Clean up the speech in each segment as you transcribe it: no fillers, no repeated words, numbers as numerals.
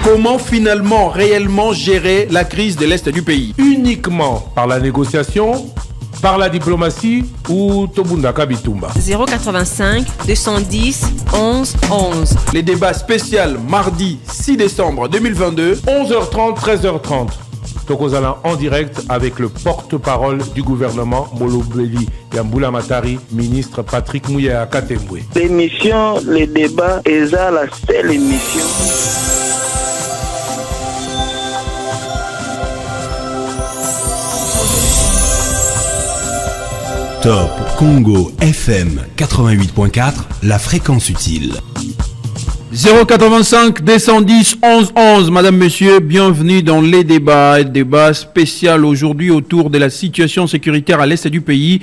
Comment finalement, réellement gérer la crise de l'Est du pays? Uniquement par la négociation, par la diplomatie ou Tobunda Kabitumba. 085 210 11 11. Les débats spéciaux mardi 6 décembre 2022. 11h30, 13h30. Tokozala en direct avec le porte-parole du gouvernement Molobeli Yambula Matari, ministre Patrick Mouya Katembwe. L'émission, les débats, est la seule émission. Top Congo FM 88.4, la fréquence utile. 085 210 11 11. Madame, monsieur, bienvenue dans les débats. Débat spécial aujourd'hui autour de la situation sécuritaire à l'est du pays.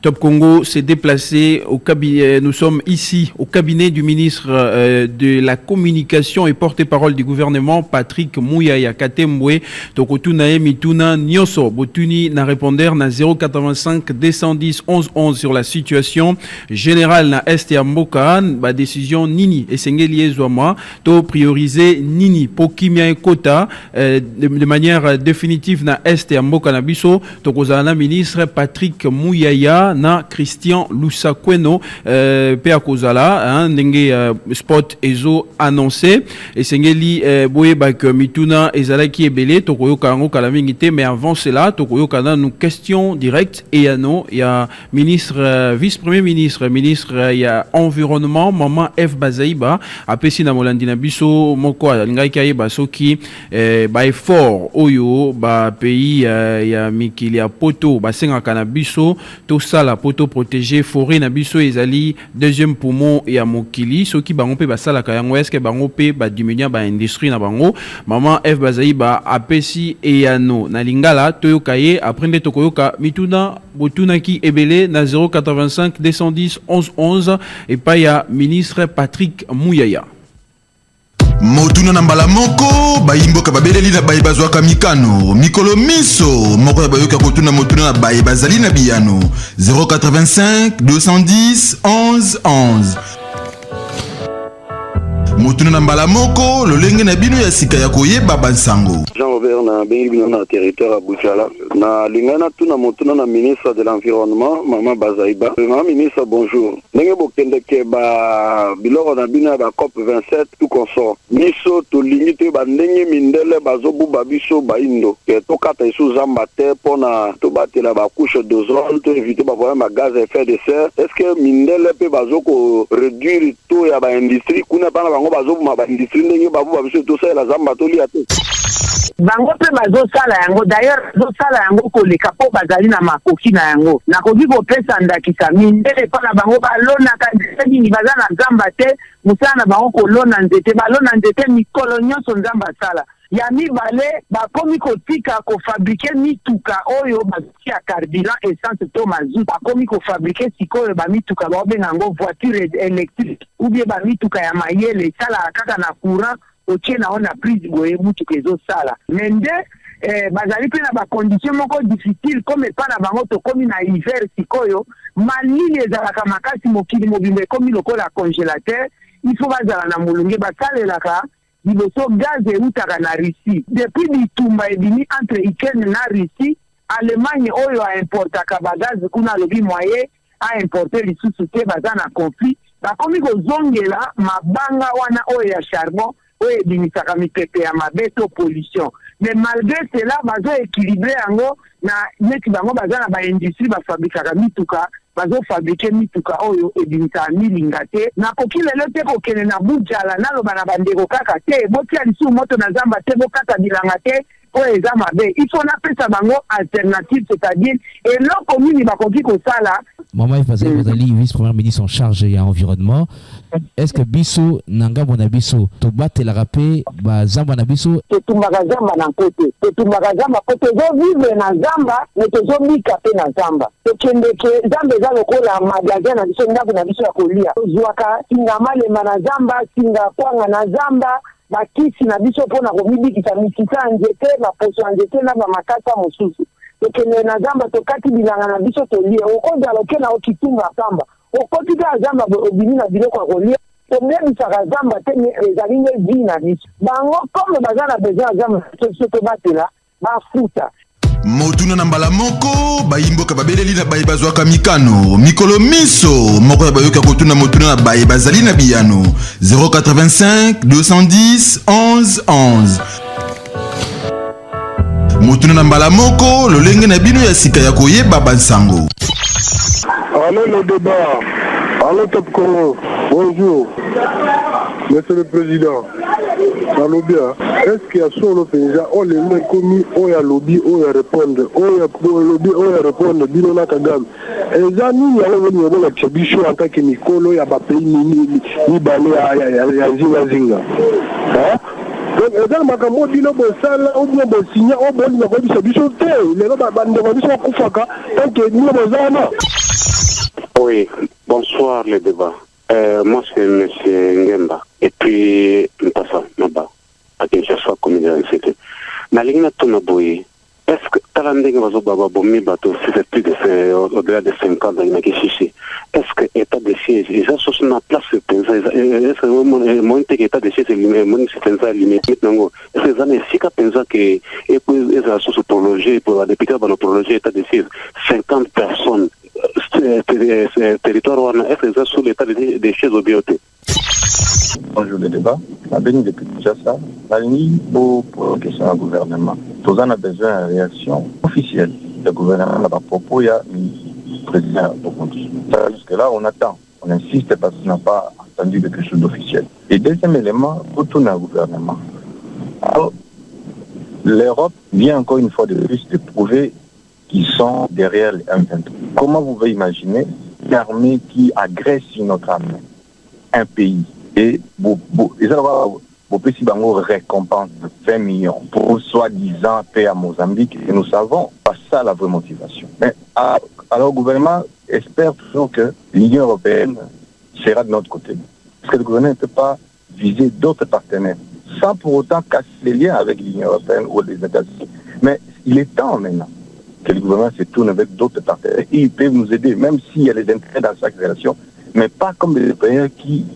Top Congo s'est déplacé au cabinet. Nous sommes ici au cabinet du ministre de la communication et porte-parole du gouvernement, Patrick Mouya Katembwe. Tokotuna Mituna Nyoso Botuni na répondre na 085 210 11 11 sur la situation générale na Est et Mboka. Ba décision Nini et Sengeli Zouama to prioriser Nini Pokimia et Kota de manière définitive na Est et Mboka na biso. Tokozana ministre Patrick Mouya na Christian Lusakweno Pea Kozala ndenge spot ezo annoncé et Sengeli boyeba que Mituna ezalaki ebele tokoyoka ngo kala mingi te, mais avant cela tokoyoka na nous question directe et ya ministre vice-premier ministre ya environnement Maman F Bazaiba apesi na molandi na biso moko ngai kayeba soki ba effort oyo ba pays ya mikili ya poto basenga kana biso to la poto protéger forêt na biso ezali deuxième poumon ya mokili soki bango pe basala ka yango est-ce que bango pe ba diminuer ba industrie na bango. Maman F Bazaiba apesi eyano na lingala toyokaye aprendre tokoyoka mituna botunaki ebele na 085 210 11 11 et pa ya ministre Patrick Mouya. Motuna na mbala moko bayimboka babeleli na baye bazwaka mikano mikolo miso moko ya bayoka kotuna motuna na baye bazali na biyano 085 210 11 11. Motuna na mbala moko lolenge na bino ya sika ya koyeba bansango. Jean-Robert na bino na territoire à Boujala na lingana tuna motuna na ministre de l'environnement Maman Bazaiba. Maman ministre, bonjour. Ndenge bokende ke ba biloko na bino ba COP 27 tout consort. Biso to limite ba ndenge mindele bazobu ba biso ba indo. Ke to kata isu zamba te pona to batela ba couche d'ozone to éviter ba voyer ma gaz à effet de serre. Est-ce que mindele pe bazoko réduire to ya ba industrie kuna bana bango bazobu ma ba industrie ndenge babu ba biso to ça la zamba to lia te. Bango pe bazosala yango d'ailleurs bazosala yango koleka po bazali na makoki na yango nakoki kopesa ndakisa mindele pa na bango balonaka nzete nini baza na zamba te musala na bango kolona nzete balona nzete mikolo nyonso nzamba sala ya mibale bakomi kotika kofabrike mituka oyo batia carburant essence to mazout bakomi kofabrike sikoyo bamituka baobenga yango voiture électrique ou bien bamituka ya mayele sala kaka na courant otie na ona prise boye mutuka ezosala mende bazali pe na ba condition moko difficile comme pa na bango to komi na hiver sikoyo malili ezalaka makasi mokili mobimba komi lokola congélateur il faut bazala na mulunge basalelaka liboso gaz eutaka na Russie depuis bitumba ebimi entre Ukraine na Russie. Allemagne oyo a importaka bagaz kuna lobi moyen a importer lisusu te baza na conflit bakomi kozongela mabanga wana oyo ya charbon oyo ebimisaka mipepe ya mabeto pollution. Mais malgré cela bazo équilibré yango na neti bango baza na ba industrie bafabrikaka mituka bazo fabriquer mituka oyo ebimisa milinga te na kokilele te kokene na Bujala naloba na bandeko kaka te botia lisu moto na zamba te bokata bilanga te oyo eza mabe. Il faut napesa bango alternative, c'est-à-dire eloko nini bakoki kosala. Maman Bazali, vice-premier ministre en charge de l'environnement. Est-ce que biso nanga bona biso to batela rapé ba zamba na biso to tumbaka zamba na kote to tumbaka zamba kote zo vivre na zamba ne to zo mika pe na zamba to kendeke zamba za lokola magasin na biso ndako na biso ya kolia zwaka singa malema na zamba singa kwanga na zamba bakisi na biso pona komibikisa mikisa nzete na poso nzete na ba makasa mosusu to kende na zamba to kati bilanga na biso to lie okonza lokena okitunga zamba okoti ka zamba obini na biloko ya kolia problème saka zamba te ezali nde vi na biso bango comme baza na besoin ya zamba so tobatela bafuta motuna na mbala moko bayimboka babeleli na baye bazwaka mikano mikolo miso moko ya bayoka kotuna motuna na baye bazali na biyano 085 210 11 11 motuna na mbala moko lolenge na bino ya sika ya koyeba bansango. Allô le débat, allô Top Congo, bonjour, monsieur le président, allô bien, est-ce qu'il y a sur le pays, on les met commis, on y a lobby, on y a répondre, on y a lobby, on y a répondre, Bilona Kagame, et ça nous, il y a un Tchabichou en tant que Nicolo, il y a un pays, ni Balé, il y a Zinga. Donc, dans le makambo, il y a un sale, il y a un signal, il y a un Tchabichou, il y a un Tchabichou, oui, bonsoir les débats. Moi c'est M. Ngemba. Et puis, Mpassa, Maba, à Kinshasa, comme il a dit. Nalingna Tonaboui, est-ce que Talanding va Zobaba Bomi Bato, c'est plus de au-delà de 5 ans dans le Kichichi? Est-ce que l'État de siège, ils ont sur la place, est-ce que mon état de siège est limité? Est-ce que les années, si qu'à penser que, et puis, ils ont sur pour loger, pour la députée, pour le loger, état de siège, 50 personnes. Territoire est-ce que sur l'état des choses au bioté. Bonjour le débat. La béni depuis Kinshasa, la ligne pour la question du gouvernement. Tous en a besoin de réaction officielle. Le gouvernement n'a pas propos, il y a le président Bokondi. Jusque-là, on attend. On insiste parce qu'on n'a pas entendu quelque chose d'officiel. Et deuxième élément, pour tourner au gouvernement. Alors, l'Europe vient encore une fois de plus de prouver qui sont derrière les M23. Comment vous pouvez imaginer une armée qui agresse notre armée, un pays, et vous récompense de 20 millions pour soi-disant paix à Mozambique, et nous savons pas ça la vraie motivation. Mais alors le gouvernement espère toujours que l'Union européenne sera de notre côté. Parce que le gouvernement ne peut pas viser d'autres partenaires, sans pour autant casser les liens avec l'Union européenne ou les États-Unis. Mais il est temps maintenant que le gouvernement se tourne avec d'autres partenaires. Et ils peuvent nous aider, même s'il y a les intérêts dans chaque relation, mais pas comme les Européens qui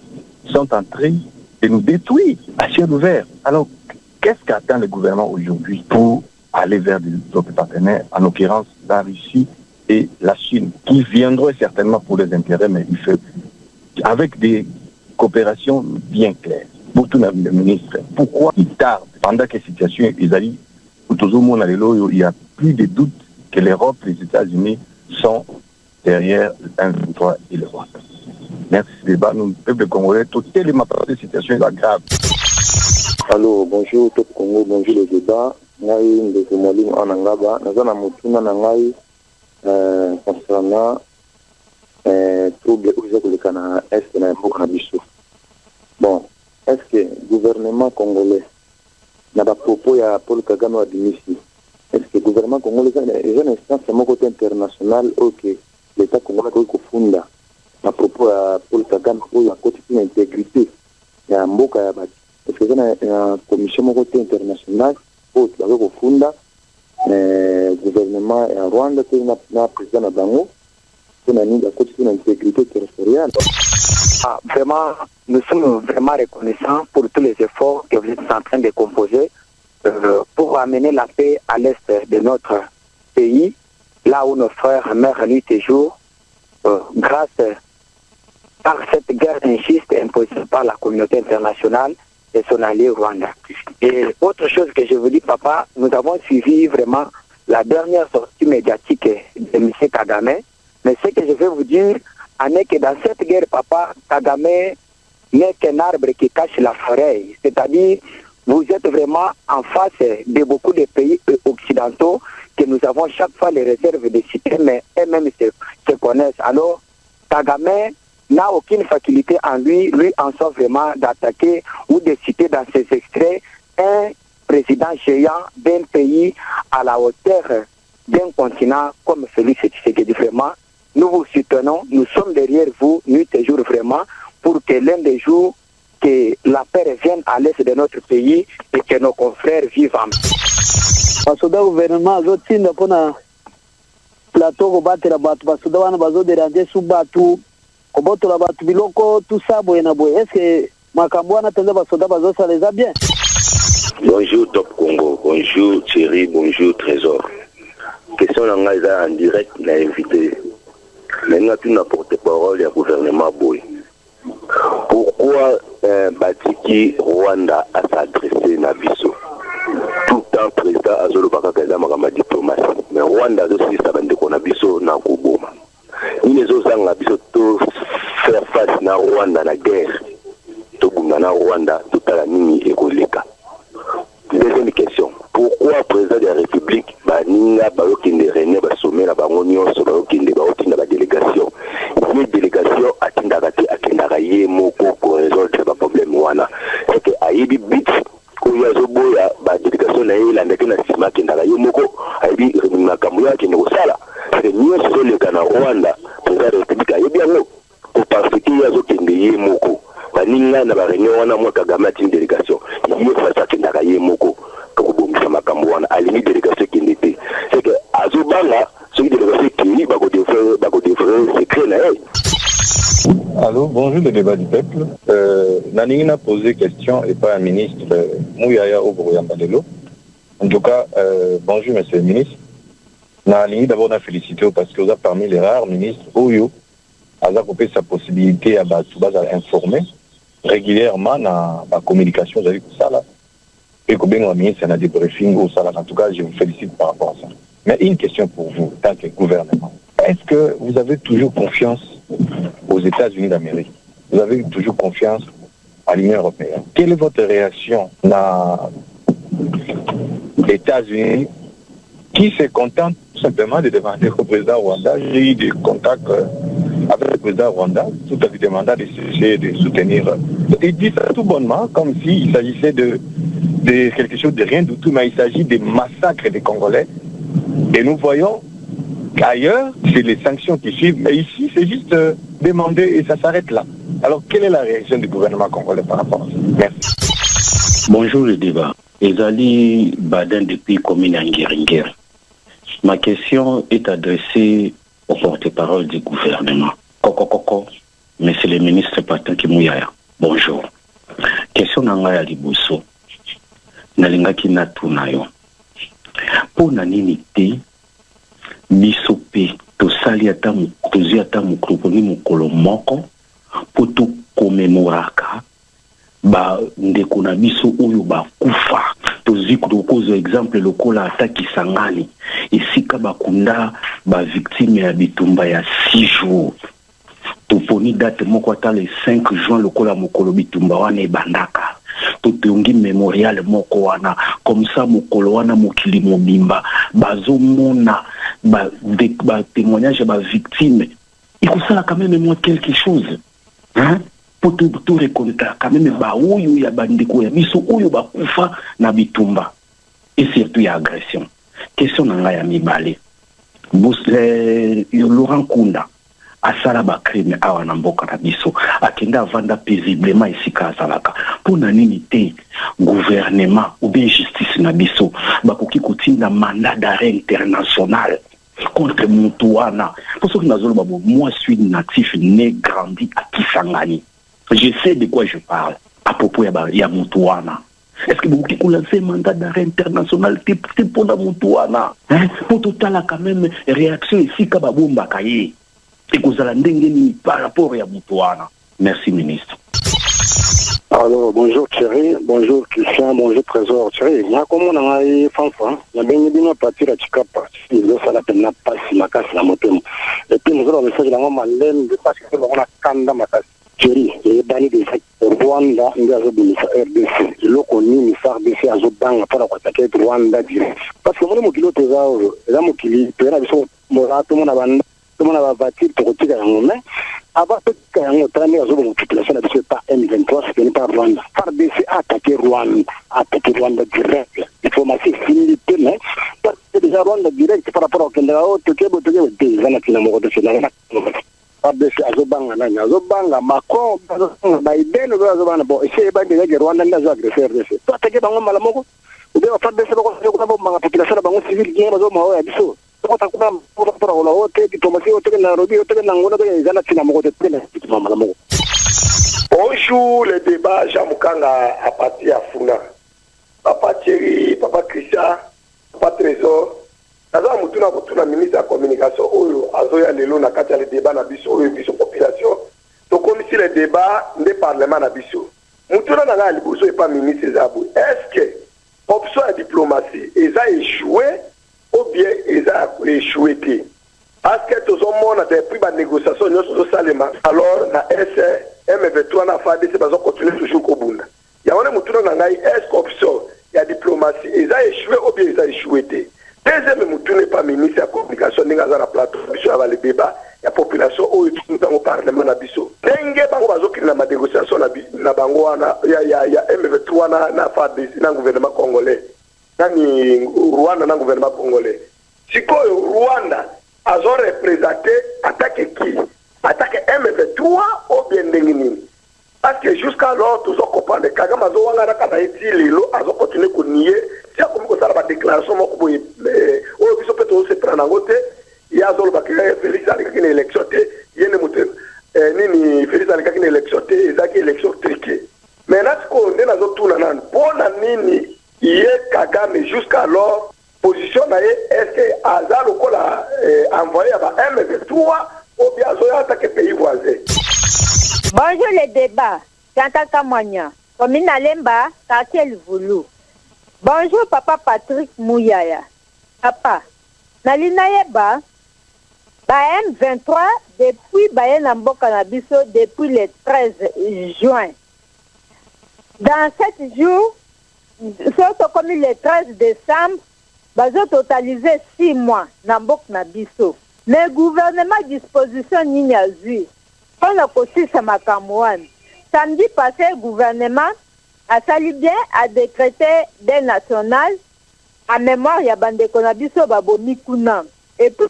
sont en train de nous détruire à ciel ouvert. Alors, qu'est-ce qu'attend le gouvernement aujourd'hui pour aller vers d'autres partenaires, en l'occurrence la Russie et la Chine, qui viendront certainement pour les intérêts, mais il faut, avec des coopérations bien claires. Pour tout le ministre, pourquoi il tarde pendant que la situation est il y a plus de doute que l'Europe et les États-Unis sont derrière le 1-23 et l'Europe. Merci débat, nous, peuple congolais, toute la situation est grave. Allô, bonjour, Top Congo, bonjour le débat. Ngai ndeko mwalimu anangaba, nazana mutuna na ngai concernant trouble uza kulika na est na mboka na biso. Bon, est-ce que le gouvernement congolais n'a pas propos ya Paul Kagame wa dimisi? Est-ce que le gouvernement congolais est une instance à mon côté international ok l'État congolais ko kufunda à propos à Paul Kagame ou à côté de l'intégrité ya mboka ya bati? Est-ce que c'est une commission mon côté international ou tu vas kufunda gouvernement ya Rwanda qui na président na bango pour na à côté de l'intégrité territoriale? Vraiment, nous sommes vraiment reconnaissants pour tous les efforts que vous êtes en train de composer pour amener la paix à l'est de notre pays, là où nos frères meurent nuit et jour, grâce à cette guerre injuste imposée par la communauté internationale et son allié Rwanda. Et autre chose que je vous dis, papa, nous avons suivi vraiment la dernière sortie médiatique de M. Kagame, mais ce que je vais vous dire, est que dans cette guerre, papa, Kagame n'est qu'un arbre qui cache la forêt. C'est-à-dire, vous êtes vraiment en face de beaucoup de pays occidentaux que nous avons chaque fois les réserves de citer, mais eux-mêmes se connaissent. Alors, Kagame n'a aucune faculté en lui en sort vraiment d'attaquer ou de citer dans ses extraits un président géant d'un pays à la hauteur d'un continent comme Félix Tshisekedi. Vraiment, nous vous soutenons, nous sommes derrière vous, nuit et jour vraiment, pour que l'un des jours, que la paix revienne à l'est de notre pays et que nos confrères vivent en paix. Basoda gouvernement azotinda mpona plateau kobatela bato basoda wana bazodérange su bato kobotola batu biloko tout ça boye na boye. Est-ce que makambo wana penza basoda bazosa les a bien? Bonjour Top Congo, bonjour Thierry, bonjour Trésor. Question en direct, n'a invité. Maintenant, tu n'as porte-parole du gouvernement Boy. Pourquoi Batiki Rwanda a s'adressé à Bisso? Tout le temps, président Azolo Bakakaza Magama diplomatie. Mais Rwanda aussi, ça va dire qu'on a Bisso na Koboma. Nous les autres, on a Bisso tout faire face à Rwanda, la guerre. Tout le monde Rwanda, tout à la Nini et Koleka. Deuxième question. Pourquoi le président de la République Baninga Baokinde René Basomé la Bangonio Sobaokinde Baotina la délégation? Une délégation à Tindagati à Kendaraye Moko pour résoudre le problème wana. C'est que Aïbi Bit Kouyazoboya la délégation na Mekena Sima Kendaraye Moko Aïbi Nakamuya Kendosala. C'est mieux sur le Ghana Rwanda, le président de la République Aïbi Ango pour parfaire Yazokinde Moko. Baninga na Barenyo wana mwa Kagame à une délégation. Il y a face à Kendaraye Moko. À limite délégation qui n'était. C'est que Azobanga, celui de délégation qui va secret. Allô, bonjour le débat du peuple. Naningina a posé question et pas un ministre Mouyaya Obroyambalelo. En tout cas, bonjour monsieur le ministre. Naningina d'abord a félicité parce que vous avez parmi les rares ministres Oyo a coupé sa possibilité à informer régulièrement dans la communication, vous avez vu ça là. Et que bien, ministre, a des briefings au salaire. En tout cas, je vous félicite par rapport à ça. Mais une question pour vous, tant que gouvernement. Est-ce que vous avez toujours confiance aux États-Unis d'Amérique? Vous avez toujours confiance à l'Union européenne? Quelle est votre réaction dans les États-Unis qui se contentent tout simplement de demander au président Rwanda? J'ai eu des contacts avec le président Rwanda, tout en lui demandant de chercher, de soutenir. Il dit ça tout bonnement, comme s'il s'agissait de quelque chose de rien du tout, mais il s'agit des massacres des Congolais. Et nous voyons qu'ailleurs, c'est les sanctions qui suivent, mais ici, c'est juste demander et ça s'arrête là. Alors, quelle est la réaction du gouvernement congolais par rapport à ça? Merci. Bonjour le débat. Ezali Baden depuis commune Ngueringuer. Ma question est adressée au porte-parole du gouvernement. Koko, monsieur le ministre Patrick Mouyaya. Bonjour. Question Nangaya Liboso. Nalingaki natuna yo pona nini te biso pe tosali ata tozi ata mokroponi mokolo moko po tokomemoraka ndeko na biso oyo bakufa tozi kokozwa exemple lokola ata Kisangani esika bakunda bavictime ya bitumba ya 6 jours toponi date moko ata le 5 juin lokola mokolo bitumba wana ebandaka totongi mémorial moko wana comme ça mokolo wana mokili mobimba bazomona ba témoignage ba victime il faut ça quand même moi quelque chose hein pour tout reconnaître quand même ba oyo ya bandeko ya biso oyo bakufa na bitumba et surtout ya agression question nanga ya mibale Laurent Kunda asala ba crime awa na mboka na biso akenda vanda paisiblement esika azalaka pona nini te gouvernement ou bien justice na biso bakoki kotinda mandat d'arrêt international contre Mutuana pour ceux qui n'azolo babo moi je suis natif né grandi à Kisangani je sais de quoi je parle à propos ya Mutuana. Est-ce que vous pouvez lancer un mandat d'arrêt international pour la Mutuana pour total quand même réaction ici kababomba kaye et que vous allez par rapport à Mutuana. Merci, ministre. Alors, bonjour Thierry, bonjour Christian, bonjour Trésor. Thierry, il y a comme on a eu fanfan, il y a bien une partie à Chikapa, il y a la peine à passer ma casse la moto. Et puis nous avons le message de la maman laine de passer que l'on a kanda ma casse. Thierry, il y a banni des Rwanda, il y a un RDC, il y a un FARDC à Zobang, pour attaquer Rwanda direct. Parce que moi, mon kilo Trésor, là, mon kilo, il y a tout le monde a bâti pour retirer un moment. Avant que nous ayons une population de pas M23, ce n'est pas Rwanda. FARDC a attaqué Rwanda direct. Il faut masser finité, mais déjà Rwanda direct par rapport au Kenya, des années qui n'ont pas FARDC a Zobanga, Macron, Biden, bon, et c'est pas que Rwanda n'a pas agressé RDC. Toi, tu as attaqué Malamoko, ou bien FARDC a la population de civile qui est à Bisso. takuna mpona ola ote diplomasi ote na Nairobi ote na ngona to ezala tina moko te na mama moko. Bonjour les débats Jean Mukanga à partir à Funa. Papa Thierry, Papa Christian, Papa Trésor. Naza mutuna ministre de la communication oyo azoya lelo na kati ya le débat na biso oyo biso population. Donc comme si le débat ne parlement na biso. Mutuna na nga liboso et pas ministre Zabou. Est-ce que option de diplomatie eza échoué ou bien eza échoué té? Parce que tous les monde a pris la négociation nous salema alors na M23 na FADC bazo continuer toujours ko bunda. Ya wana mutuna na ngai est-ce option ya diplomatie eza échoué ou bien eza échoué té? Deuxième mutuna pas ministre de la communication ninga za na plateau biso ava le débat ya population oyo tout au parlement na biso. Ndenge bango bazo kila ma négociation na bango wana ya M23 na FADC na gouvernement congolais. Nani Rwanda na gouvernement congolais. Sikoyo Rwanda azo représenté attaque qui? Attaque M23 ou bien ndengini? Parce que jusqu'à l'heure tous on comprend que Kagame azo wanga kana eti lelo azo continuer ko nier si comme ko sala ba déclaration moko boye o biso peto se prendre en côté ya azo ba Félix alika kine élection té yene muté nini Félix alika kine élection té ezaki élection triquée. Mais là ko ndena zo tuna nan pona nini ye Kagame jusqu'à l'heure position na est-ce que aza lokola envoyé à M23 ou bien azo attaquer pays voisin? Bonjour les débats. Chantal Kamanya, commune Alemba, quartier Lvoulou. Bonjour papa Patrick Mouyaya. Papa, Nalina Yeba, M23 depuis Bayena Mboka na biso depuis le 13 juin. Dans 7 jours, surtout comme le 13 décembre, bazo totalisé 6 mois na Mboka na biso. Mais gouvernement disposition nini azui. On a aussi sa makamouane. Samedi passé, le gouvernement a sali bien à décréter des nationales en mémoire ya bande konabiso babomi kuna. Et puis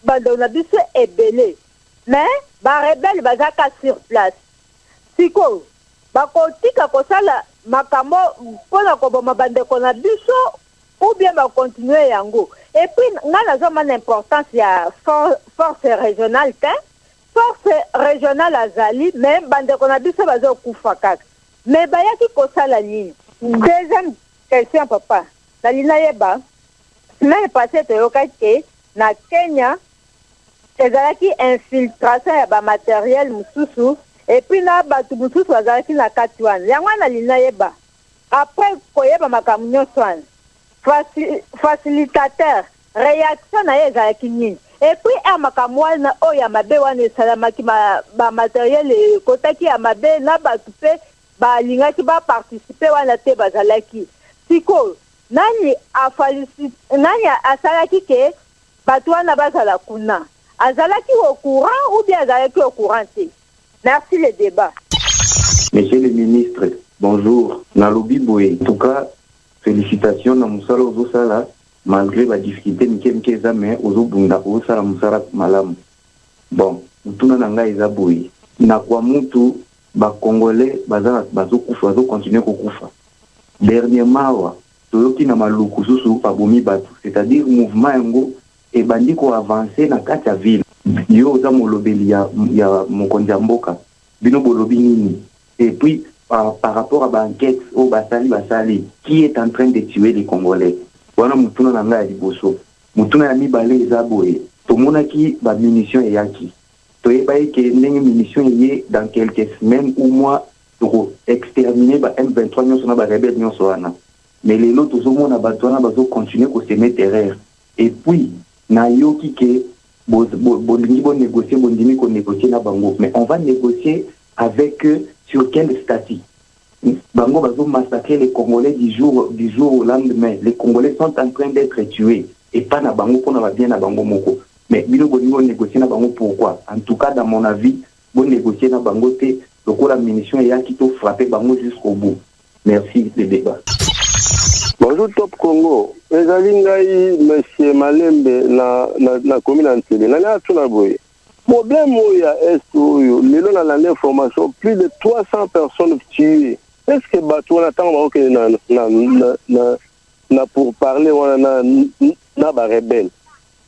bande konabiso est belé. Mais ba rebelle bazaka sur place. Siko bakotika kosala makamo pona ko boma bande konabiso ou bien ba continuer yango. Et puis ngana zoma l'importance ya force régionale te. Force régionale azali, même bande qu'on a dit ça va kufa kaka. Mais bayaki kosala nini? Deuxième question papa. La lina yeba. Semaine passée te yokake na Kenya ezalaki infiltration ya ba matériel mususu et puis na batu mususu azalaki na katiwana. Yango na lina yeba. Après koyeba makambo nyonso facilitateur réaction na ezalaki nini? Et puis à makamwana o ya mabe wana salamaki ba matériel kotaki ya mabe na batupe ba lingaki ba participer wana te bazalaki siko nani asalaki ke batu wana bazala kuna azalaki au courant ou bien azalaki au courant te? Merci le débat. Monsieur le ministre, bonjour. Nalobi Boé. En tout cas, félicitations na musala ozosala malgré la difficulté mike mais ozobunda osala musala malamu. Bon, mutuna nanga eza boye. Na kwa mutu ba congolais bazokufa continuer kokufa. Dernièrement toyoki na maluku susu babomi batu, c'est-à-dire mouvement yango e bandiko avancer na kati ya ville. Yo za molobeli ya mokonzi mboka. Bino bolobi nini? Et puis par rapport à l'enquête au basali qui est en train de tuer les Congolais. Wana mutuna na nga ya liboso mutuna ya mibale eza boye tomonaki ba munition eyaki toyeba ke ndenge munition ye dans quelques semaines ou mois pour exterminer ba M23 nyonso na ba rebelle nyonso wana mais lelo tozomona bato wana bazo continuer ko semer terreur et puis na yoki ke bolingi bo négocier bondimi ko négocier na bango mais on va négocier avec eux sur quel statut. Bango bazo massacrer les Congolais du jour au lendemain. Les Congolais sont en train d'être tués. Et pas na bango pour na bien na bango moko. Mais bino bongo négocier na bango pourquoi? En tout cas, dans mon avis, bon négocier na bango te, le coup la munition est qui to frapper bango jusqu'au bout. Merci le débat. Bonjour Top Congo. Ezalingai Monsieur Malembe na commune Antele. Na na tuna boye. Problème oya est oyo lelo na l'information plus de 300 personnes tuées. Est-ce que bato on attend que na pour parler on na ba rebelle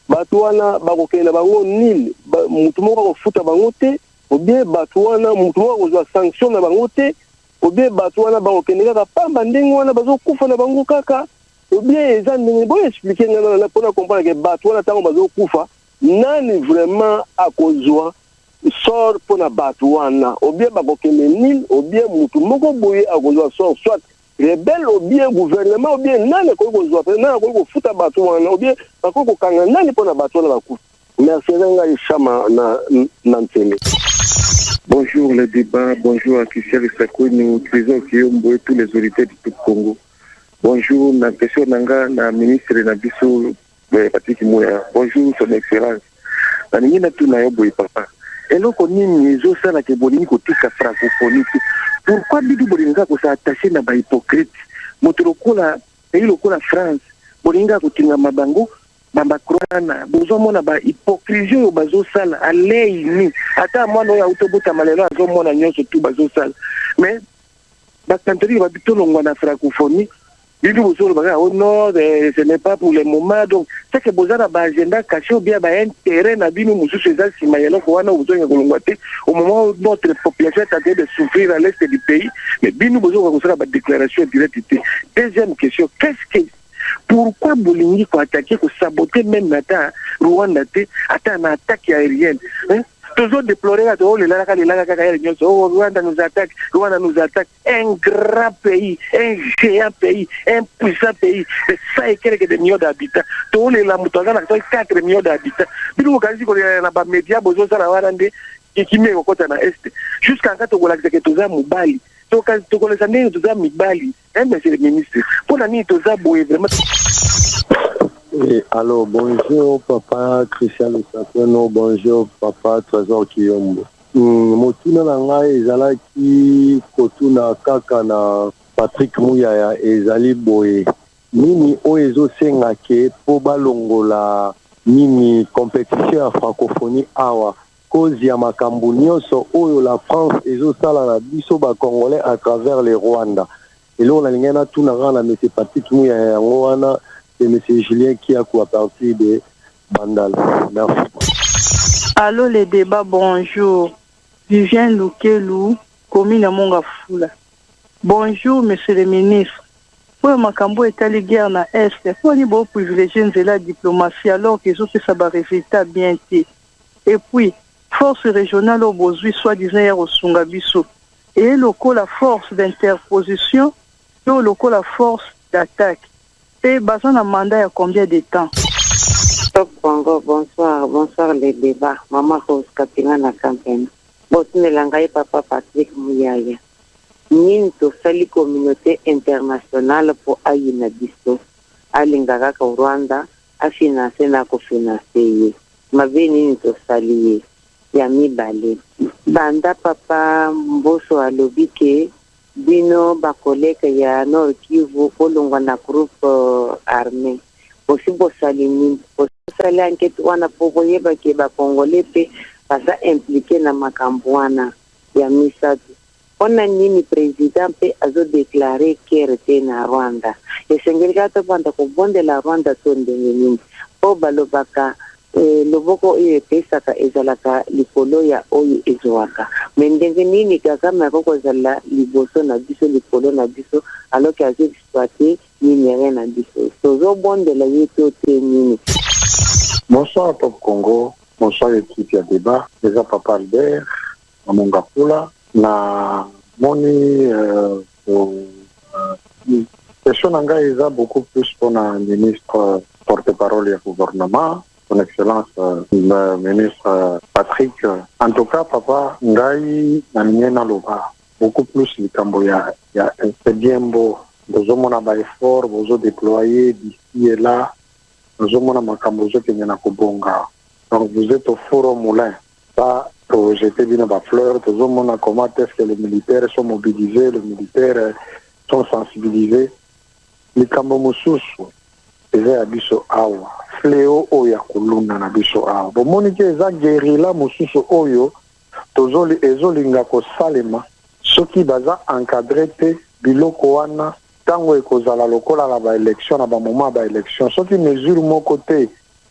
bato wana bakokende bango nil mutu moko akofuta bango te ou bien bato wana mutu moko akozwa sanction na bango te ou bien bato wana bakokende kaka pamba ndenge wana bazokufa na bango kaka ou bien eza ndenge boyo expliquer ngana mpona comprendre ke bato wana ntango bazokufa nani vraiment akozwa sort mpona bato wana ou bien bakokende nil ou bien mutu moko boye akozwa sort soit rebelle ou bien gouvernement ou bien nani akoki kozwa pe nani akoki kofuta bato wana ou bien bakoki kokanga nani mpona bato wana bakufa. Merci ngai Chama na Ntele. Bonjour le débat, bonjour à Christian Sakoni, Trésor Kiyombo et tous les autorités du Congo. Bonjour na question nanga na ministre na biso Patrick Mouya. Bonjour son excellence. Na ningina tu na yobo papa. Eloko nini ezosala ke bolingi kotika francophonie. Pourquoi bidu bolinga ko s'attacher na ba hypocrite? Moto lokola pays lokola France bolinga kotinga mabango bamba croana bozomona ba hypocrisie yo bazosala aleini ata mwana oyo autobota malelo azomona nyonso tu bazosala mais bakanteri babitolongwa na francophonie bidu bozolo baka oh non ce n'est pas pour le moment donc c'est que bozana ba agenda caché ou bien ba intérêt na bino mususu eza sima yeloko wana bozonga kolongwa te au moment où notre population est en train de souffrir à l'est du pays mais bino bozonga kosala ba déclaration directe. Deuxième question, qu'est-ce que pourquoi Bolingi ko attaquer, ko saboter même Nata, Rwanda, attends, une attaque aérienne. Toujours déplorer à Rwanda nous attaque. Un grand pays, un géant pays, un puissant pays. Et ça est quelques millions d'habitants. Tous les Lamoutons, 4 millions d'habitants. Puis nous, quand on a des médias, besoin de la Rwanda, qui met au côté de l'Est. Jusqu'à quand on a que tout ça, Moubali. Donc, quand on a dit tout ça, Mibali. Monsieur le ministre, pour la nuit, tout ça, vraiment. Oui, alors bonjour papa Christian Sakweno, bonjour papa Trésor Kiyombo. Motuna na ngai ezalaki kotuna kaka na Patrick Muyaya ezali boye. Nini oyo ezosenga ke po balongola nini compétition ya francophonie awa cause ya makambo nyonso oyo la France ezosala na biso ba Congolais à travers le Rwanda. Et là on a lingana tuna na monsieur Patrick Muyaya yango wana et M. Julien qui a à partir de Bandal. Merci. Allô les débats, bonjour. Vivien Lukelou, commune Mongafula. Bonjour monsieur le ministre. Pour Makambo est allé guerre na Est, pour les beaux privilégiés de la diplomatie alors qu'ils ont fait ça résultat bien été. Et puis, force régionale au Bozui, soi-disant au Sungabiso. Et local la force d'interposition, et local la force d'attaque. Et besoin un mandat à combien de temps? Top Congo, bonsoir les débats. Maman Rose Kapina na campagne. Bosne Langai Papa Patrick Muyaya. Nini to sali communauté internationale pour ayina biso. Alingaka ka Rwanda, a financer na ko financer. Mabe nini to sali ya mibale. Banda Papa Mboso alobike bino bakoleka ya Nord Kivu kolongwa na groupe armé possible salini possible enquête wana poboye ba ke ba Congolais pe basa impliqué na makambo wana ya misatu ona nini président pe azo déclarer guerre na Rwanda esengelika to banda ko bonde la Rwanda tonde nini po balobaka loboko iyo pesaka ezalaka likolo ya oyo ezwaka mendenge nini kakama koko zala liboso na biso likolo na biso alors que azo exploiter minéraux na biso tozo bonde la yeto te nini. Bonsoir Top Congo, bonsoir équipe ya débat, déjà Papa Albert na Mongafula na moni question nanga eza beaucoup plus pour un ministre porte-parole du gouvernement. Son Excellence le ministre Patrick. En tout cas, papa, ngai na loba beaucoup plus likambo ya c'est bien beau. Nous avons un effort, nous avons déployé d'ici et là. Nous avons un makambo qui est na kobonga. Donc vous êtes au forum moulin. Ça, pour jeter bien ma fleur. Nous avons comment est-ce que les militaires sont mobilisés, les militaires sont sensibilisés. Likambo mususu. Eza abiso awa fléau oya kulunda na biso awa bomoni ke eza guerilla mususu oyo tozoli ezolinga ko salema soki baza encadré te biloko wana tango ekozala lokola la ba élection na ba moment ba élection soki mesure moko te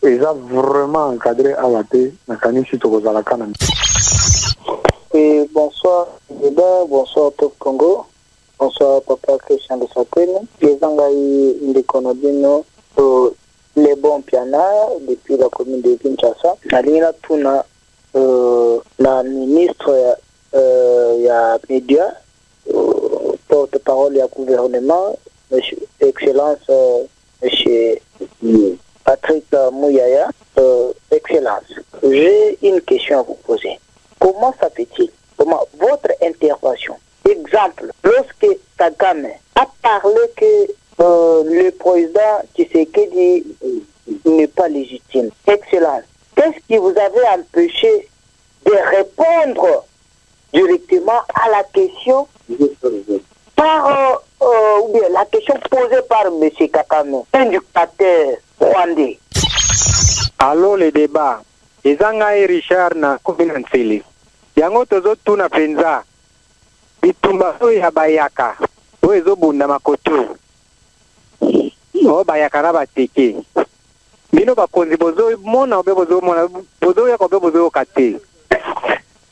eza vraiment encadré awa te nakanisi tokozalaka na. Et bonsoir débat, bonsoir Top Congo, bonsoir Papa Christian de Sakwene, les Angaï Ndekonobino, les bons pianards depuis la commune de Kinshasa. Nalina Tuna, la ministre ya média, porte-parole du gouvernement, monsieur, Excellence, monsieur Patrick Mouyaya, Excellence. J'ai une question à vous poser. Comment ça fait-il? Comment votre intervention? Exemple, lorsque Kagame a parlé que le président Tshisekedi n'est pas légitime. Excellence. Qu'est-ce qui vous avait empêché de répondre directement à la question ou bien la question posée par M. Kagame, un dictateur rwandais? Allô, le débat. Ezangai Richard na Kofinantsili. Yango tozo tuna penza. Bitumba ya bayaka. Oezo bunda makoto. O bayaka na bateke. Bino bakonzi bozo mona obe bozo mona bozo ya kobe bozo kate.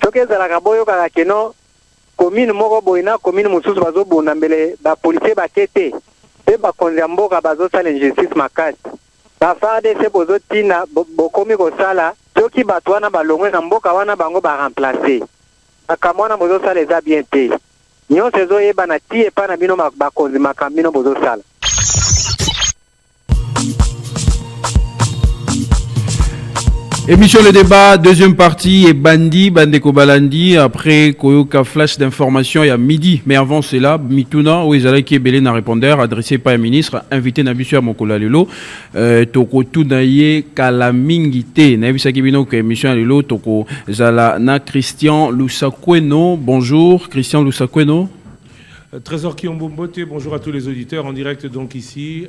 Soke zala kaboyo kala keno commune moko boina commune mususu bazo bunda mbele ba police bakete. Pe bakonzi mboka bazo sala injustice makasi. Bafade se bozo tina bokomi kosala soki bato wana balongwe na mboka wana bango ba remplacer. Akamwana bozo sala eza bien te. Nyonso ezoyeba na tie pa na bino bakonzi makambino bozo sala. Émission Le Débat, deuxième partie, et Bandeko Balandi, après Koyoka Flash d'information, il y a midi. Mais avant cela, Mituna, où ils qui est belé na répondeur, adressé par un ministre, invité Nabisu à Mokola Lelo, Toko Tunaye Kalamingite, Nabisa Kibino, que émission Lelo, Toko Zala na Christian Lusakweno. Bonjour, Christian Lusakweno. Trésor Kiyombombote, bonjour à tous les auditeurs en direct donc ici,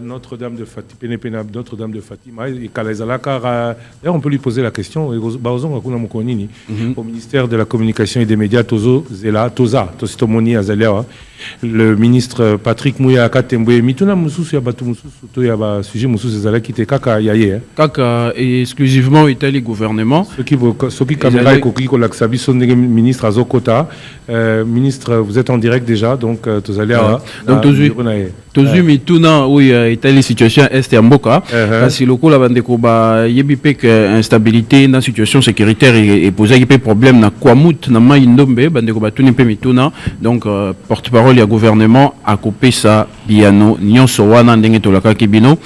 Notre-Dame de Fatima, Notre-Dame de Fatima et Kalezalakara. D'ailleurs, on peut lui poser la question au ministère de la Communication et des Médias, Toza, Tositomoni Azaliawa, le ministre Patrick Mouya Katembwe, Mituna Moussous, Yabatou Moussous, Toyaba, sujet Moussous Zala qui était Kaka Yaye. Kaka exclusivement Italie gouvernement. Ce qui caméra et Koki Kolaksabi sont des ministres Azokota. Ministre, vous êtes en direct déjà, donc vous allez à. Donc, Tozu Mituna, oui, Italie situation est en Boka. Parce que le coup, la bande de Koba, Yebipek, instabilité, dans la situation sécuritaire et posé un problème, na Kwamut, na Maïndombe, bande de Koba, Tunipe Mituna. Donc, porte-parole, il y a gouvernement, à couper ça, Biano, Nyonsowana, Ndengetolaka Kibino.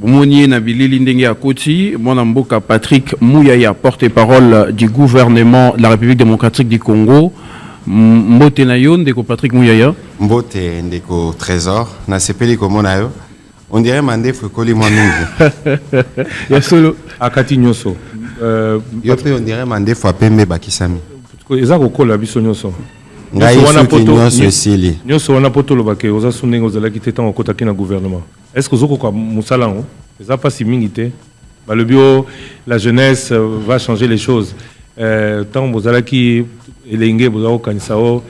Mounier Nabili Ndenge Akoti, Monamboka Patrick Mouyaya, porte-parole du gouvernement de la République démocratique du Congo. Mbote Nayon, Ndeko Patrick Mouyaya. Mbote Ndeko Trésor, na sepeli komonayo. On dirait Mandé Fukoli Mwamingi. Ya solo Akati Nyoso. Yope on dirait Mandé Fapembe Bakisami. Eza kokola biso nyoso. Ngai Nyoso Sili. Nyoso wana poto lobake oza sunengo ozala kiteta okotaki na gouvernement. Est-ce que zoko kwa musalango? Eza pas si mingité. Ba le bio la jeunesse va changer les choses. Tant bozalaki elenge bozao kanisao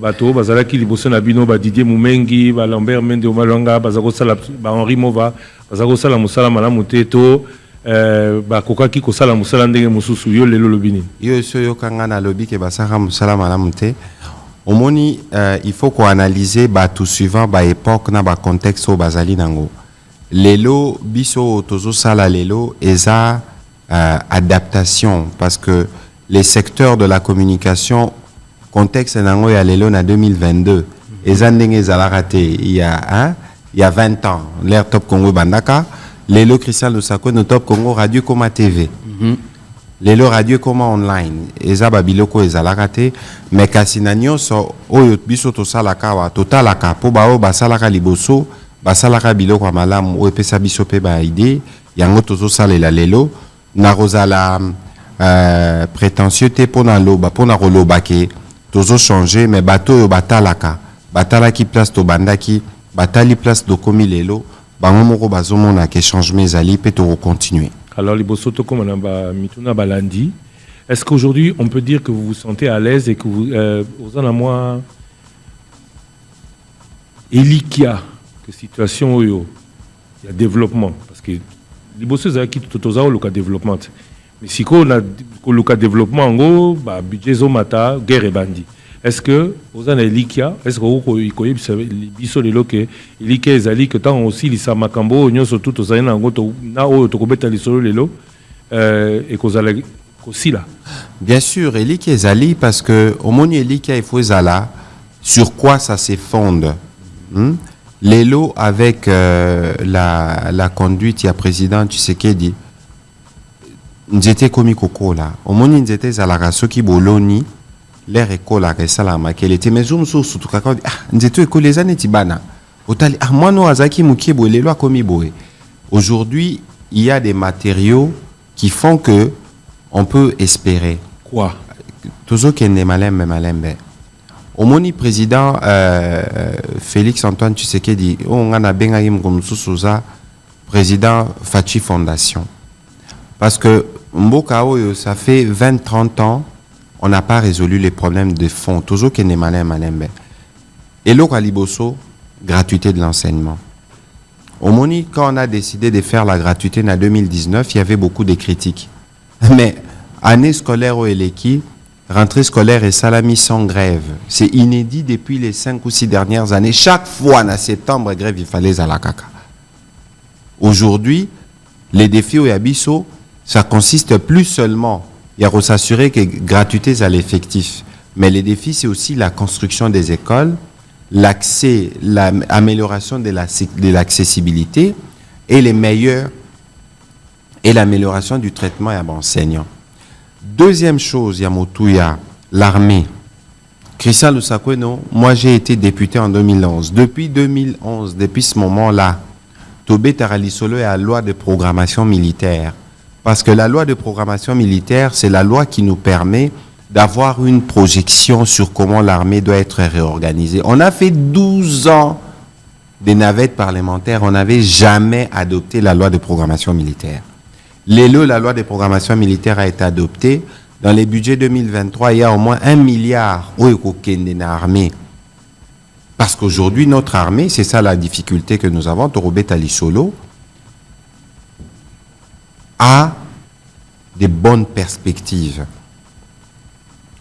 bato bazalaki liboso na bino ba Didier Mumengi ba Lambert Mende Omalonga bazako sala ba Henri Mova bazako sala musala malamu te to ba kokaki ko sala musala ndenge mususu yo lelo lobini yo so yo kanga na lobi ke basaka musala malamu te omoni il faut qu'on analyser ba tout suivant ba époque na ba contexte au bazali nango lelo biso tozo sala lelo eza adaptation parce que les secteurs de la communication contexte nango ya lelo na 2022 ezandenge zala raté il y a 20 ans l'ère Top Congo bandaka lelo Christian Lusako no Top Congo Radio Koma TV lelo Radio Koma online eza babiloko ezala raté mais kasina nyonso oyo biso to salaka wa totalaka po bao basalaka liboso basalaka biloko malamu o pesa biso pe ba idée yango tozo salela lelo na rozala prétentieux pour na loba pour na roloba ke tozo changer mais bato yo batalaka batalaki place to bandaki batali place do komi lelo bango moko bazomona ke changement ezali pe to continuer. Alors liboso to comme na ba mituna balandi, est-ce qu'aujourd'hui on peut dire que vous vous sentez à l'aise et que vous aux en moi Elikia que situation yo il y a développement parce que liboso za ki totoza au loka développement. Mais si ko na ko loka développement ngo ba budget zo mata guerre bandi. Est-ce que aux ana likia, est-ce que ko ikoye biso lelo ke likia ezali que tant aussi li samakambo nyonso tout aux ana ngo to na o to kobeta lisolo lelo et kozala kosila. Bien sûr, likia ezali parce que au moni likia il faut ezala sur quoi ça s'effonde. Lelo avec la conduite il y a président Tshisekedi nzete komi kokola au moni nzete ezalaka soki boloni l'air écola salama qu'elle était mais zoom source tout kakao nzeto école les années tibana otali mwana azaki mukiebo lelo akomi boé. Aujourd'hui il y a des matériaux qui font que on peut espérer quoi tozo kende malembe omoni président Félix Antoine Tshisekedi on a bengaki mkomsusuza président Fachi Fondation parce que mboka oyo ça fait 20-30 ans on n'a pas résolu les problèmes de fond. Toujours qu'il n'est malembe. Et l'autre liboso, gratuité de l'enseignement. Au Moni, quand on a décidé de faire la gratuité en 2019, il y avait beaucoup de critiques. Mais année scolaire au Eleki, rentrée scolaire et salami sans grève. C'est inédit depuis les 5 ou 6 dernières années. Chaque fois en septembre, grève, il fallait à la caca. Aujourd'hui, les défis au Yabiso, ça consiste plus seulement il y a s'assurer que gratuité à l'effectif. Mais les défis, c'est aussi la construction des écoles, l'accès, l'amélioration de l'accessibilité et l'amélioration du traitement à enseignants. Deuxième chose, Yamotouya, l'armée. Christian Lusakweno, moi j'ai été député en 2011. Depuis 2011, depuis ce moment-là, Tobé Taralisolo est à la loi de programmation militaire. Parce que la loi de programmation militaire, c'est la loi qui nous permet d'avoir une projection sur comment l'armée doit être réorganisée. On a fait 12 ans des navettes parlementaires, on n'avait jamais adopté la loi de programmation militaire. La loi de programmation militaire a été adoptée. Dans les budgets 2023, il y a au moins 1 milliard dans l'armée. Parce qu'aujourd'hui, notre armée, c'est ça la difficulté que nous avons, Torobet Alisolo, a des bonnes perspectives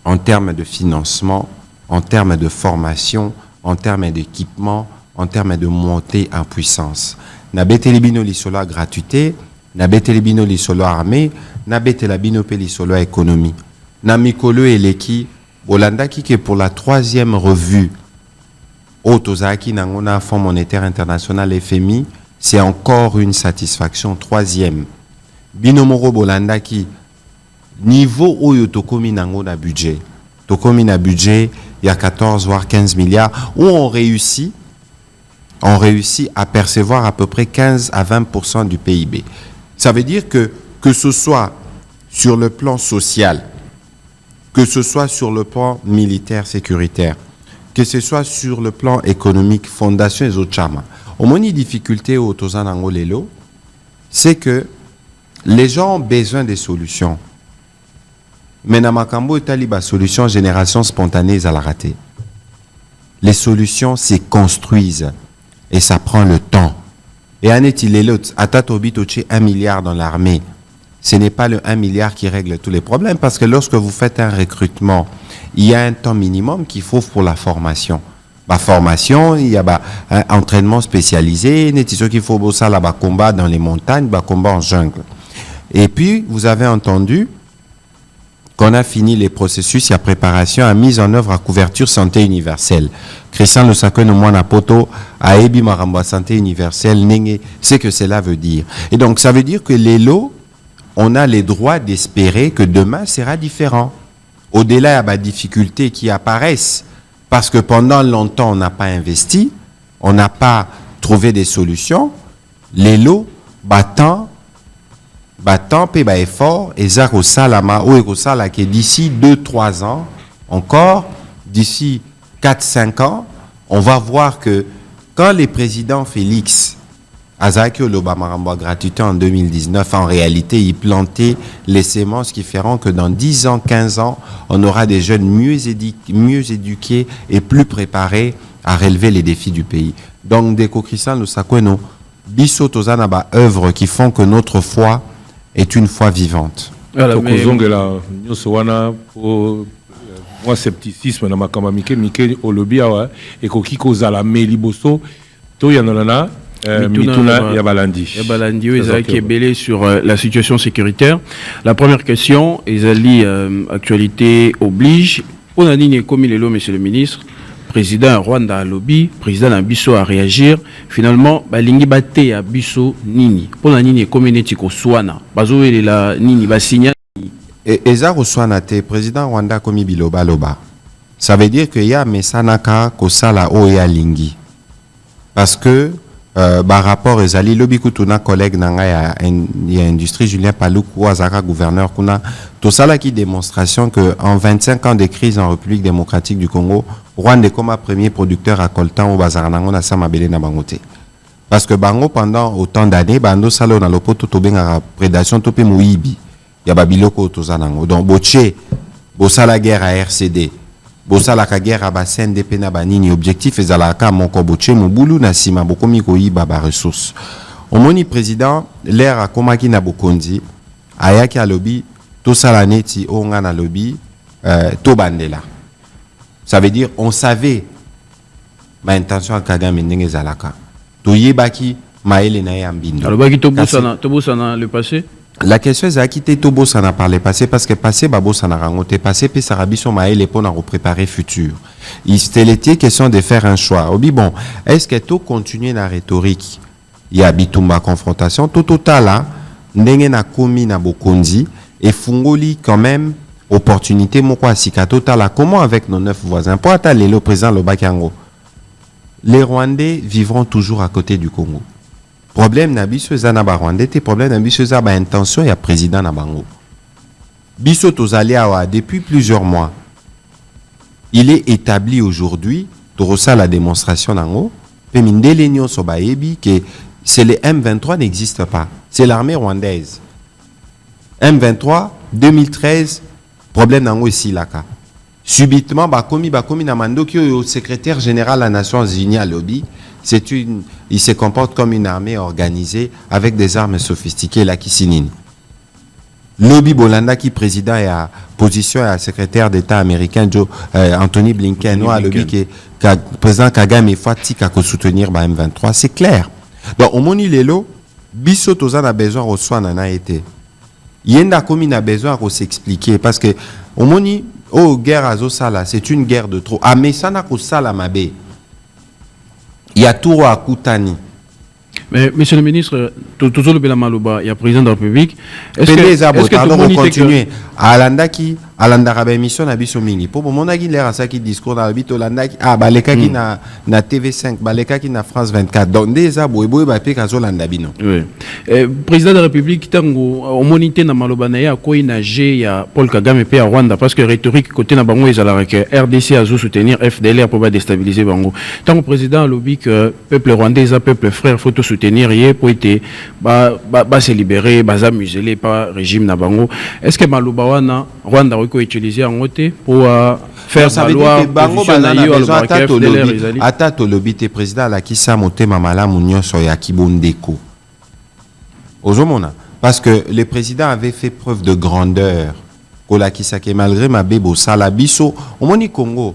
en termes de financement, en termes de formation, en termes d'équipement, en termes de montée en puissance. Nabetelibino lisolo à gratuité, nabetelibino lisolo armée, nabetelabino pe lisolo à économie. Namikolo eleki, Bolanda qui est pour la 3e revue Otozaki Nangona Fonds monétaire international FMI, c'est encore une satisfaction. 3e. Binomoro Bolanda qui niveau oyo tokomi nango na budget. Tokomi na budget, il y a 14 voire 15 milliards où on réussit à percevoir à peu près 15 à 20% du PIB. Ça veut dire que ce soit sur le plan social, que ce soit sur le plan militaire sécuritaire, que ce soit sur le plan économique, fondation et autres chama. Au moins, une difficulté au Tozan Angolelo, c'est que les gens ont besoin des solutions. Mais dans Makambo et Taliba, solution génération spontanée à la rater. Les solutions se construisent et ça prend le temps. Et Anetil Elot, Atatobi Toche 1 milliard dans l'armée. Ce n'est pas le 1 milliard qui règle tous les problèmes parce que lorsque vous faites un recrutement, il y a un temps minimum qu'il faut pour la formation. La formation, il y a un entraînement spécialisé, il qu'il faut bosser là combat dans les montagnes, combat en jungle. Et puis, vous avez entendu qu'on a fini les processus, il y a préparation à mise en œuvre à couverture santé universelle. Christian Lusakwe no mwana poto a ebi maramba santé universelle nenge, c'est que cela veut dire. Et donc, ça veut dire que les lots, on a les droits d'espérer que demain sera différent. Au-delà des difficultés qui apparaissent, parce que pendant longtemps, on n'a pas investi, on n'a pas trouvé des solutions, les lots battant pe ba effort et zako salama ou ekosala que d'ici 2-3 ans encore, d'ici 4-5 ans, on va voir que quand les présidents Félix Azaki Olobamaramba gratuité en 2019, en réalité, il plantait les semences qui feront que dans 10 ans, 15 ans, on aura des jeunes mieux éduqués et plus préparés à relever les défis du pays. Donc, Deko Christian Lusakweno, biso tozana ba œuvres qui font que notre foi est une foi vivante. Voilà, mais moi scepticisme na makama mike au lobby awa et koki kozala meliboso to yanolana mituna ya balandi. Ya balandi qui est belé sur la situation sécuritaire. La première question, Ezali actualité oblige. On a dit comme il est là, monsieur le ministre. Président Rwanda a lobby, président Nabiso a réagir. Finalement, balingi bate ya biso nini. Pona nini community ko swana. Bazo la nini ba signa. Et eza ko swana te président Rwanda komi biloba loba. Ça veut dire que ya mesanaka ko sala o ya lingi. Parce que par rapport ezali lobby kutuna collègue nanga ya industrie Julien Paluku azaka gouverneur kuna to sala qui démonstration que en 25 ans de crise en République démocratique du Congo, Rwanda comme premier producteur à coltan au bazar nango na sama belé na bangote. Parce que bango pendant autant d'années bando salo na lopoto to benga prédation to pe muibi ya babiloko to zanango. Donc boche bo sala guerre à RCD. Bosala ka guerre à bassin de pena banini objectif ezalaka moko boche mubulu na sima bokomi ko yiba ba ressources. Omoni président l'air a komaki na bokonzi ayaki a lobby to sala neti onga na lobby to bandela. Ça veut dire on savait ma intention Kagame ndenge zalaka. To yebaki maele na yambindo. Alors baki to bosana le passé. La question est à quitter Tobo ça n'a pas le passé parce que passé babo ça n'a rangoté passé puis ça rabi son maël pour nous préparer futur. Il était question de faire un choix. Obi bon, est-ce que tout continuer la rhétorique? Il y a bitumba confrontation tout total là ndenge na komi na bokonzi et fungoli quand même opportunité moko asika total là comment avec nos 9 voisins pour attaler le président Lobakango. Les Rwandais vivront toujours à côté du Congo. Problème na biso za na ba Rwanda te problème na biso za ba intention ya président na bango. Biso tozali awa depuis plusieurs mois. Il est établi aujourd'hui torosa la démonstration nango pe mindele nyonso ba yebi que c'est le M23 n'existe pas. C'est l'armée rwandaise. M23 2013 problème nango ici laka. Subitement bakomi na mandoki au secrétaire général à Nations Unies à lobby. Il se comporte comme une armée organisée avec des armes sophistiquées, la Kisinine. Lobby Bolanda qui président et à position et à secrétaire d'État américain Anthony Blinken, ou à lobby qui président Kagame et Fati qui soutenir ba M23, c'est clair. Donc au moni lelo biso tozana besoin reçoit nana été. Yenda komi na besoin de s'expliquer parce que au moni guerre à Zosala, c'est une guerre de trop. Ah mais ça n'a ko sala mabe. Il y a tout à Koutani. Mais monsieur le ministre, toujours le Belamalouba, il y a président de la République. Est-ce que tout le monde continue à Alandaki, Alandarabe mission na biso mingi. Pour mon agi l'air à ça qui discours dans le bito Landaki, ah baleka qui na TV5, baleka qui na France 24. Donc des aboué ba pe kazo Landabino. Oui. Président de la République tango au monité na Maloba na ya ko ina G ya Paul Kagame pe à Rwanda parce que rhétorique côté na bango ezala que RDC a soutenir FDLR pour pas déstabiliser bango. Tant que président lobby que peuple rwandais a peuple frère faut soutenir hier pour être se libérer, s'amuser par régime na bango. Est-ce que Maloba wana Rwanda ko utiliser en côté pour faire valoir bango banana besoin atato lobby te président la kisa motema malamu nyonso ya kibondeko. Ozomona parce que le président avait fait preuve de grandeur kola kisa ke malgré ma bebo sala biso au moni Congo.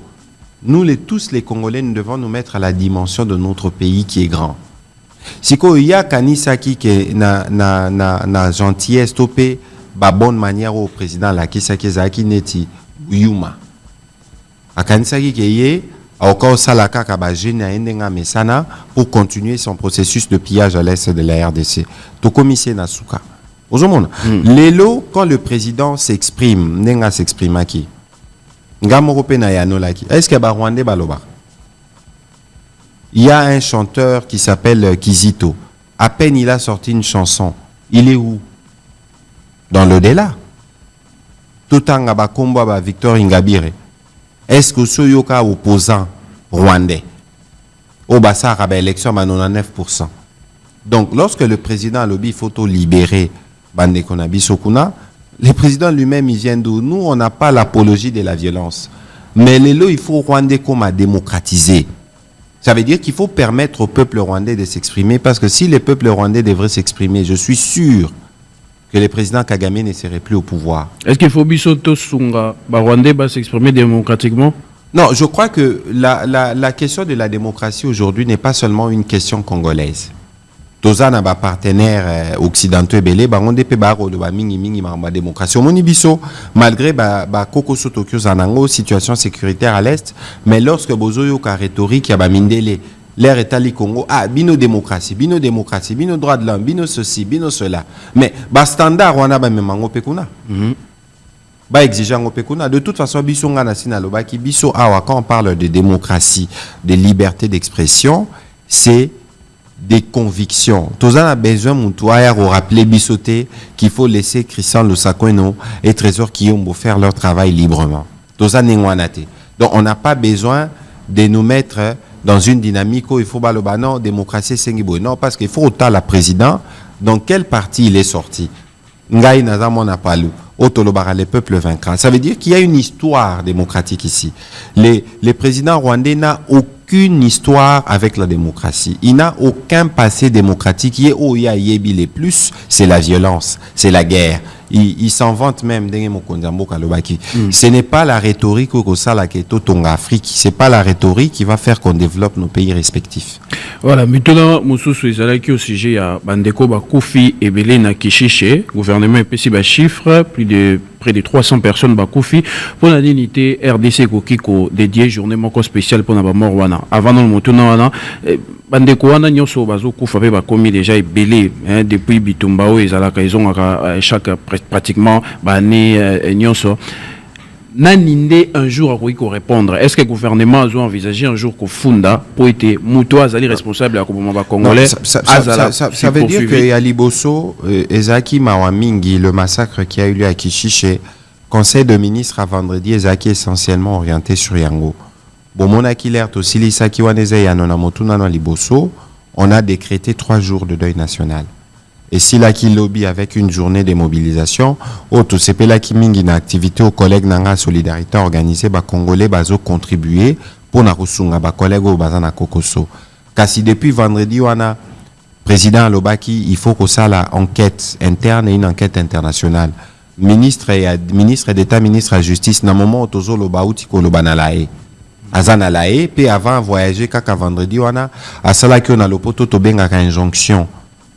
Nous tous les Congolais nous devons nous mettre à la dimension de notre pays qui est grand. Siko ya kanisa ki ke na gentillesse topé ba bonne manière au président la kisa kezaki neti yuma akanisa ki keye encore salaka ka ba jeune endenga mesana pour continuer son processus de pillage à l'est de la RDC to commissaire na suka ozomona lelo quand le président s'exprime nenga s'exprime aki ngamoko pe na yanolaki est-ce que ba Rwandais baloba. Il y a un chanteur qui s'appelle Kizito. À peine il a sorti une chanson. Il est où? Dans l'au-delà. Tout en Abakombo ba Victor Ingabire. Est-ce que ce yoka opposant rwandais au Bassar à l'élection à 99%? Donc lorsque le président lobby photo libéré Bande Konabi Sokuna, le président lui-même il vient d'où? Nous on n'a pas l'apologie de la violence. Mais les lots il faut Rwandais comme à démocratiser. Ça veut dire qu'il faut permettre au peuple rwandais de s'exprimer, parce que si le peuple rwandais devrait s'exprimer, je suis sûr que le président Kagame ne serait plus au pouvoir. Est-ce qu'il faut Bisoto Sunga, Rwandais va s'exprimer démocratiquement? Non, je crois que la question de la démocratie aujourd'hui n'est pas seulement une question congolaise. Tozana ba partenaires occidentaux et belé ba onde pe ba ro ba mingi ma démocratie. Omoni biso malgré ba koko sotokyo zanango situation sécuritaire à l'est, mais lorsque bozoyo ka rhétorique ya ba mindele l'air étali Congo bino démocratie, bino droit de l'homme, bino ceci, bino cela. Mais ba standard wana ba memango pe kuna. Ba exigeant au pekuna. De toute façon biso ngana sina lobaki biso awa quand on parle de démocratie, de liberté d'expression, c'est des convictions. Tous on a besoin de rappeler Bissoté qu'il faut laisser Christian Lusakweno et Trésor Kiyombo faire leur travail librement. Tous on donc on n'a pas besoin de nous mettre dans une dynamique où il faut non démocratie sengibo non parce qu'il faut autant la président dans quel parti il est sorti. Ngai nazamona palu otolobara le peuple vaincra. Ça veut dire qu'il y a une histoire démocratique ici. Les présidents rwandais n'ont aucune histoire avec la démocratie. Il n'a aucun passé démocratique. Les plus, c'est la violence, c'est la guerre. Il s'en vante même. Ce n'est pas la rhétorique au Afrique. C'est pas la rhétorique qui va faire qu'on développe nos pays respectifs. Voilà, maintenant, Moussoussou Izalaki au sujet à Bandeko Bakoufi et Belena Kishiche, gouvernement épeci bas chiffre, près de 300 personnes Bakoufi, pour la dignité RDC Kokiko dédié journée moko spéciale pour Nabamor Wana. Avant le Moutuna Wana, Bandeko Wana Nyoso Bazo Koufabe Bakomi déjà est belé, depuis Bitumbao et Zalaka, ils ont chaque pratiquement Bané Nyoso. Naninde un jour à répondre. Est-ce que le gouvernement a envisagé un jour qu'au Funda pour être Mouto Azali responsable à la Congolais? Ça veut dire que Yaliboso, Ezaki Mawamingi, le massacre qui a eu lieu à Kishiche, conseil de ministre à vendredi, Ezaki essentiellement orienté sur Yango. Bon, mon akilert aussi, l'Isaki Waneze Yanonamotuna dans Liboso, on a décrété 3 jours de deuil national. Et si la qui lobby avec une journée de mobilisation, tout c'est la qui mingi une activité aux collègues nanga solidarité organisée ba congolais bazo contribuer pour na kusunga ba collègues au bazana kokoso. Kasi depuis vendredi wana président Lobaki, il faut que ça la enquête interne et une enquête internationale. Ministre d'État, ministre de la Justice, na moment tozo loba uti ko loba na lae. Azana lae puis avant voyager kaka vendredi wana asala ki on a lopoto to benga ka injonction.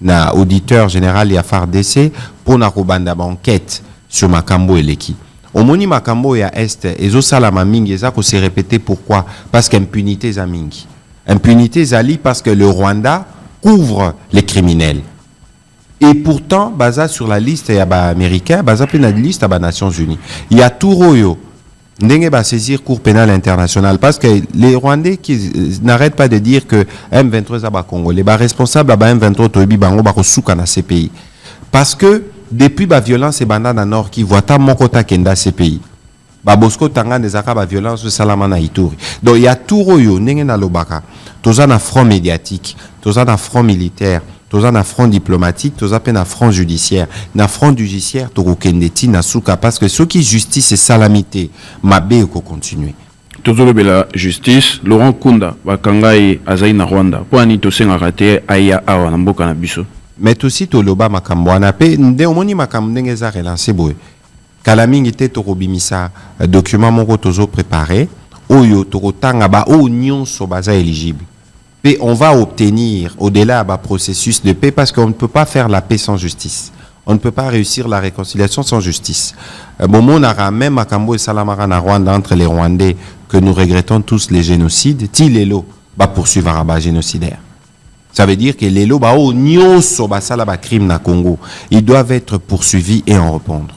Na auditeur général ya FARDC pour na robanda enquête sur Makambo et Leki. Omoni Makambo ya Est ezo salama mingi eza ko se répéter pourquoi parce qu'impunité za mingi. Impunité zali parce que le Rwanda couvre les criminels. Et pourtant baza sur la liste ya ba américain, baza pe na liste ba Nations Unies. Il y a tout royo ndenge ba saisir cour pénale internationale parce que les Rwandais qui n'arrêtent pas de dire que M23 ba congolais ba responsable ba M23 toyebi bango ba ko suka na CPI parce que depuis ba violence et banda na nord qui voit ta mokota kenda CPI ba Bosco Tanga nezaka ba violence salama na Ituri. Donc il y a tout royo ndenge na lobaka toza na front médiatique, toza na front militaire, toza na front diplomatique, toza pe na front judiciaire. Na front judiciaire to kendeti na suka parce que ce qui justice et salamité mabe ko continuer. Tozo la justice Laurent Kunda bakangai azai na Rwanda. Po ani to senga raté aya awa na mboka na biso. Mais aussi to loba makambo na pe nde omoni makambo ndenge za relancer boy. Kala mingi te to kobimisa document moko tozo préparé oyo to kotanga ba o nyonso baza éligible. Et on va obtenir au-delà d'un processus de paix parce qu'on ne peut pas faire la paix sans justice. On ne peut pas réussir la réconciliation sans justice. Bon, on a même à Kambo et Salamara na Rwanda entre les Rwandais que nous regrettons tous les génocides. Ti lelo va poursuivre un rabat génocidaire. Ça veut dire que les lots ba o nyonso ba sala ba crime na Congo, ils doivent être poursuivis et en répondre.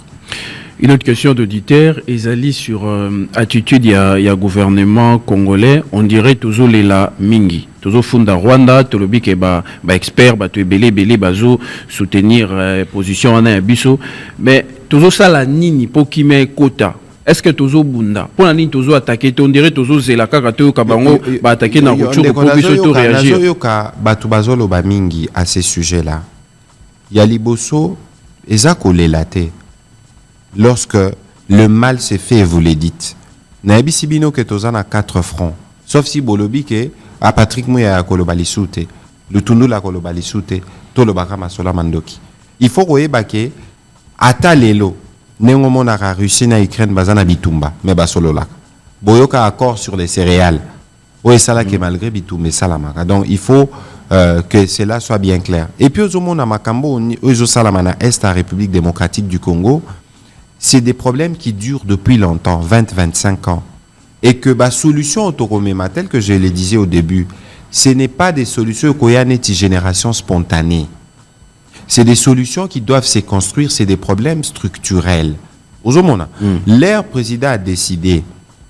Une autre question d'auditeur, Ezali sur attitude, il y a gouvernement congolais, on dirait toujours les la mingi. Toujours funda Rwanda, tolobi ke ba expert, ba to belé bazo soutenir position en abisso, mais toujours ça la nini pour qui met quota. Est-ce que toujours bunda pour la nini toujours attaquer, on dirait toujours zelaka kato kabango ba attaquer na rupture pour biso réagir. Yoka batu bazolo ba mingi à ces sujets-là. Ya liboso ezako lelate. Lorsque le mal s'est fait, vous le dites. Naebi Sibino que tozana 4 fronts. Sauf si Bolobi que à Patrick Mouya Kolobalisute, le Tundula Kolobalisute, Tolobaka Masola Mandoki. Il faut que ata lelo nengomona ka Russie na Ukraine bazana bitumba mais basolola. Boyoka accord sur les céréales. Oui, ça là qui malgré bitumba salamaka. Donc il faut que cela soit bien clair. Et puis au monde à Makambo, au Salamana Est à République démocratique du Congo, c'est des problèmes qui durent depuis longtemps, 20-25 ans. Et que la solution autoroméma, telle que je le disais au début, ce n'est pas des solutions qu'il y a une génération spontanée. C'est des solutions qui doivent se construire, c'est des problèmes structurels. Ozomona, l'air président a décidé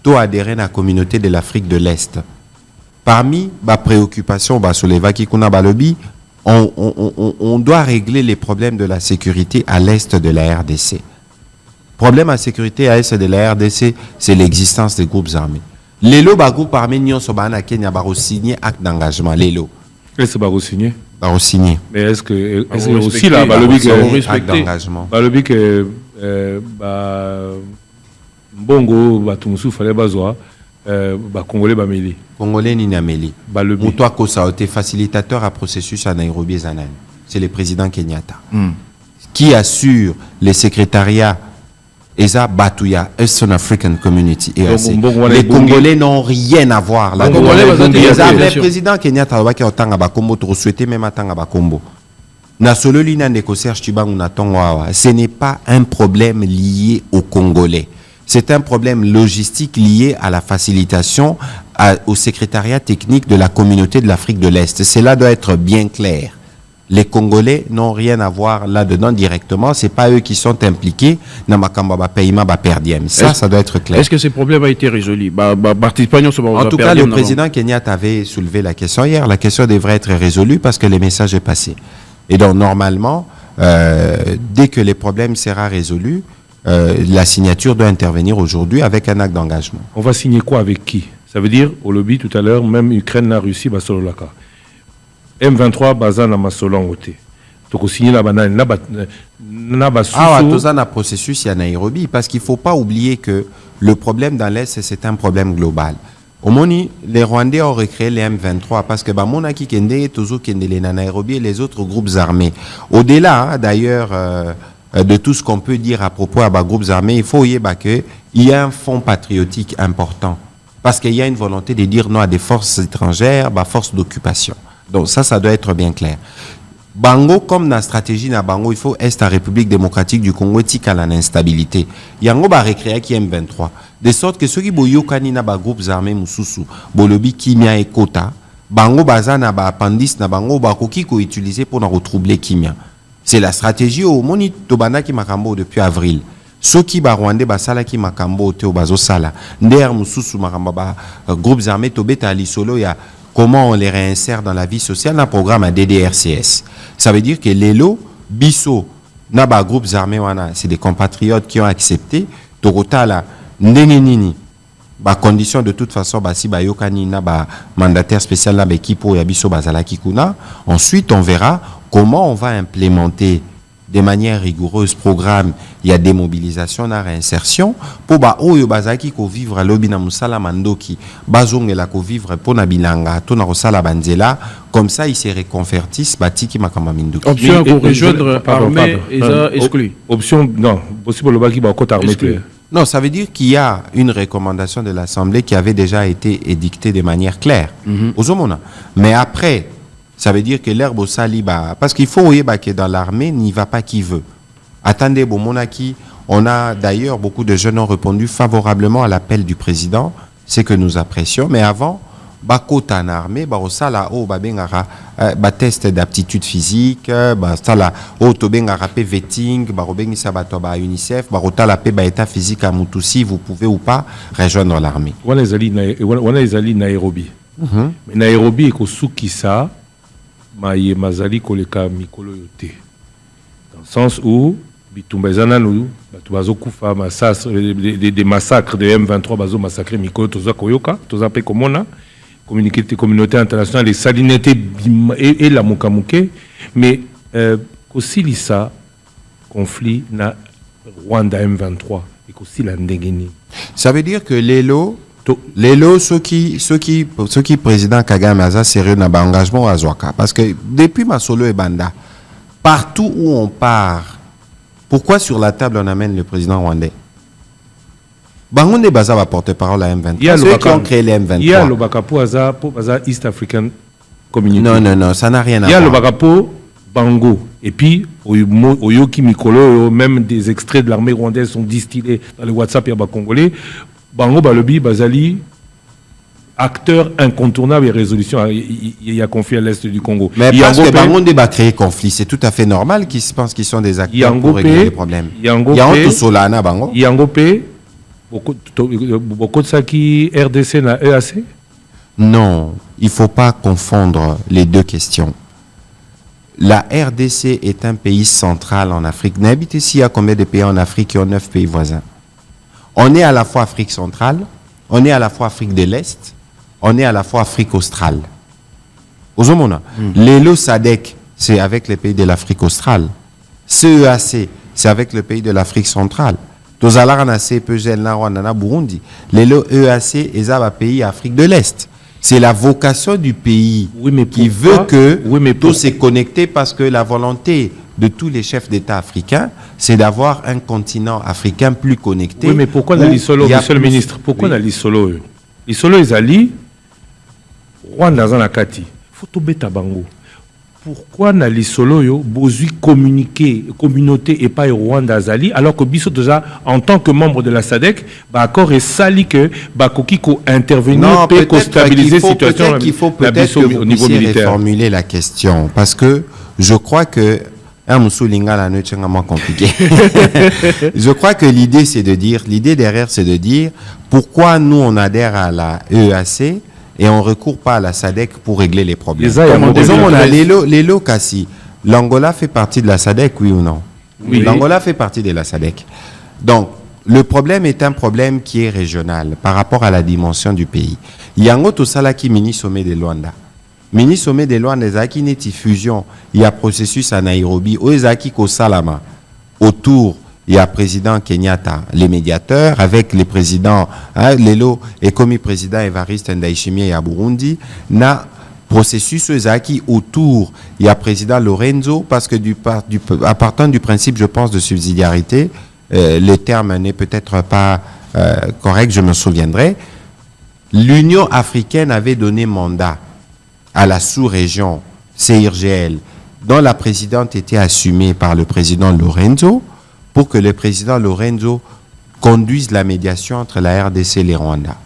d'adhérer à la communauté de l'Afrique de l'Est. Parmi les préoccupations, on doit régler les problèmes de la sécurité à l'Est de la RDC. Problème à sécurité à l'Est de la RDC, c'est l'existence des groupes armés. Les groupes armés n'y ont pas Kenya signé acte d'engagement. Les lots. Est-ce que vous signé? Signé. Mais est-ce que aussi là, acte d'engagement. Bongo, Batumsu, fallait bazoa, Congolais Bameli. Congolais Ninameli. Moutoua Kosa a été facilitateur à processus à Nairobi Zanan. C'est le président Kenyatta. Qui assure les secrétariats Eza Batouya, Eastern African Community. Les Congolais n'ont rien à voir là. Le président Kenyatta a Otanga Bakombo, tu souhaitais même Atanga Bakombo. Ce n'est pas un problème lié aux Congolais. C'est un problème logistique lié à la facilitation au secrétariat technique de la communauté de l'Afrique de l'Est. Cela doit être bien clair. Les Congolais n'ont rien à voir là-dedans directement. Ce n'est pas eux qui sont impliqués dans ma paiement perdiem. Ça doit être clair. Est-ce que ces problèmes ont été résolus? En tout cas, le président Kenyatta avait soulevé la question hier. La question devrait être résolue parce que le message est passé. Et donc, normalement, dès que les problèmes seront résolus, la signature doit intervenir aujourd'hui avec un acte d'engagement. On va signer quoi avec qui? Ça veut dire, au lobby tout à l'heure, même Ukraine, la Russie, Basololaka. M23, Bazana Masolongote. Donc, on signe la banane. Un processus à Nairobi, parce qu'il ne faut pas oublier que le problème dans l'Est, c'est un problème global. Au Moni, les Rwandais ont recréé les M23 parce que Monaki Kende, Tozo Kendele, Nairobi et les autres groupes armés. Au-delà, d'ailleurs, de tout ce qu'on peut dire à propos des groupes armés, il faut qu'il y a un fonds patriotique important. Parce qu'il y a une volonté de dire non à des forces étrangères, forces d'occupation. Donc ça doit être bien clair. Bango, comme dans la stratégie na Bango, il faut Est à République démocratique du Congo éthique à l'instabilité. Yango ba recréer qui M23. De sorte que ceux qui boyokani na ba groupes armés mususu, bolobi kimia et kota, Bango baza na ba appendice na Bango ba koki ko utiliser pour na retroubler kimia. C'est la stratégie au moni tobana ki makambo depuis avril. Ceux qui ba Rwandais ba sala ki makambo te bazo sala. Nder mususu makamba ba groupes armés tobeta lisolo ya comment on les réinsère dans la vie sociale, un programme à DDRCS. Ça veut dire que les lots, Bisso, Naba groupes armés, c'est des compatriotes qui ont accepté. Torotala, Nenenini, condition de toute façon, si Bayokani, Naba mandataire spécial, Naba Kipo et Bisso Bazala Kikuna. Ensuite, on verra comment on va implémenter de manière rigoureuse programme, il y a démobilisation, la réinsertion pour oyo bazaki ko vivre lobi na musala mandoki bazongela ko vivre pour na bilanga to na rosala banzela comme ça ils se reconvertissent batiki makamba minduki. Option pour rejoindre armée exclu. Option non, possible le baki ba côté armée. Non, ça veut dire qu'il y a une recommandation de l'Assemblée qui avait déjà été édictée de manière claire. Mais après ça veut dire que l'herbe au saliba, parce qu'il faut que dans l'armée, n'y va pas qui veut. Attendez, Monaki, on a d'ailleurs, beaucoup de jeunes ont répondu favorablement à l'appel du président, c'est que nous apprécions, mais avant, Bakota en armée, Barosala, test d'aptitude physique, Bastala, Tobengara pe vetting, Barobengi Sabatoba UNICEF, Barotala pe état physique à Mutusi, vous pouvez ou pas rejoindre l'armée. On est allé Nairobi. Mais Nairobi est au Soukissa. Mazali koleka mikolo yote dans le sens où bitumbezana nous bazokufa des massacres de M23 bazo massacrer mikolo toza koyoka toza pe komona communauté internationale les salinité et la mukamuke mais kosilisa conflit na Rwanda M23 et kosila ndengeni. Ça veut dire que lelo Lelo, ceux qui président Kagame Aza sérieux n'a pas engagement à Zouaka. Parce que depuis Masolo et Banda, partout où on part, pourquoi sur la table on amène le président rwandais? Bangonde Baza va porter parole à M23. Ceux qui ont créé les M23. Il y a le Bakapo Aza East African Community. Non, ça n'a rien à voir. Il y a le Bakapo Bango. Et puis, au Yoki Mikolo, même des extraits de l'armée rwandaise sont distillés dans le WhatsApp et Congolais. Bango Balobi Bazali, acteur incontournable et résolution, il y a conflit à l'est du Congo. Mais parce que Bangonde va créer conflit, c'est tout à fait normal qu'ils pensent qu'ils sont des acteurs pour régler les problèmes. Yango Solana Bango. Yangope, beaucoup de ça qui RDC na EAC? Non, il ne faut pas confondre les deux questions. La RDC est un pays central en Afrique. N'habite ici à combien de pays en Afrique qui ont 9 pays voisins? On est à la fois Afrique centrale, on est à la fois Afrique de l'Est, on est à la fois Afrique australe. Ozomona, l'ELO SADC, c'est avec les pays de l'Afrique australe. CEAC, c'est avec le pays de l'Afrique centrale. Tozalarana CPGL, Rwanda, Burundi. L'ELO EAC, est un pays Afrique de l'Est. C'est la vocation du pays qui veut que tout s'est connecté parce que la volonté de tous les chefs d'État africains, c'est d'avoir un continent africain plus connecté. Oui, mais pourquoi dans l'Isolo, monsieur le ministre, pourquoi dans l'Isolo? L'Isolo, ils allient Rwanda Zanakati. Faut beta bango. Pourquoi dans l'Isolo, yo, besoin communiquer, communauté et pas Rwanda Zali, alors que Bisso déjà, en tant que membre de la SADC, accord et sali que Bakoki ko intervenir pour stabiliser la situation. Peut-être qu'il faut peut-être que vous puissiez reformuler la question, parce que je crois que compliqué. Je crois que l'idée derrière, c'est de dire pourquoi nous on adhère à la EAC et on ne recourt pas à la SADC pour régler les problèmes. On a l'ELO Kassi. L'Angola fait partie de la SADC, oui ou non? Oui. L'Angola fait partie de la SADC. Donc, le problème est un problème qui est régional par rapport à la dimension du pays. Yango Tosalaki mini sommet de Luanda. Mini sommet de Luanda, Zaki neti fusion, il y a processus à Nairobi, au Zaki ko Salama. Autour, il y a président Kenyatta, les médiateurs, avec les présidents, Lelo et commis président Evariste Ndayishimiye à Burundi, na processus Zaki autour, il y a président Lorenzo, parce que à partir du principe, je pense, de subsidiarité, le terme n'est peut-être pas correct, je me souviendrai. L'Union africaine avait donné mandat à la sous-région CIRGL, dont la présidente était assumée par le président Lorenzo, pour que le président Lorenzo conduise la médiation entre la RDC et les Rwanda.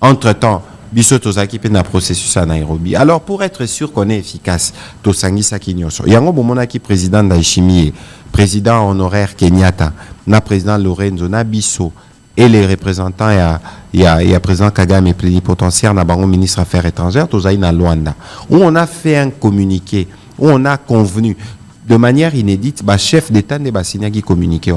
Entre-temps, Bisso Tozaki fait un processus à Nairobi. Alors, pour être sûr qu'on est efficace, Tosangi Sakinyoso, Yango Bomonaki, président Ndayishimiye, président honoraire Kenyatta, na président Lorenzo, na Bisso, et les représentants, il y a président Kagame et plénipotentiaire, na bango ministre Affaires étrangères, Tozaï na Luanda, où on a fait un communiqué, où on a convenu de manière inédite, chef d'État ne ba signé communiqué.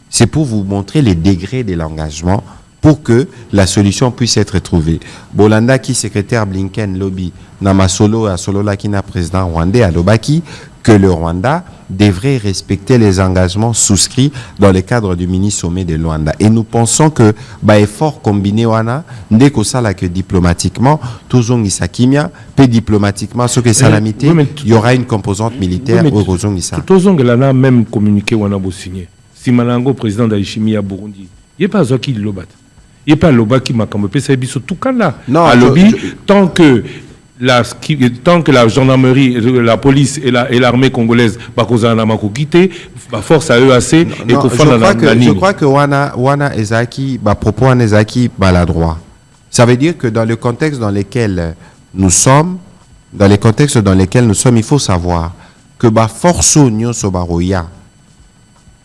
C'est pour vous montrer les degrés de l'engagement pour que la solution puisse être trouvée. Bolanda qui secrétaire Blinken lobby, Namasolo à Solola qui n'a président rwandais à Lobaki, que le Rwanda devrait respecter les engagements souscrits dans le cadre du mini-sommet de Luanda. Et nous pensons que effort combiné wana ndeko sala que diplomatiquement tozong isakimia pe diplomatiquement ce que salamité il y aura une composante militaire au tozong isa. Tozong lana même communiqué wana bo signé. Si Malango président d'Aishimi à Burundi, il y a pas Zoki Lobat. Il y a pas Lobaki makambo pe ça biso tout kana. Non, à lobby tant que la gendarmerie, la police et l'armée congolaise force à EAC et qu'on fasse je crois que Wana Ezaki, propos Wana Ezaki, maladroit. Ça veut dire que dans le contexte dans lequel nous sommes, il faut savoir que force Union Sobaroya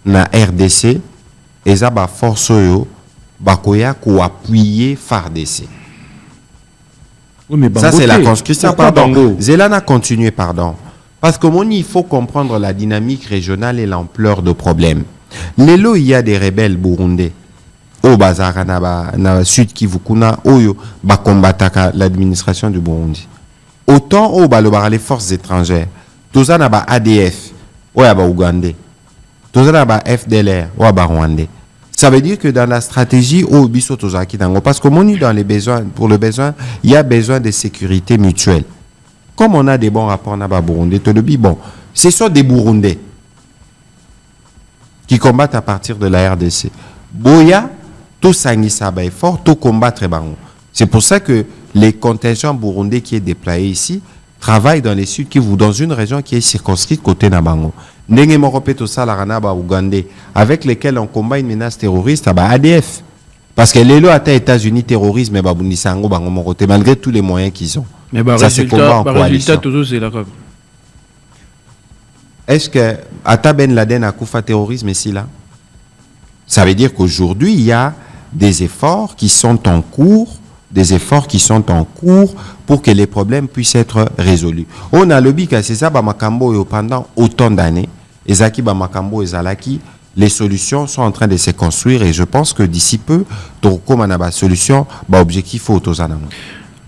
na RDC, eza force yo bakoya ko appuyer FARDC. Oui, ça, c'est la conscription. Pardon. Zelana a continué, pardon. Parce que il faut comprendre la dynamique régionale et l'ampleur de problèmes. Lelo, il y a des rebelles burundais. Au Bazar, na Sud Kivu, kuna, oyo, ba combataka l'administration du Burundi. Autant, au Balobara, les forces étrangères. Toza na ba ADF, oya ba Ougandais. Toza na ba FDLR, oya ba Rwandais. Ça veut dire que dans la stratégie, au biso tozaki dango, parce que dans les besoins, pour le besoin, il y a besoin de sécurité mutuelle. Comme on a des bons rapports na Burundi, bon, ce sont des Burundais qui combattent à partir de la RDC. Boya, tout sangisa ba fort, tout combattre bango. C'est pour ça que les contingents burundais qui est déployés ici travaillent dans les Sud Kivu, dans une région qui est circonscrite côté Nabango. Ndenge moropeto salarana ba Ougandais, avec lesquels on combat une menace terroriste, ba ADF. Parce que les lois à États-Unis terrorisme, ba Bundisango, ba Ngomorote, malgré tous les moyens qu'ils ont. Mais bah, ça c'est combat en coalition. C'est là. Est-ce que Atta Ben Laden a koufa terrorisme ici là? Ça veut dire qu'aujourd'hui il y a des efforts qui sont en cours. Pour que les problèmes puissent être résolus. On a le but que c'est ça, Bamakambo, pendant autant d'années, Ezaki Bamakambo et Zalaki, les solutions sont en train de se construire et je pense que d'ici peu, Toroko Manaba solution, objectif autozanamo.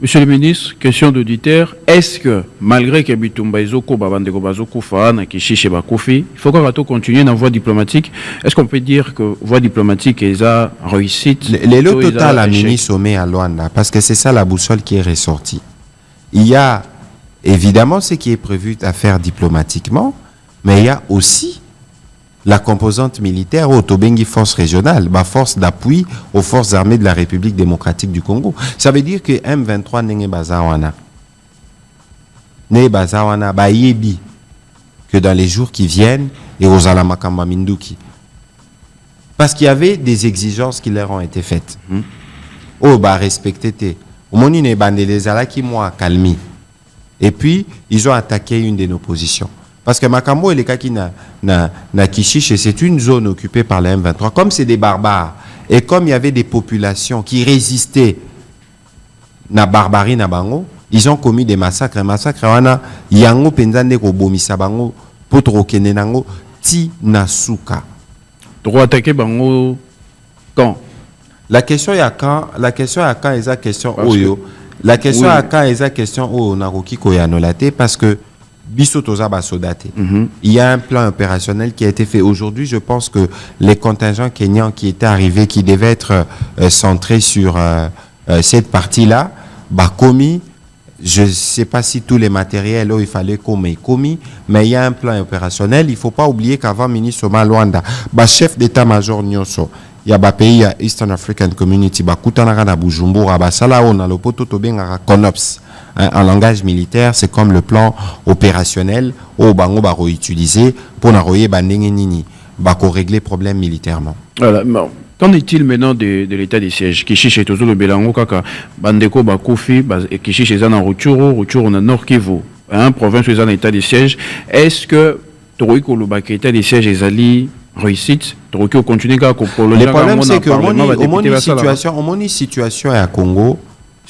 Monsieur le ministre, question d'auditeur, est-ce que malgré que Bitumba Ezoko Babandeko Bazoko Fana Kishiche Bakofi, il faut qu'on continuer dans la voie diplomatique? Est-ce qu'on peut dire que voie diplomatique est à réussite? Les lots total à mini sommet à Luanda, parce que c'est ça la boussole qui est ressortie. Il y a évidemment ce qui est prévu à faire diplomatiquement, mais il y a aussi la composante militaire au Tobengi force régionale, force d'appui aux forces armées de la République démocratique du Congo. Ça veut dire que M23 n'est bazawana bayebi que dans les jours qui viennent et aux Alamakamba Minduki. Parce qu'il y avait des exigences qui leur ont été faites. Respecter au moni ne bande les alaki moi calmi. Et puis ils ont attaqué une de nos positions. Parce que Makambo et les Kaki na Kishiche, c'est une zone occupée par les M23. Comme c'est des barbares, et comme il y avait des populations qui résistaient na barbarie na bango, ils ont commis des massacres. Massacres, wana yango penzande ko bomisa bango potro kenenango ti nasuka. Droit attaquer bango quand? La question est à quand est la question oyo. La question à quand est la question oyo naroki koyanolate parce que il y a un plan opérationnel qui a été fait. Aujourd'hui, je pense que les contingents kenyans qui étaient arrivés, qui devaient être centrés sur cette partie-là, commis, je ne sais pas si tous les matériels il fallait commis, mais il y a un plan opérationnel. Il ne faut pas oublier qu'avant ministre Soma Luanda, chef d'état-major Nyonso, il y a pays à Eastern African Community, Kutanara na Bujumbura, Salao na Lopoto Tobenga CONOPS. En langage militaire, c'est comme le plan opérationnel au bango baro utilisé pour n'arroyer bandenge nini bako régler problème militairement. Voilà, bon. Qu'en est-il maintenant de l'état des sièges? Kishiche tozo le belango kaka bandeko bakofi Kishiche zana Rutshuru na Nord Kivu, province où en état des sièges. Est-ce que Toriko Lubaka état des sièges ezali réussite? Toriko continue à prolonger? Le problème c'est que au moni situation à Congo.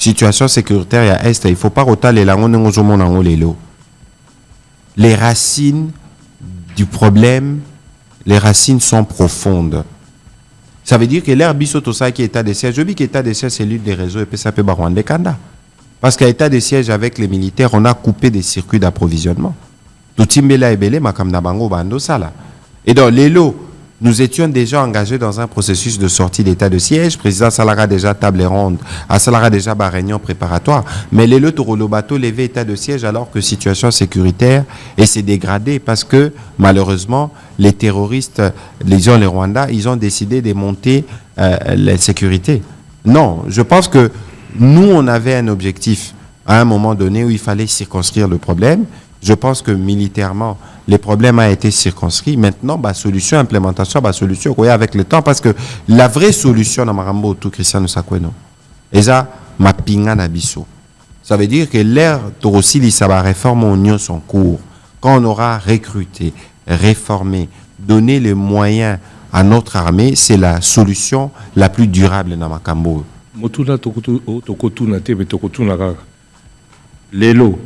Situation sécuritaire à Est, il ne faut pas retaler la les racines du problème, les racines sont profondes. Ça veut dire que l'air bisotosa qui est état de siège, je dis qu'état de siège c'est l'une des réseaux et puis ça peut Rwanda Kanda. Parce qu'à état de siège avec les militaires, on a coupé des circuits d'approvisionnement. Tout Timbela et Belé, Makamna Bango Bando Sala. Et dans les lots, nous étions déjà engagés dans un processus de sortie d'état de siège. Président Salara déjà table ronde, à Salara déjà réunion préparatoire. Mais les lots bateau levé état de siège alors que situation sécuritaire et s'est dégradée parce que malheureusement les terroristes, les Rwandais, ils ont décidé de monter la sécurité. Non, je pense que nous on avait un objectif à un moment donné où il fallait circonscrire le problème. Je pense que militairement, les problèmes ont été circonscrits. Maintenant, solution, implémentation, solution, avec le temps, parce que la vraie solution, dans Marambo, tout Christian Sakweno, et ça, ma pinga nabiso. Ça veut dire que l'ère Torosili, ça va réformer en son cours. Quand on aura recruté, réformé, donné les moyens à notre armée, c'est la solution la plus durable dans Makambo. Motuna tokotuna tebe tokotuna kaka. Lelo.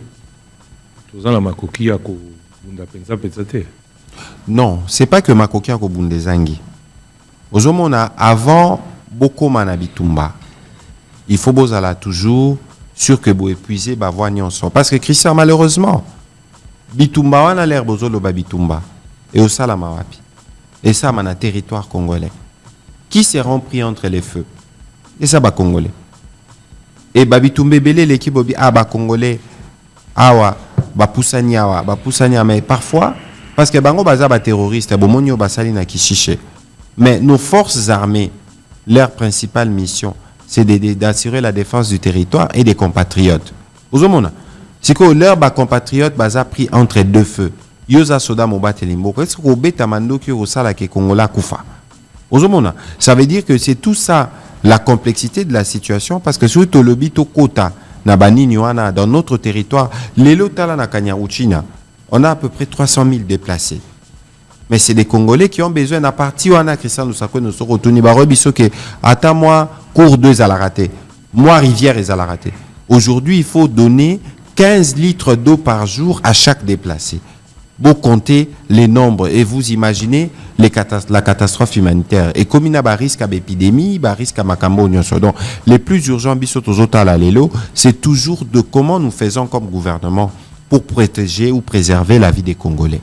Non, c'est pas que Makoki a Bundezangi. Ozomona avant beaucoup manabitumba. Il faut bozala toujours sûr que vous épuisez voix nyonso parce que Christian malheureusement bitumba wana l'air bozolo babitumba et au salama wapi. Et ça mana territoire congolais. qui seront pris entre les feux. Et ça, Congolais. Et Babitumbe Bele, l'équipe, Congolais, Awa, Poussania, mais parfois, parce que Bango Baza terroriste, Bomonio Basali na Kishiche. Mais nos forces armées, leur principale mission, c'est d'assurer la défense du territoire et des compatriotes. Ozomona, c'est que leurs compatriotes Baza pris entre deux feux. Yosa Soda Moba Telimbo, est-ce que Beta Mando qui Osala ke Kongola Koufa? Ozomona, ça veut dire que c'est tout ça, la complexité de la situation, parce que sur Tolobi Tokota, Nabani Nyuana, dans notre territoire, Lelo Tala na Kanyauchina, on a à peu près 300 000 déplacés. Mais c'est des Congolais qui ont besoin d'un parti où on a Christian Nusako nous sommes retournés. Attends moi, cours 2 à la raté. Moi, rivière est à la raté. Aujourd'hui, il faut donner 15 litres d'eau par jour à chaque déplacé. Vous comptez les nombres et vous imaginez la catastrophe humanitaire. Et comme il y a un risque à l'épidémie, un risque à Makambo, donc les plus urgents, c'est toujours de comment nous faisons comme gouvernement pour protéger ou préserver la vie des Congolais.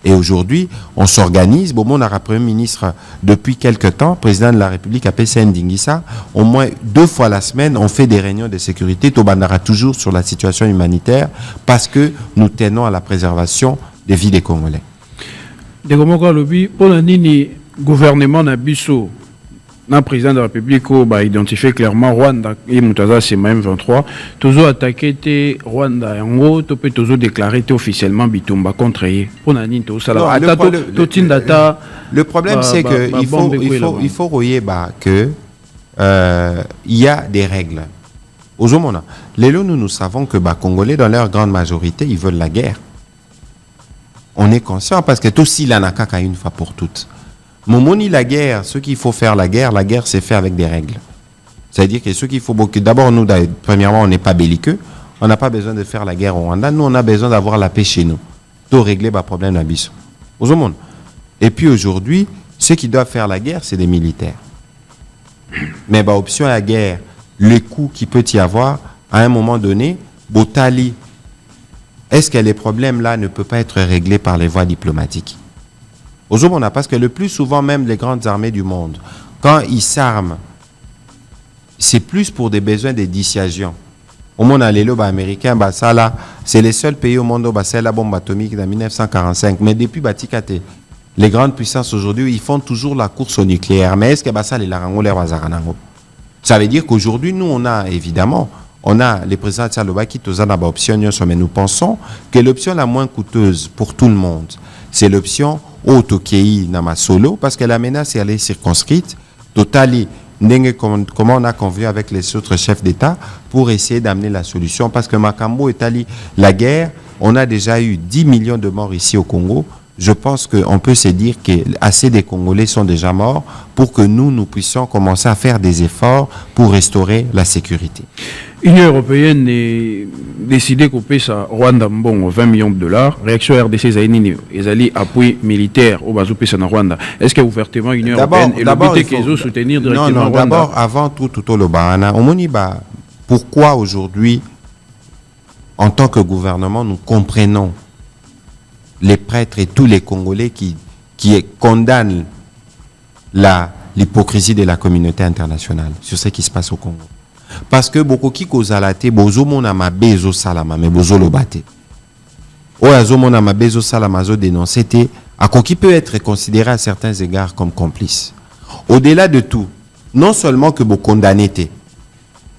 Et aujourd'hui, on s'organise. Bon, on a un Premier ministre depuis quelques temps, président de la République à PCN Ndingissa. Au moins 2 fois la semaine, on fait des réunions de sécurité. Tobandara toujours sur la situation humanitaire parce que nous tenons à la préservation des vies des Congolais. De comment lobby pour le gouvernement Nabiso, le président de la République a identifié clairement Rwanda et Mutaza c'est même 23. Toujours attaqué Rwanda et en gros, tu peux toujours déclarer officiellement Bitumba contre eux. Pour Nani tout ça. Le problème c'est que il faut royer que il y a des règles. Aujourd'hui, nous savons que les Congolais dans leur grande majorité ils veulent la guerre. On est conscient parce que tout si la nakaka une fois pour toutes. Momoni la guerre, ce qu'il faut faire la guerre c'est fait avec des règles. C'est-à-dire que ce qu'il faut d'abord nous, premièrement, on n'est pas belliqueux, on n'a pas besoin de faire la guerre au Rwanda, nous on a besoin d'avoir la paix chez nous, pour régler les problèmes d'Abisso. Et puis aujourd'hui, ceux qui doivent faire la guerre, c'est des militaires. Mais option à la guerre, le coût qu'il peut y avoir, à un moment donné, Botali, est-ce que les problèmes là ne peuvent pas être réglés par les voies diplomatiques? Aujourd'hui, parce que le plus souvent, même les grandes armées du monde, quand ils s'arment, c'est plus pour des besoins de dissuasion. Au monde, les lobes américains, ça là, c'est les seuls pays au monde où c'est la bombe atomique en 1945. Mais depuis Batikate, les grandes puissances aujourd'hui, ils font toujours la course au nucléaire. Mais est-ce que ça les larango les wazaranango? Ça veut dire qu'aujourd'hui, nous, on a évidemment, les présidents de Saloba qui ont une option, mais nous pensons que l'option la moins coûteuse pour tout le monde, c'est l'option Otokei Nama Solo, parce que la menace elle est circonscrite, totali, comment on a convenu avec les autres chefs d'État pour essayer d'amener la solution, parce que Makambo est allé, la guerre, on a déjà eu 10 millions de morts ici au Congo. Je pense qu'on peut se dire que assez des Congolais sont déjà morts pour que nous puissions commencer à faire des efforts pour restaurer la sécurité. L'Union européenne est décidée de couper sa Rwanda 20 millions de dollars. Réaction RDC Zainini, ils allaient appui militaire au Bazoupi na Rwanda. Est-ce que ouvertement l'Union européenne et le but qu'ils ont soutenir directement Rwanda? D'abord, avant tout le Bahana, pourquoi aujourd'hui, en tant que gouvernement, nous comprenons les prêtres et tous les Congolais qui condamnent l'hypocrisie de la communauté internationale sur ce qui se passe au Congo. Parce que beaucoup qui cause la té bozo mona mabe zo salama mais bozo lo bate. Oyazo mona mabe zo salama zo dénoncer té à qui peut être considéré à certains égards comme complice. Au-delà de tout, non seulement que vous condamnez té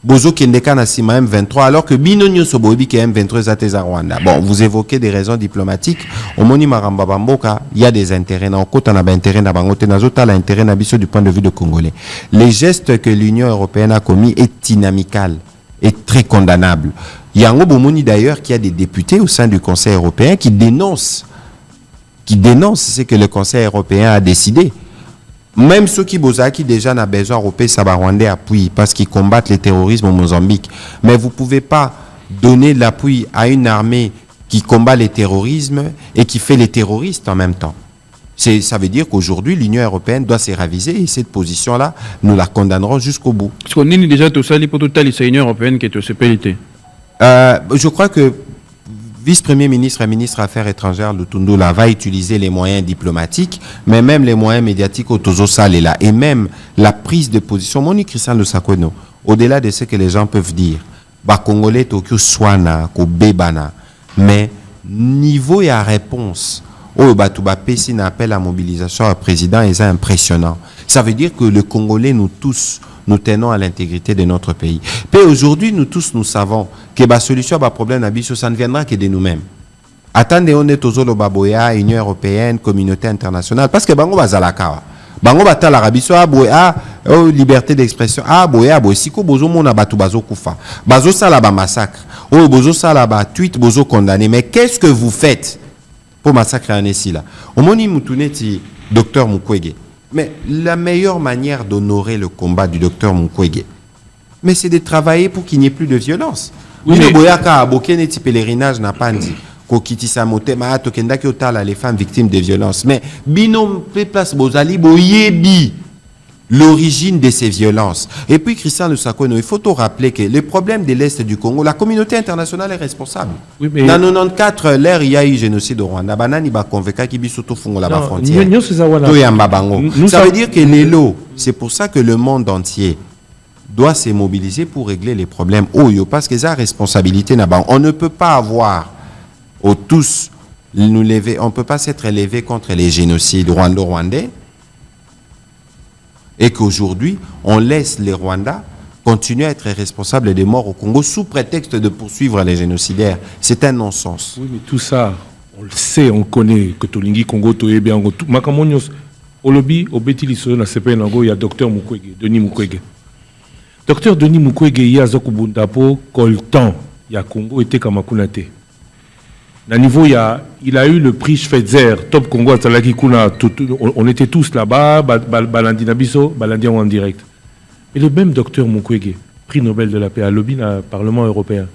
bozo kendeka na sima M23 alors que binonyo sobobi que M23 zateza Rwanda. Bon, vous évoquez des raisons diplomatiques. Au moni maramba bamboka, il y a des intérêts na okota na ba intérêt na bangote na zota la intérêt na biso du point de vue de Congolais. Les gestes que l'Union européenne a commis est inamical et très condamnable. Il y a un bomoni d'ailleurs qui a des députés au sein du Conseil européen qui dénoncent ce que le Conseil européen a décidé. Même ceux qui déjà n'a besoin européen Rwandais appui parce qu'ils combattent le terrorisme au Mozambique. Mais vous ne pouvez pas donner de l'appui à une armée qui combat le terrorisme et qui fait les terroristes en même temps. Ça veut dire qu'aujourd'hui, l'Union européenne doit se raviser et cette position-là, nous la condamnerons jusqu'au bout. Parce qu'on est déjà tout ça, pour toute l'Union européenne qui est au CPLT. Je crois que vice-premier ministre et ministre Affaires étrangères Lutundula va utiliser les moyens diplomatiques, mais même les moyens médiatiques au Tozo Salela et même la prise de position. Moni Christian Lusakweno, au-delà de ce que les gens peuvent dire, ba Congolais Tokyo Swana, ko Bebana, mais niveau et à réponse, au Batouba Pessi n'appelle à mobilisation à président est impressionnant. Ça veut dire que le Congolais, nous tous, nous tenons à l'intégrité de notre pays. Et aujourd'hui, nous tous, nous savons que la solution à ce problème, ça ne viendra que de nous-mêmes. Attendez, on est aux Baboya, Union européenne, communauté internationale, parce que Bango Bazalakawa. Bango Bata l'Arabie Saoudite, liberté d'expression, boya, siko bozo mona batu bazo kufa. Bazo salaba massacre. Bozo salaba tweet, bozo condamné. Mais qu'est-ce que vous faites pour massacrer un ici là? Omoni Moutouneti, docteur Mukwege. Mais la meilleure manière d'honorer le combat du docteur Mukwege, mais c'est de travailler pour qu'il n'y ait plus de violence. Oui, mais boyaka abokene ti pèlerinage n'a pas dit kokiti samote ma tokenda ki otala les femmes victimes de violences. Mais binom place bozali boyebi l'origine de ces violences. Et puis Christian Lusakweno, il faut te rappeler que le problème de l'Est du Congo, la communauté internationale est responsable. Oui, mais dans 94, l'ère il y a eu génocide au Rwanda. Banani ba convaincu ki bisoto fungo la frontière. Ça veut dire que les lots, c'est pour ça que le monde entier doit se mobiliser pour régler les problèmes Oyo, parce que ça responsabilité là-bas. On ne peut pas avoir tous nous lever, on ne peut pas s'être élevé contre les génocides rwando-rwandais et qu'aujourd'hui on laisse les Rwandais continuer à être responsables des morts au Congo sous prétexte de poursuivre les génocidaires. C'est un non-sens. Oui, mais tout ça, on le sait, on connaît que Tolingi Congo, Toyebe, Makamonios, Olobi, Obeti Solo, na CPN, il y a docteur Mukwege, Denis Mukwege. Docteur Denis Mukwege, il y a Zokubundapo, Coltan, il y a Congo, était Kamakunate. À niveau, il a eu le prix Schweitzer, Top Congo, on était tous là-bas, Balandi Nabiso, Balandi en direct. Et le même docteur Mukwege, prix Nobel de la paix, à lobby dans le Parlement européen.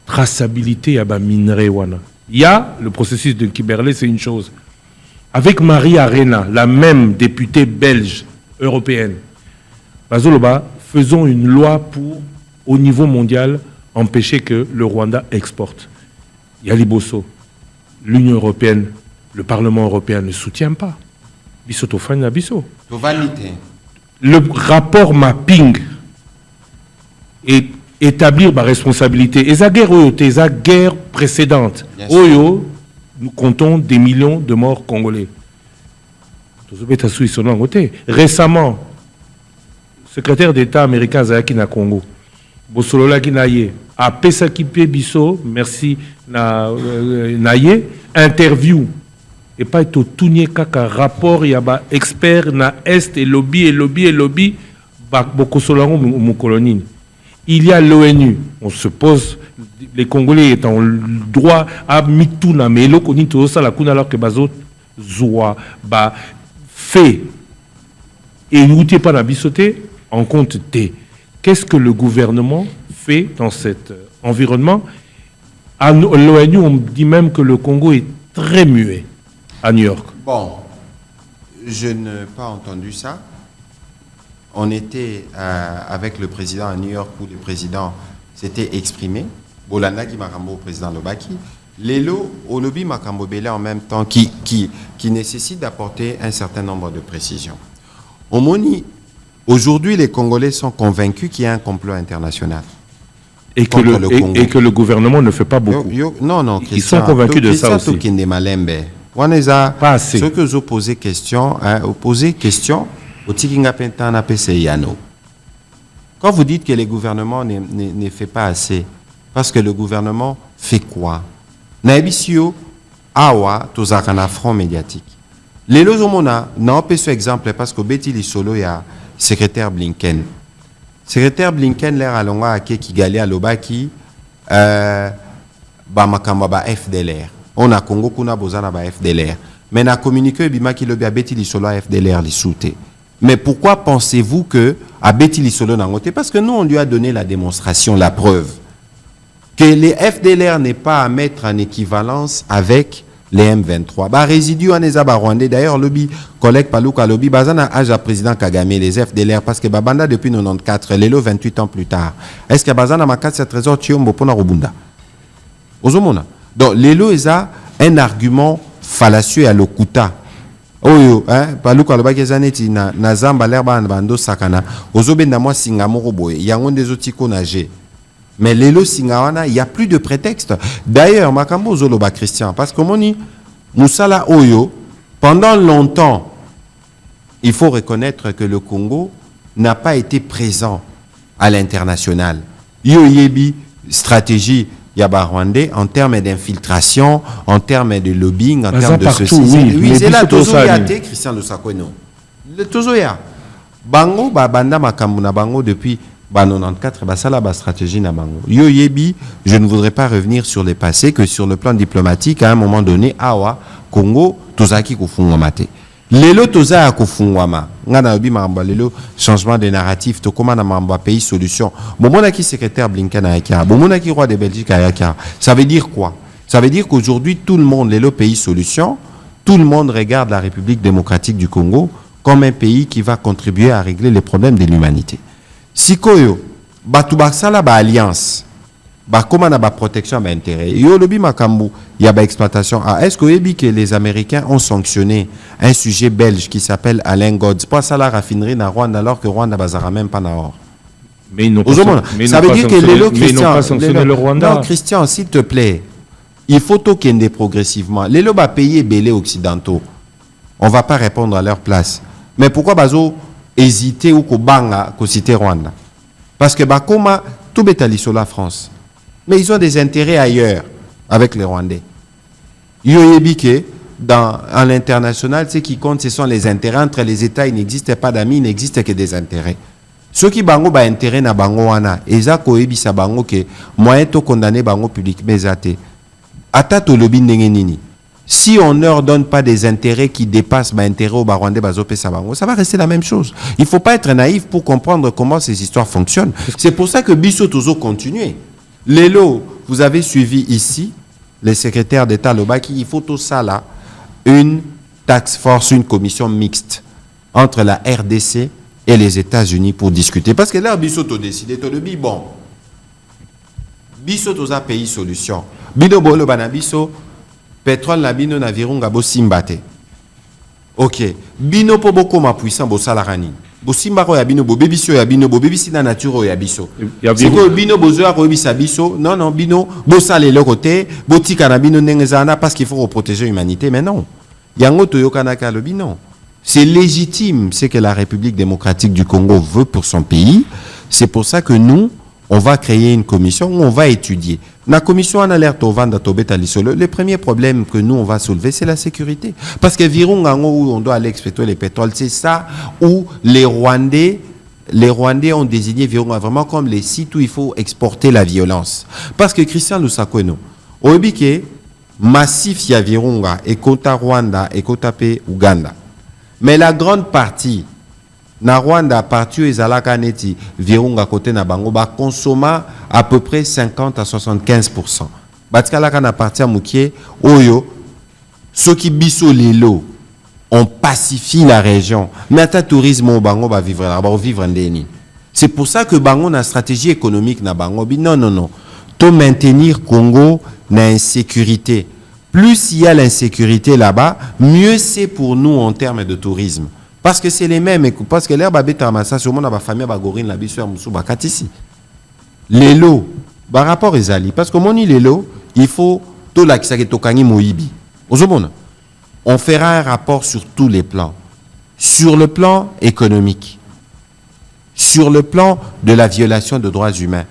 Traçabilité à minerai wana. Il y a le processus de Kiberlé, c'est une chose. Avec Marie Arena, la même députée belge européenne, Bazoloba, faisons une loi pour, au niveau mondial, empêcher que le Rwanda exporte. Yaliboso, l'Union européenne, le Parlement européen ne soutient pas. Bissotofanya Bisso. Le rapport mapping et établir ma responsabilité. Et la guerre précédente, Oyo, nous comptons des millions de morts congolais. Récemment, le secrétaire d'État américain Zayaki na Congo, Bosolola Ginaye, a Pesakipe Bisso, merci Naye, interview. Et pas tout kaka rapport, il y a un expert na Est et lobby, Bokosolango Moukolonine. Il y a l'ONU. On se pose, les Congolais étant droit à Mituna, mais l'Okoni tout ça, la Kuna alors que Bazot Zoua, fait. Et nous n'étions pas dans bisoté en compte T. Qu'est-ce que le gouvernement fait dans cet environnement? À l'ONU, on dit même que le Congo est très muet à New York. Bon, je n'ai pas entendu ça. On était avec le président à New York où le président s'était exprimé. Bolanda qui Makambo, président Lobaki. Lélo, au lobby Makambo Bela en même temps, qui nécessite d'apporter un certain nombre de précisions. Aujourd'hui, les Congolais sont convaincus qu'il y a un complot international. Et que le gouvernement ne fait pas beaucoup. Non, ils sont convaincus de ça aussi. Pas assez. Ceux que vous posez question, quand vous dites que le gouvernement ne fait pas assez, parce que le gouvernement fait quoi? Naibisio, awa, tozakana front médiatique. Les lozomona, n'a pas ce exemple parce que Betty Lissolo, il y a secrétaire Blinken. Secrétaire Blinken, l'air à longa à Kigali à Lobaki, Bamakamba FDLR. On a Congo kuna bozana ba FDLR. Mais na communiqué bima ki lobi a Betty Lissolo à FDLR li souté. Mais pourquoi pensez-vous que à Betty Lissolo n'a ngoté? Parce que nous on lui a donné la démonstration, la preuve que les FDLR n'est pas à mettre en équivalence avec les M23. Bah résidu en ezaba rwandais. D'ailleurs lobby collègue Paluka lobby bazana âge président Kagame les FDLR parce que babanda depuis 94 lelo 28 ans plus tard. Est-ce que bazana makati sa trésor tiombo pona robunda? Ozomona Donc lelo eza un argument fallacieux à lokuta. Oyo paluka lobaki ezaneti na zamba l'herba bando sakana ozobenda moi singa moko boye yango ndezo tiko nager. Mais lelo singawana, il y a plus de prétexte. D'ailleurs, makambo zoloba Christian parce que moni musala oyo pendant longtemps il faut reconnaître que le Congo n'a pas été présent à l'international. Yo yebi stratégie yaba rwandais en termes d'infiltration, en termes de lobbying, en termes de ceci. Oui, c'est là tozoya te Christian Lusakweno. Le tozoya. Bango ba banda makambo na bango depuis 94 basala ba stratégie na bango. Yo yebi, je ne voudrais pas revenir sur le passé que sur le plan diplomatique à un moment donné awa Congo tozaki kufungwa te. Lelo toza kufungwama ngana obi mamba lelo changement de narratif to comment na mamba pays solution bomona ki secrétaire Blinken ayaka bomona ki roi de Belgique ayaka ça veut dire quoi? Ça veut dire qu'aujourd'hui tout le monde lelo pays solution tout le monde regarde la République démocratique du Congo comme un pays qui va contribuer à régler les problèmes de l'humanité. Sikoyo batu basala ba alliance ba comment na ba protection ba intérêt yo lobi makambu ya ba exploitation est-ce que les Américains ont sanctionné un sujet belge qui s'appelle Alain Godz pas ça la raffinerie na Rwanda alors que Rwanda bazara même pas na or mais ils n'ont pas, ça veut dire que les pas sanctionné le Rwanda. Non Christian s'il te plaît il faut tokende progressivement les ba payer belé occidentaux on va pas répondre à leur place mais pourquoi bazo hésiter ou ko banga ko citer Rwanda parce que ba koma tout betali sur la France. Mais ils ont des intérêts ailleurs avec les Rwandais. Yoyebike, à l'international, ce qui compte, ce sont les intérêts entre les États. Il n'existe pas d'amis, il n'existe que des intérêts. Ceux qui bango ba intérêt na bango wana, eza koyebisa bango ke moyen to condamner bango public mezate. Ata to lobi ndenge nini. Si on ne leur donne pas des intérêts qui dépassent l'intérêt au Rwandais bazope sabango, ça va rester la même chose. Il ne faut pas être naïf pour comprendre comment ces histoires fonctionnent. C'est pour ça que Bisso Tozo continue. Lelo, vous avez suivi ici, les secrétaires d'État Lobaki, il faut tout ça là, une task force, une commission mixte entre la RDC et les États-Unis pour discuter. Parce que là, Bisso Tozo décidé, tout le bon. Bisso Tozo pays solution. Bino Bolo Banabiso, pétrole na bino na virunga bo simbate. Ok. Bino po boko ma puissant bo salarani. Bo simbako ya bino bo bebiso ya bino bo bebisi na nature ya biso. C'est que bino bozo a robisa biso. Non bino bo sale le côté, bo tika na bino nengezana parce qu'il faut protéger l'humanité mais non. Yango toyokana ka le bino. C'est légitime ce que la République démocratique du Congo veut pour son pays. C'est pour ça que nous on va créer une commission où on va étudier. La commission en alerte au Vanda Tobeta Lissolo. Le premier problème que nous on va soulever, c'est la sécurité. Parce que Virunga, où on doit aller exploiter les pétroles, c'est ça où les Rwandais ont désigné Virunga vraiment comme les sites où il faut exporter la violence. Parce que Christian Lusakweno, au Ebike, massif ya Virunga, et Kota Rwanda, et Kota Pe Uganda. Mais la grande partie, na Rwanda partout ezalaka neti Virunga côté na bango ba consomma à peu près 50 à 75%. Batskalaka na partie mukie oyo soki biso lelo on pacifie la région. Mais ata tourisme au bango ba vivre là, ba vivre ndeni. C'est pour ça que bango na stratégie économique na bango bi non. To maintenir Congo na insécurité. Plus il y a l'insécurité là-bas, mieux c'est pour nous en termes de tourisme. Parce que c'est les mêmes, parce que l'air babeta massa sur mon aba famille bagorine la bisou musu bakatisi. Lelo, par rapport aux ali, parce que moni lelo, il faut tout la kisake tokangi moibi. Ozomona. On fera un rapport sur tous les plans. Sur le plan économique, sur le plan de la violation de droits humains,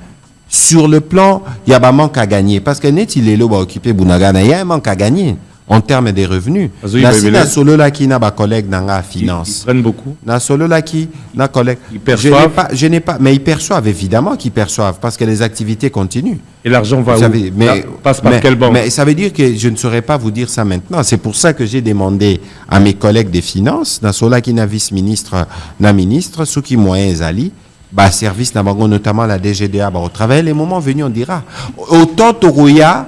sur le plan, il y a un manque à gagner. Parce que net il est là, occupé Bunagana, il y a un manque à gagner en termes des revenus. Na solo là qui n'a pas collègue dans la finance. Ils prennent beaucoup. Na solo là qui n'a collègue. Ils perçoivent. Je n'ai pas, mais ils perçoivent évidemment qu'ils perçoivent parce que les activités continuent. Et l'argent va où? Passe par quelle banque? Mais ça veut dire que je ne saurais pas vous dire ça maintenant. C'est pour ça que j'ai demandé à mes collègues des finances, na solo qui n'a vice-ministre, na ministre, ceux qui moyens ali. Bah, service notamment la DGDA au travail, les moments venus on dira autant Toroya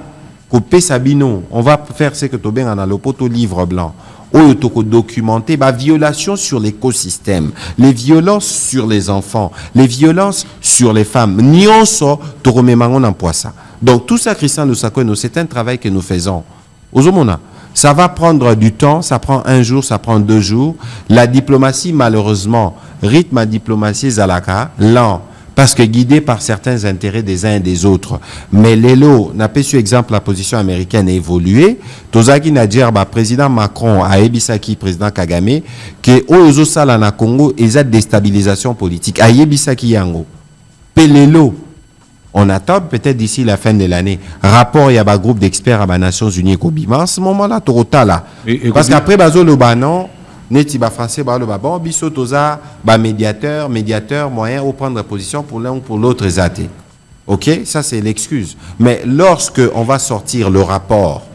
coupé Sabino on va faire ce que tu bien dans le poteau livre blanc ou documenter bah violation sur l'écosystème, les violences sur les enfants, les violences sur les femmes nyonso to rememango na poisa Donc tout ça, Christian Lusakoueno, c'est un travail que nous faisons. Ozomona, ça va prendre du temps, ça prend 1 jour, ça prend 2 jours. La diplomatie, malheureusement, rythme à diplomatie Zalaka, lent, parce que guidé par certains intérêts des uns et des autres. Mais l'élo n'a pas su exemple la position américaine a évolué. Tozaki Nadjer, président Macron a Ebisaki, président Kagame, que Ozo Sala na Congo et la déstabilisation politique. A Ebisaki Yango. L'élo, on attend peut-être d'ici la fin de l'année. Rapport, il y a un groupe d'experts à la Nations Unies Kobima. En ce moment-là, Torota là. Parce qu'après, Bazo le banon, Neti ba français ba le bon biso toza ba médiateur moyen ou prendre position pour l'un ou pour l'autre exaté. OK, ça c'est l'excuse. Mais lorsque on va sortir le rapport,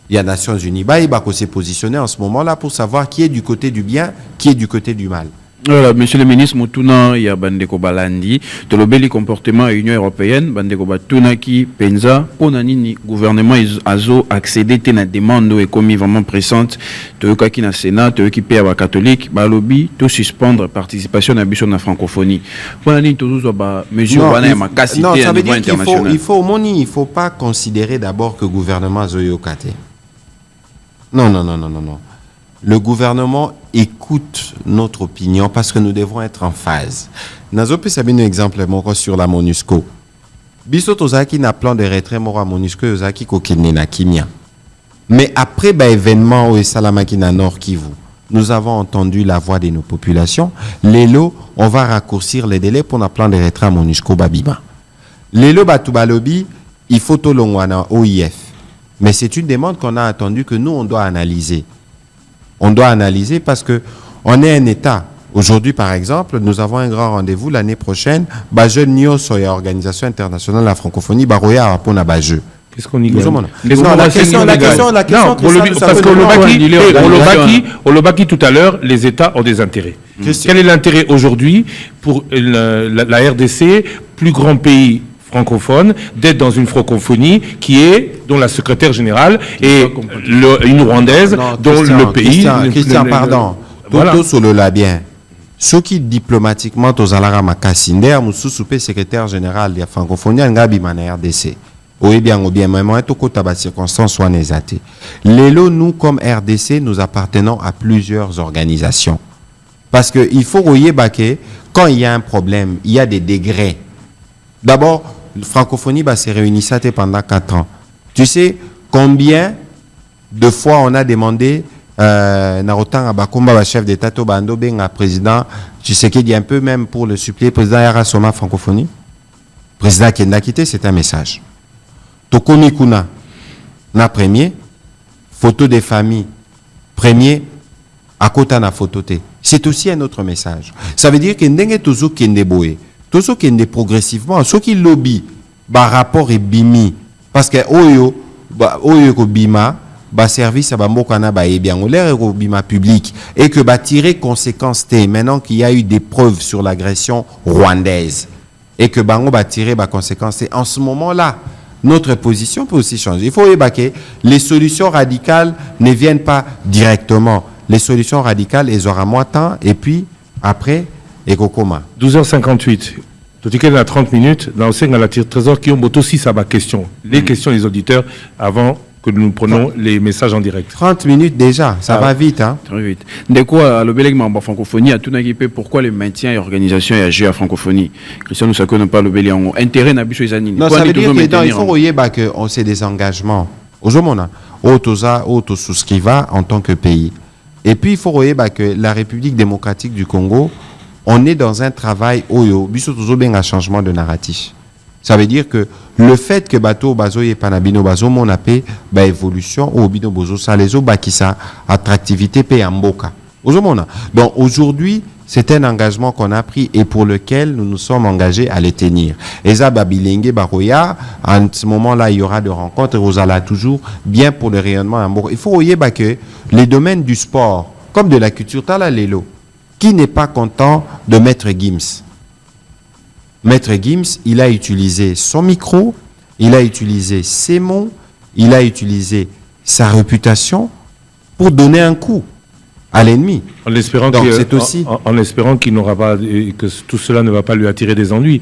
il y a Nations Unies, il va s'est positionner en ce moment-là pour savoir qui est du côté du bien, qui est du côté du mal. Voilà, monsieur le ministre Mutuna, il y a Bandeko Balandi, de l'obéli comportement à l'Union européenne, Bandeko Batuna qui penza, Ponanini, gouvernement azo accédé à la demande et commis vraiment pressante, de qui na Sénat, de qui paie à catholique, balobi, tout suspendre participation à la francophonie. Ponanini, tout ça, mesure, non, ça veut dire qu'il faut pas considérer d'abord que le gouvernement zoyokate. Non. Le gouvernement écoute notre opinion parce que nous devons être en phase. Nazope Sabine exemple sur la MONUSCO. Biso tozaki na plan de retrait mora MONUSCO yozaki kokene na kimia. Mais après événement au Salamaki na Nord Kivu, nous avons entendu la voix de nos populations. Lélo, on va raccourcir les délais pour un plan de retrait à MONUSCO Babiba. Lélo Batubalobi, il faut tolongwana OIF. Mais c'est une demande qu'on a attendue que nous on doit analyser. On doit analyser parce que on est un État. Aujourd'hui, par exemple, nous avons un grand rendez-vous l'année prochaine. Bajeune Nio Soya, Organisation internationale de la francophonie, Baroya Rapona Bajeu. Qu'est-ce qu'on y gagne? La question, parce qu'au tout à l'heure, les États ont des intérêts. Quel est l'intérêt aujourd'hui pour la RDC, plus grand pays francophone, d'être dans une francophonie dont la secrétaire générale est une Rwandaise, dont le pays... Christian, pardon. Toto solo la bien. Ce qui diplomatiquement, Tozalara Makasinder, Moussousoupé, secrétaire général de la francophonie, Ngabi Mana RDC. Oui, bien, mais moi, tout côté de circonstances soit nésaté. Lélo, nous, comme RDC, nous appartenons à plusieurs organisations. Parce qu'il faut voyer que quand il y a un problème, il y a des degrés. D'abord, la francophonie s'est réunie pendant 4 ans. Tu sais combien de fois on a demandé Narotan Abakumba, chef d'État, Tobando, Benga, président, tu sais qu'il y a un peu même pour le supplier, président Yara Soma francophonie. Président Kenda quitté, c'est un message. Tokomi Kuna, na premier, photo des familles, premier, à côté na photo té. C'est aussi un autre message. Ça veut dire que Ndenge Tozo Kende Boé. Tout ce qui est progressivement, ceux qui lobby, rapport est bimi, parce que oyo ko bima, service à bambokana bien ou l'air ko bima public, et que tirer conséquence maintenant qu'il y a eu des preuves sur l'agression rwandaise, et que bango tirer conséquence en ce moment-là, notre position peut aussi changer. Il faut que les solutions radicales ne viennent pas directement. Les solutions radicales, elles auront moins de temps, et puis après. 12h58. Tout à 30 minutes. Dans le trésor qui ont aussi sa question. Les questions des auditeurs avant que nous prenions les messages en direct. 30 minutes déjà, ça va vite. Hein? Très vite. De quoi, le Bélé en francophonie, à tout n'importe pourquoi les maintiens et organisations et agir à francophonie. Christian, nous savons pas le Bélé en intérêt n'a plus les non, ça veut dire qu'il faut voyer qu'on sait des engagements. Aujourd'hui, on a souscriva en tant que pays. Et puis, il faut voyer que la République démocratique du Congo, on est dans un travail oyo, un changement de narratif. Ça veut dire que le fait que bateau bazo et panabino bazo mon appé évolution au bino bozo ça les qui ça attractivité pe amboka. Donc aujourd'hui, c'est un engagement qu'on a pris et pour lequel nous nous sommes engagés à le tenir. Eza Babilenge Baroya, en ce moment-là, il y aura des rencontres et Rosala toujours bien pour le rayonnement amboka. Il faut voyer que les domaines du sport comme de la culture tala lelo. Qui n'est pas content de Maître Gims? Maître Gims, il a utilisé son micro, il a utilisé ses mots, il a utilisé sa réputation pour donner un coup à l'ennemi. En espérant qu'il n'aura pas, que tout cela ne va pas lui attirer des ennuis.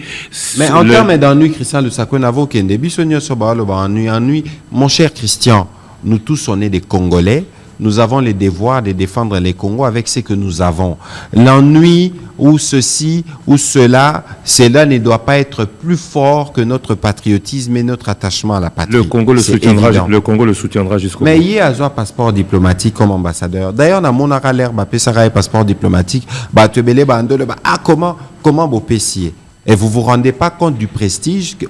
Mais en termes d'ennui, Christian Lusako Navo Kende, Bissonio Sobalo, ennui. Mon cher Christian, nous tous on est des Congolais. Nous avons le devoir de défendre les Congos avec ce que nous avons. L'ennui ou ceci ou cela ne doit pas être plus fort que notre patriotisme et notre attachement à la patrie. Le Congo le soutiendra jusqu'au bout. Mais il y a un passeport diplomatique comme ambassadeur. D'ailleurs, dans mon l'air, un passeport diplomatique, comment vous payez? Et vous vous rendez pas compte du prestige que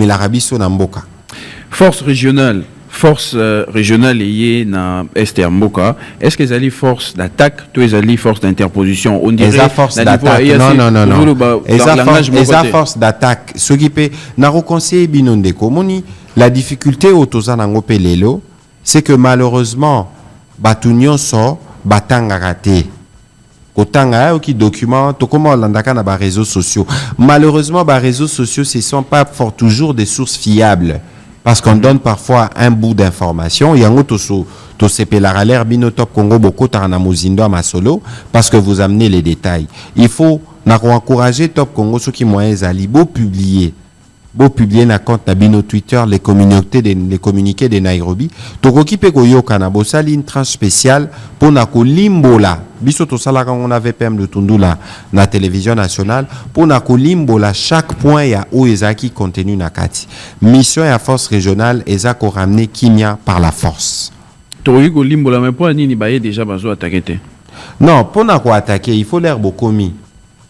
l'Arabie Saoudite. Force régionale liée na Est et Mboka. Est-ce que les forces d'attaque, tous les forces d'interposition, on dirait les forces d'attaque. Non. Les forces d'attaque. Ce qui peut na reconseiller binonde komoni, la difficulté au tozanango pelelo, c'est que malheureusement batunyon so batanga raté. Kotanga qui documente comment landaka na ba réseaux sociaux. Malheureusement ba réseaux sociaux ce sont pas toujours des sources fiables. Parce qu'on donne parfois un bout d'information. Il y a un autre bino Top Congo beaucoup tarana mozindo à masolo parce que vous amenez les détails. Il faut encourager Top Congo ceux qui moyens ali beau publier na compte na bino Twitter les communiqués de Nairobi. Tokoki pe koyoka na bosali une tranche spéciale pour na kolimbola. Biso to sala quand on avait PM de Tundula na télévision nationale pour na kolimbola chaque point ya o ezaki contenu na kati. Mission ya force régionale ezako ramener Kimia par la force. Tokoki kolimbola mais pour nini baye déjà bazo attaquer. Non, pour na ko attaquer, il faut l'air bokomi.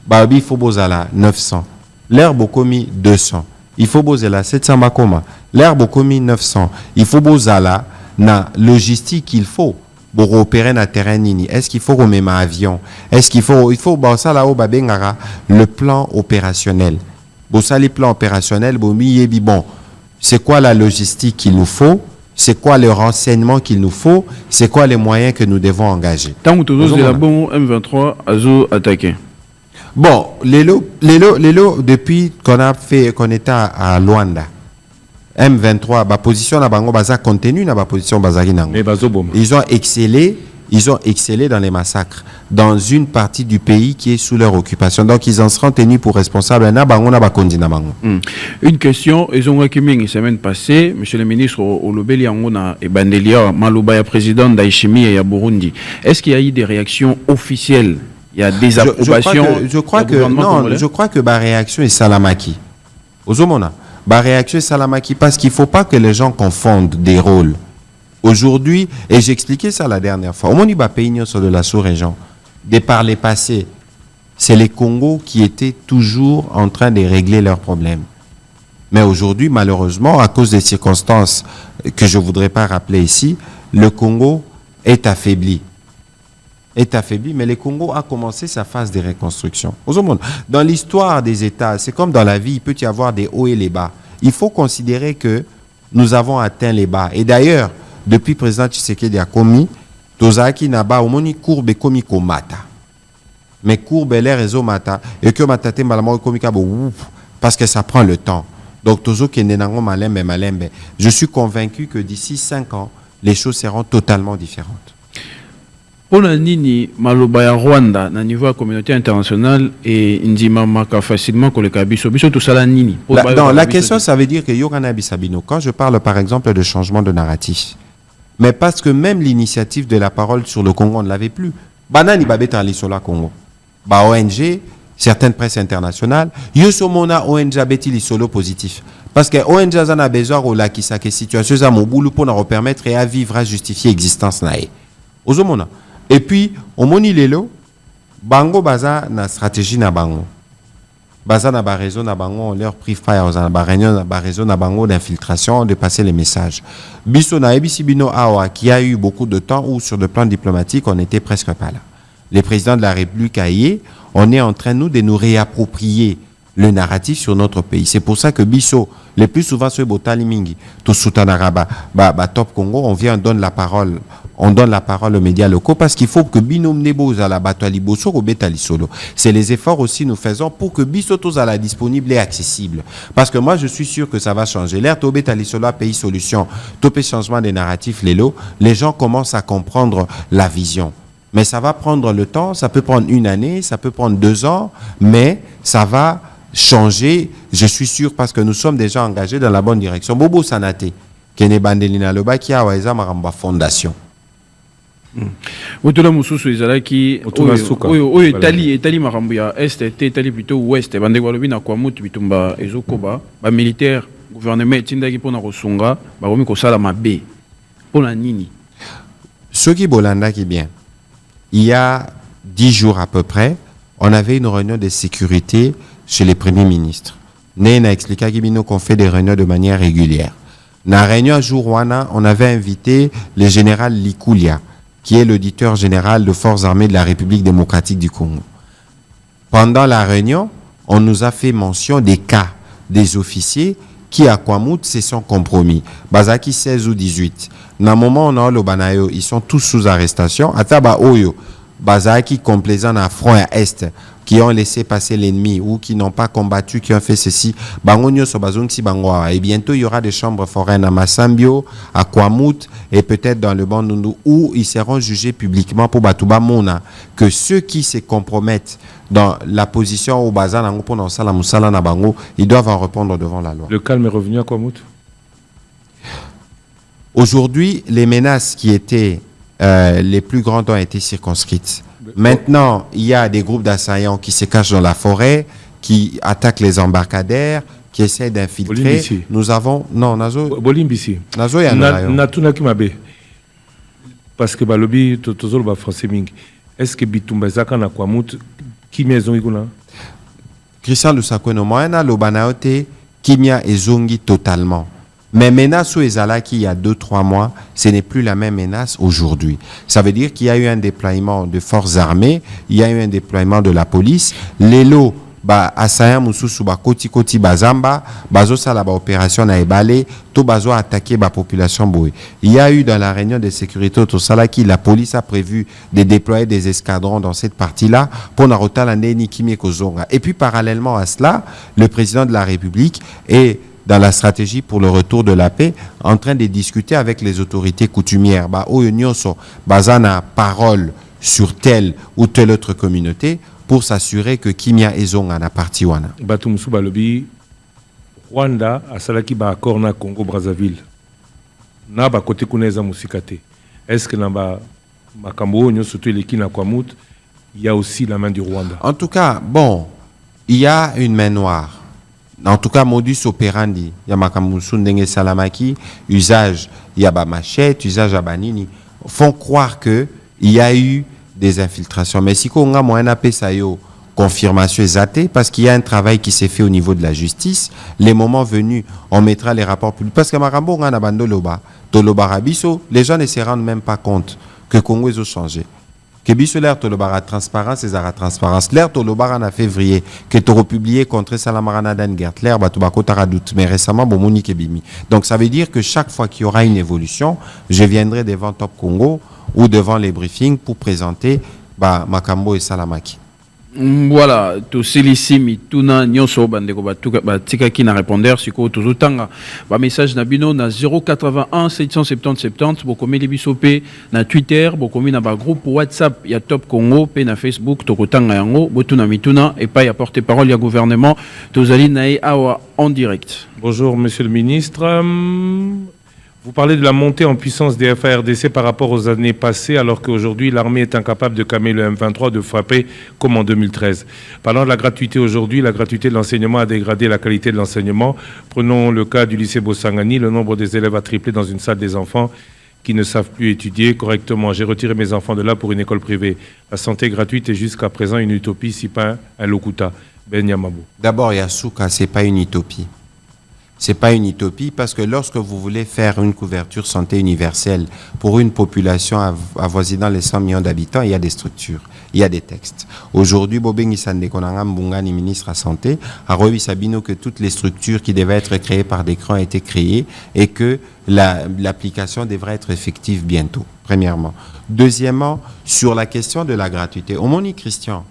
Babi faut bozala 900. L'air bokomi 200. Il faut bozala 700 bakoma. L'air bokomi 900. Il faut bozala na logistique qu'il faut. Pour opérer na terrain nini. Est-ce qu'il faut remettre un avion? Est-ce qu'il faut ça là au babengara le plan opérationnel. Bon ça les plans opérationnels bon c'est quoi la logistique qu'il nous faut? C'est quoi le renseignement qu'il nous faut? C'est quoi les moyens que nous devons engager? Tant que tous les bon M23 azo attaqué. Bon, l'élo depuis qu'on était à Luanda. M23 ba position na bango baza contenu na ba position bazaki nango. Ils ont excellé dans les massacres dans une partie du pays qui est sous leur occupation. Donc ils en seront tenus pour responsables na bango na ba kondi na bango. Une question, ils ont la semaine passée, monsieur le ministre Olobeli Angona et Bandelia Maluba ya président d'Aishimi et ya Burundi. Est-ce qu'il y a eu des réactions officielles? Il y a des approbations. Je crois que ma réaction est Salamaki. Ozomona. Ma réaction est Salamaki parce qu'il ne faut pas que les gens confondent des rôles. Aujourd'hui, et j'expliquais ça la dernière fois, au Moni Bapéignon sur de la sous-région, de par les passés, c'est les Congos qui étaient toujours en train de régler leurs problèmes. Mais aujourd'hui, malheureusement, à cause des circonstances que je ne voudrais pas rappeler ici, le Congo est affaibli. Mais le Congo a commencé sa phase de reconstruction. Dans l'histoire des États, c'est comme dans la vie, il peut y avoir des hauts et les bas. Il faut considérer que nous avons atteint les bas. Et d'ailleurs, depuis le président Tshisekedi a commis, Tozaki Naba, Omoni courbe et komi komata. Mais courbe l'air et mata, et que matate malamo komika parce que ça prend le temps. Donc, Tozo Kendenango malembe. Je suis convaincu que d'ici 5 ans, les choses seront totalement différentes. Pour nini maloba ya Rwanda na niveau de la communauté internationale et ndima maka facilement que le kabiso biso tout ça nini. La question ça veut dire que Yogana Bisabino quand je parle par exemple de changement de narratif. Mais parce que même l'initiative de la parole sur le Congo on ne l'avait plus. Banani babeta lisola Congo. Ba ONG, certaines presses internationales, yosomona ONG abeti lisolo positif. Parce que ONG a besoin de la situation za mobulu pour nous permettre à vivre à justifier existence nae. Ozomona. Et puis, au moni lelo, bango baza na stratégie na bango. Baza na ba raison na bango, on leur prie fire, on a ba réunion na ba raison na bango d'infiltration, de passer les messages. Biso na ebisi bino awa qui a eu beaucoup de temps où sur le plan diplomatique, on n'était presque pas là. Le président de la République a y, on est en train nous de nous réapproprier le narratif sur notre pays. C'est pour ça que Biso, le plus souvent sur Botali Mingi, tout Soutanaraba, Top Congo, on vient, on donne la parole on donne la parole aux médias locaux parce qu'il faut que Binom Nebo à la Batali Bosso au Betali Solo. C'est les efforts aussi nous faisons pour que Bissotos à la disponible et accessible. Parce que moi, je suis sûr que ça va changer. L'air Tobé Betali Solo a pays solution. Topé changement des narratifs, les gens commencent à comprendre la vision. Mais ça va prendre le temps, ça peut prendre 1 année, ça peut prendre 2 ans, mais ça va changer, je suis sûr, parce que nous sommes déjà engagés dans la bonne direction. Bobo Sanate, Kene Bandelina Loba, qui a Waeza Maramba Fondation. Otula mususu ezalaki oyo etali makambo ya est etali plutôt ouest bande balobi na kwa mutu bitumba ezokoba ba militaire gouvernement etindaki pona kosunga bakomi kosala mabe pona nini Soki Bolanda qui bien. Il y a 10 jours à peu près, on avait une réunion de sécurité chez les premiers ministres. Néna expliqué qu'on fait des réunions de manière régulière. Dans la réunion à Jourouana, on avait invité le général Likulia, qui est l'auditeur général de Forces armées de la République démocratique du Congo. Pendant la réunion, on nous a fait mention des cas des officiers qui à Kwamout se sont compromis. Bazaki 16 ou 18. Dans le moment où on a le Banayo, ils sont tous sous arrestation. Ataba Oyo, Bazaki complaisant à front à est, qui ont laissé passer l'ennemi ou qui n'ont pas combattu, qui ont fait ceci. Bangonyo Sobazunksi Bangoa. Et bientôt, il y aura des chambres foraines à Massambio, à Kwamout et peut-être dans le Bandundu où ils seront jugés publiquement pour Batouba Mona. Que ceux qui se compromettent dans la position au Bazan, ils doivent en répondre devant la loi. Le calme est revenu à Kwamout? Aujourd'hui, les menaces qui étaient les plus grandes ont été circonscrites. Maintenant, il y a des groupes d'assaillants qui se cachent dans la forêt, qui attaquent les embarcadères, qui essaient d'infiltrer. Nous avons... Non, Nazo... Bolimbisi. Nazo ya Natuna Kimabe. Parce que Balobi, Totozol, ba français ming. Est-ce que Bitumba Zaka na Kwamout, Kimia Ezongi Christian Lusakweno, Moana Lobanaote, Kimia Ezongi totalement. Mais menace où Ezalaki il y a 2-3 mois, ce n'est plus la même menace aujourd'hui. Ça veut dire qu'il y a eu un déploiement de forces armées, il y a eu un déploiement de la police. Les lots, Asaya Mususu, Koti Bazamba, Bazo Salaba opération na Ebale, tout Bazo a attaqué la population Boué. Il y a eu dans la réunion de sécurité au Salaki, la police a prévu de déployer des escadrons dans cette partie-là pour Narota Landeni Kimie Kozonga. Et puis parallèlement à cela, le président de la République est dans la stratégie pour le retour de la paix, en train de discuter avec les autorités coutumières. Bazana parole sur telle ou telle autre communauté pour s'assurer que Kimia Ezonga na parti wana. Batumsu Balobi, Rwanda a salaki ba accord na Congo Brazzaville. Na ba côté kuneza musikate. Est-ce que na ba makambo nyo surtout l'équipe na Kwamout, il y a aussi la main du Rwanda? En tout cas, bon, il y a une main noire. En tout cas, modus operandi, il y a Makamusu Ndenge Salamaki, usage, il y a machette, usage à banini, font croire qu'il y a eu des infiltrations. Mais si on a moyen d'appel ça confirmation exacte, parce qu'il y a un travail qui s'est fait au niveau de la justice, les moments venus, on mettra les rapports publics. Parce que Marambo, on a Bandoloba, Toloba Rabiso, les gens ne se rendent même pas compte que Congo a changé. Que biso l'air tolobara transparence et zara transparence l'air tolobara en février que tu republié contre Salamarana d'Angert l'air batubako taradout mais récemment bomoni kebimi. Donc ça veut dire que chaque fois qu'il y aura une évolution, je viendrai devant Top Congo ou devant les briefings pour présenter Makambo et Salamaki. Voilà, to selisimi tuna nyonso bandeko batika ki na répondeur siko tozotanga ba message na bino na 081 770 70 bokomeli biso pe na Twitter bokomi na ba groupe WhatsApp ya Top Congo pe na Facebook tokotanga yango botuna mituna et pas ya porte-parole ya gouvernement tozali nae awa en direct. Bonjour monsieur le ministre. Vous parlez de la montée en puissance des FARDC par rapport aux années passées, alors qu'aujourd'hui, l'armée est incapable de calmer le M23, de frapper comme en 2013. Parlant de la gratuité aujourd'hui, la gratuité de l'enseignement a dégradé la qualité de l'enseignement. Prenons le cas du lycée Bossangani, le nombre des élèves a triplé dans une salle des enfants qui ne savent plus étudier correctement. J'ai retiré mes enfants de là pour une école privée. La santé gratuite est jusqu'à présent une utopie, si pas un lokuta. Ben Yamabou. D'abord, Yasuka, ce n'est pas une utopie. Ce n'est pas une utopie parce que lorsque vous voulez faire une couverture santé universelle pour une population avoisinant les 100 millions d'habitants, il y a des structures, il y a des textes. Aujourd'hui, Bobengi Sandekonanga Mbungani, ministre de la Santé, a revu Sabino que toutes les structures qui devaient être créées par décret ont été créées et que l'application devrait être effective bientôt. premièrement. Deuxièmement, sur la question de la gratuité. Au moni Christian,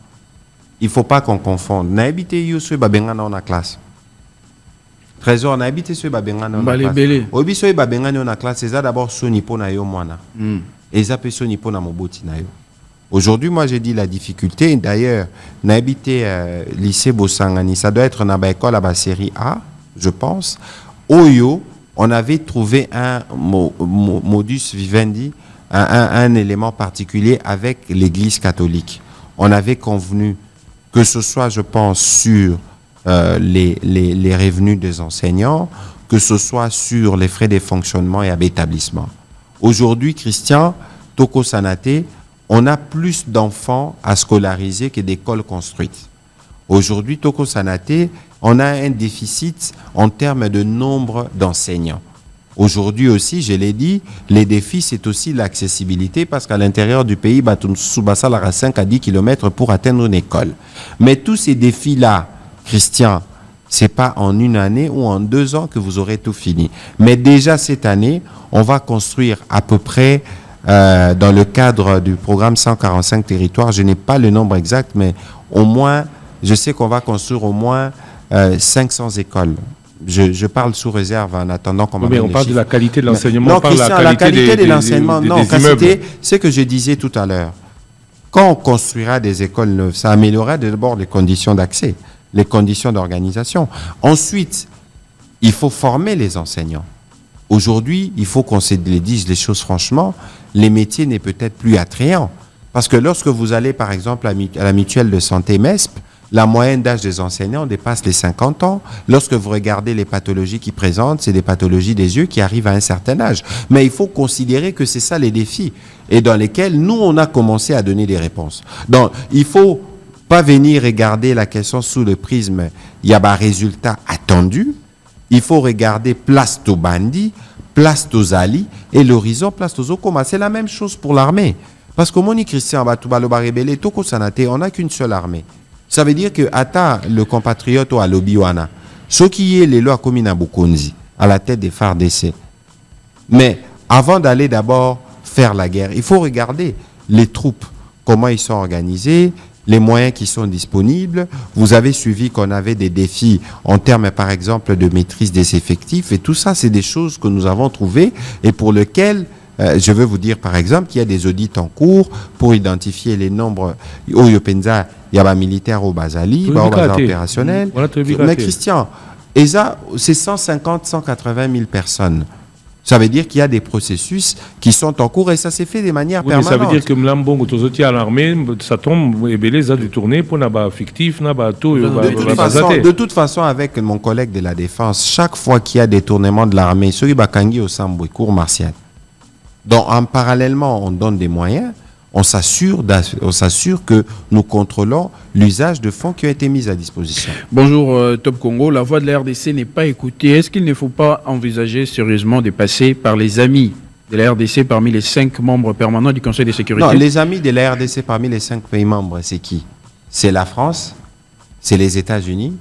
il ne faut pas qu'on confonde. Na habité Youssou Babengana dans la classe. Trésor, na habité sur Babengana dans la classe. Obi sur Babengana dans la classe, c'est d'abord Sonipo na yo moana. Et ça peut Sonipo na moboti na yo. Aujourd'hui, moi, j'ai dit la difficulté. D'ailleurs, na habité lycée Bossangani, ça doit être na école à la série A, je pense. Oyo, on avait trouvé un modus vivendi, un élément particulier avec l'Église catholique. On avait convenu que ce soit, je pense, sur les revenus des enseignants, que ce soit sur les frais de fonctionnement et d'établissement. Aujourd'hui, Christian, Toko Sanate, on a plus d'enfants à scolariser que d'écoles construites. Aujourd'hui, Toko Sanate, on a un déficit en termes de nombre d'enseignants. Aujourd'hui aussi, je l'ai dit, les défis, c'est aussi l'accessibilité parce qu'à l'intérieur du pays, Soubassa a 5 à 10 km pour atteindre une école. Mais tous ces défis-là, Christian, ce n'est pas en une année ou en 2 ans que vous aurez tout fini. Mais déjà cette année, on va construire à peu près, dans le cadre du programme 145 territoires, je n'ai pas le nombre exact, mais au moins, je sais qu'on va construire au moins 500 écoles. Je parle sous réserve en attendant qu'on mais on parle de la qualité de l'enseignement. Non, Christian, la qualité de l'enseignement, non, c'est ce que je disais tout à l'heure. Quand on construira des écoles neuves, ça améliorera d'abord les conditions d'accès, les conditions d'organisation. Ensuite, il faut former les enseignants. Aujourd'hui, il faut qu'on se dise les choses franchement, les métiers n'est peut-être plus attrayants. Parce que lorsque vous allez, par exemple, à la mutuelle de santé MESP, la moyenne d'âge des enseignants dépasse les 50 ans. Lorsque vous regardez les pathologies qu'ils présentent, c'est des pathologies des yeux qui arrivent à un certain âge. Mais il faut considérer que c'est ça les défis et dans lesquels nous, on a commencé à donner des réponses. Donc, il ne faut pas venir regarder la question sous le prisme, il y a un résultat attendu. Il faut regarder place au bandi, place aux ali et l'horizon place aux okoma. C'est la même chose pour l'armée. Parce que Moni Christian, on n'a qu'une seule armée. Ça veut dire que Ata, le compatriote à l'Obiwana, ce qui est les lois communes à Bukonzi, à la tête des FARDC. Mais avant d'aller d'abord faire la guerre, il faut regarder les troupes, comment ils sont organisés, les moyens qui sont disponibles. Vous avez suivi qu'on avait des défis en termes, par exemple, de maîtrise des effectifs. Et tout ça, c'est des choses que nous avons trouvées et pour lesquelles je veux vous dire, par exemple, qu'il y a des audits en cours pour identifier les nombres. Au Yopenza, il y a un militaire au Bazali, au opérationnel. Mais Christian, ESA, c'est 150, 180 000 personnes. Ça veut dire qu'il y a des processus qui sont en cours et ça s'est fait de manière permanente. Ça veut dire que Mlambongo, à l'armée, ça tombe et belé, ça du tourné pour n'avoir fictif, n'avoir tout. De toute façon, avec mon collègue de la Défense, chaque fois qu'il y a des tournements de l'armée, ceux qui bakangi au Sambou, cours martial. Donc, parallèlement, on donne des moyens, on s'assure que nous contrôlons l'usage de fonds qui ont été mis à disposition. Bonjour Top Congo, la voix de la RDC n'est pas écoutée. Est-ce qu'il ne faut pas envisager sérieusement de passer par les amis de la RDC parmi les 5 membres permanents du Conseil de sécurité? Non, les amis de la RDC parmi les 5 pays membres, c'est qui? C'est la France, c'est les États-Unis,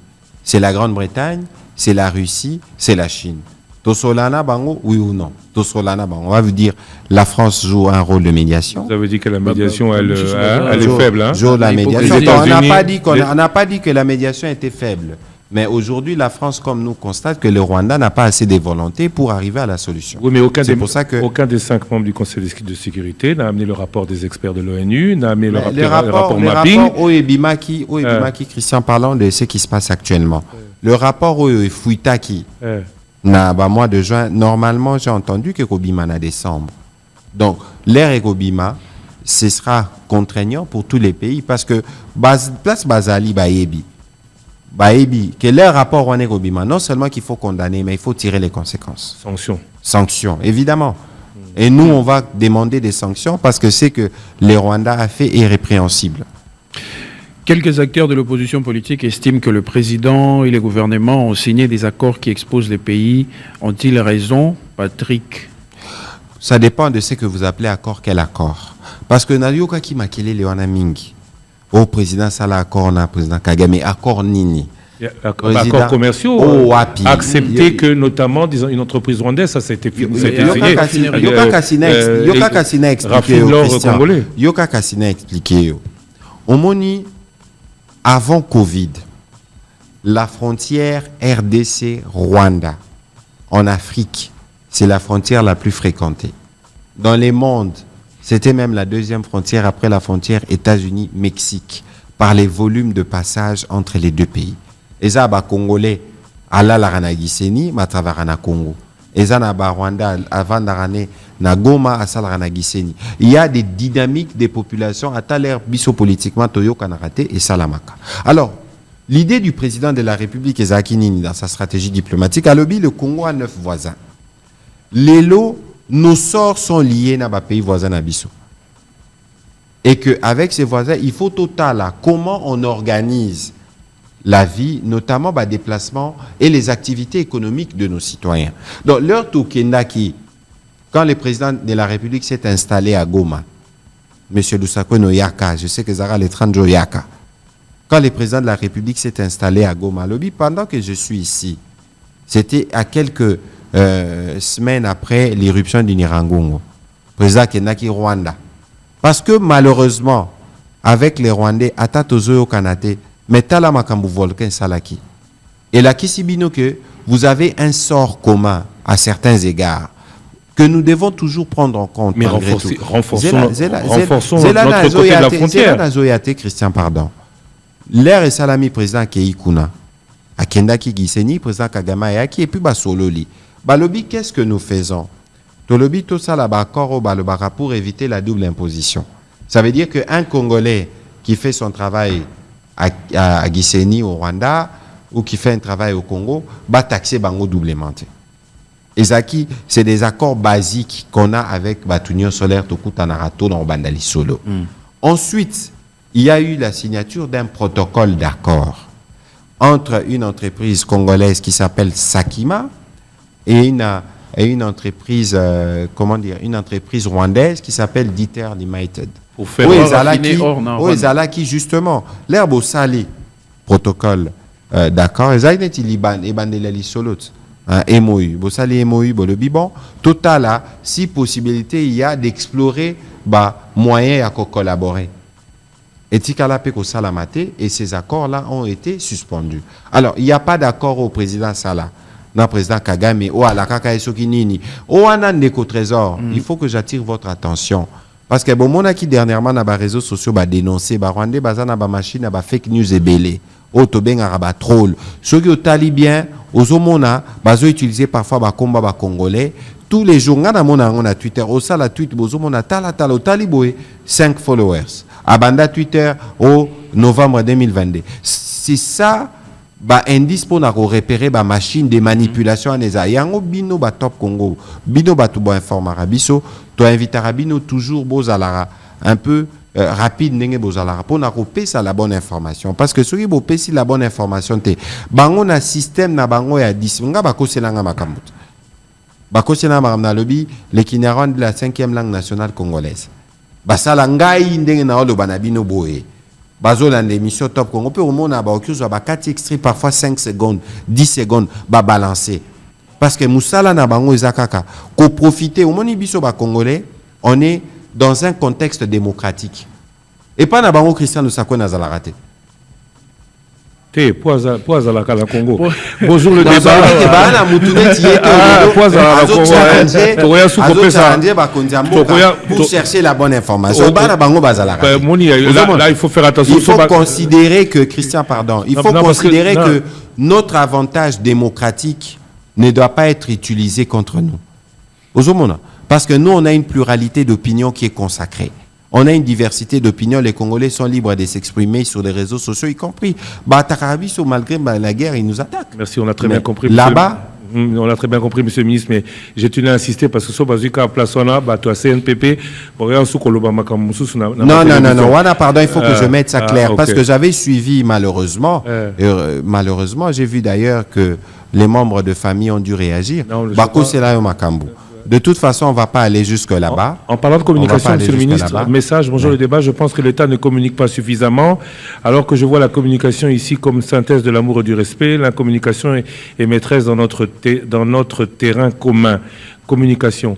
c'est la Grande-Bretagne, c'est la Russie, c'est la Chine. Tosolana Bango, oui ou non? Tosolana Bango. On va vous dire, la France joue un rôle de médiation. Ça veut dire que la médiation, elle est faible. Hein? Joue la médiation. On n'a pas dit que la médiation était faible. Mais aujourd'hui, la France, comme nous, constate que le Rwanda n'a pas assez de volonté pour arriver à la solution. Oui, mais aucun des 5 membres du Conseil de sécurité n'a amené le rapport des experts de l'ONU, n'a amené le rapport mapping. Le rapport Oebimaki, Christian, parlant de ce qui se passe actuellement. Le rapport Fuitaki. Mois de juin, normalement, j'ai entendu que Kobima en décembre. Donc, l'ère Ekobima, ce sera contraignant pour tous les pays parce que place Bazali, Baebi, que leur rapport en Ekobima, non seulement qu'il faut condamner, mais il faut tirer les conséquences. Sanctions, évidemment. Et nous, on va demander des sanctions parce que c'est que le Rwanda a fait est répréhensible. Quelques acteurs de l'opposition politique estiment que le président et le gouvernement ont signé des accords qui exposent les pays. Ont-ils raison, Patrick? Ça dépend de ce que vous appelez accord, quel accord. Parce que Nayoka qui makele Leona Mingi, au président Sala accord, na président Kagame, accord nini. accords commerciaux, accepter que notamment disons, une entreprise rwandaise, ça a été signé. Yoka Kassina expliqué. Yoka Kassina expliqué. Au Moni, avant Covid, la frontière RDC-Rwanda en Afrique, c'est la frontière la plus fréquentée. Dans les mondes, c'était même la deuxième frontière après la frontière États-Unis-Mexique par les volumes de passage entre les deux pays. Eza ba Congolais ala la Ranagiseni matravara na Congo. Eza na ba Rwanda avant d'arane na Goma asala Ranagiseni. Il y a des dynamiques des populations à l'air biso politiquement toyo kanarate et salamaka. Alors, l'idée du président de la République Ezaki Nini dans sa stratégie diplomatique a lobby le Congo a 9 voisins. Les lots, nos sorts sont liés dans les pays voisins d'Abisso. Et qu'avec ces voisins, il faut total comment on organise la vie, notamment les déplacements et les activités économiques de nos citoyens. Donc, leur Toukendaki, quand le président de la République s'est installé à Goma, M. Lusako Noyaka, je sais que Zara Letranjo Yaka, quand le président de la République s'est installé à Goma, lobby, pendant que je suis ici, c'était à quelques semaines après l'éruption du Nirangongo, président Kenaki Rwanda. Parce que malheureusement, avec les Rwandais, Atatozo Kanate, Metala Makambu Volcan Salaki. Et la Kisibino que vous avez un sort commun à certains égards que nous devons toujours prendre en compte. Mais renforçons notre côté de la frontière. Christian, pardon. L'air et Salami, président Keikuna, Akendaki Giseni, président Kagama Yaki, et puis Basololi. Balobi, qu'est-ce que nous faisons? Tolobi, tout ça là-bas, pour éviter la double imposition. Ça veut dire qu'un Congolais qui fait son travail à Giseni, au Rwanda, ou qui fait un travail au Congo, va taxer Bango doublement. Et ça, c'est des accords basiques qu'on a avec Batunion Solaire, Tokutanarato, dans Bandali Solo. Ensuite, il y a eu la signature d'un protocole d'accord entre une entreprise congolaise qui s'appelle Sakima et une entreprise, une entreprise rwandaise qui s'appelle Diter Limited. Pour faire qui justement, l'herbe au salé, protocole d'accord, et Liban et Bandelali Solot, MOU, Bossali MOU, bon, total là, si possibilité il y a d'explorer moyens à collaborer. Et Tikalapeko Salamate et ces accords-là ont été suspendus. Alors, il n'y a pas d'accord au président Salah. Non, président Kagame, ou à la Kakaesokinini, ou à Nandeko Trésor, il faut que j'attire votre attention. Parce que bon, mon qui dernièrement, dans les réseaux sociaux, a dénoncé, Rwandais, bazana, machine, fake news et belé, autoben, araba, troll. Ceux qui ont talibien, aux homona, bazo utilisé parfois, combat, congolais, tous les jours, on a Twitter, au sala tweet, bozomona, tala, au taliboé, 5 followers. Abanda Twitter, au novembre 2022. C'est ça, indice pour nous repérer la machine de manipulation en eza yango bino ba top Congo bino ba tubo informara biso to invitera bino toujours bozalara un peu rapide ndenge bozalara pour na kopesa la bonne information parce que soki bopesi la bonne information te bango na système na bango ya 10 nga bakoselanga makambo bakoselanga makamna lobby les Kinyarwanda de la 5e langue nationale congolaise basala ngai ndenge na olo banabino boye Bazola l'émission Top Congo, on peut au monde avoir 4 extraits, parfois 5 secondes, 10 secondes, balancer. Parce que Moussala Nabango et Zakaka, qu'on profite au monde biso congolais, on est dans un contexte démocratique. Et pas Nabango Christian Lusako Nazalarate. Bonjour le débat. Pour chercher la bonne information. Là, il faut faire attention. Il faut considérer que, Christian, pardon, il faut considérer que notre avantage démocratique ne doit pas être utilisé contre nous. Parce que nous, on a une pluralité d'opinions qui est consacrée. On a une diversité d'opinions. Les Congolais sont libres de s'exprimer sur les réseaux sociaux, y compris. Malgré la guerre, ils nous attaquent. Merci, on a très bien compris. Là-bas, on a très bien compris, monsieur le ministre, mais j'ai tenu à insister parce que Sobazuka Plasona, toi CNPP, non, pardon, il faut que je mette ça clair. Parce que j'avais suivi, malheureusement, j'ai vu d'ailleurs que les membres de famille ont dû réagir. Bako, c'est là au Makambu. de toute façon, on ne va pas aller jusque là-bas. En parlant de communication, Monsieur le ministre, message, bonjour le débat, je pense que l'État ne communique pas suffisamment, alors que je vois la communication ici comme synthèse de l'amour et du respect. La communication est maîtresse dans notre terrain commun. Communication.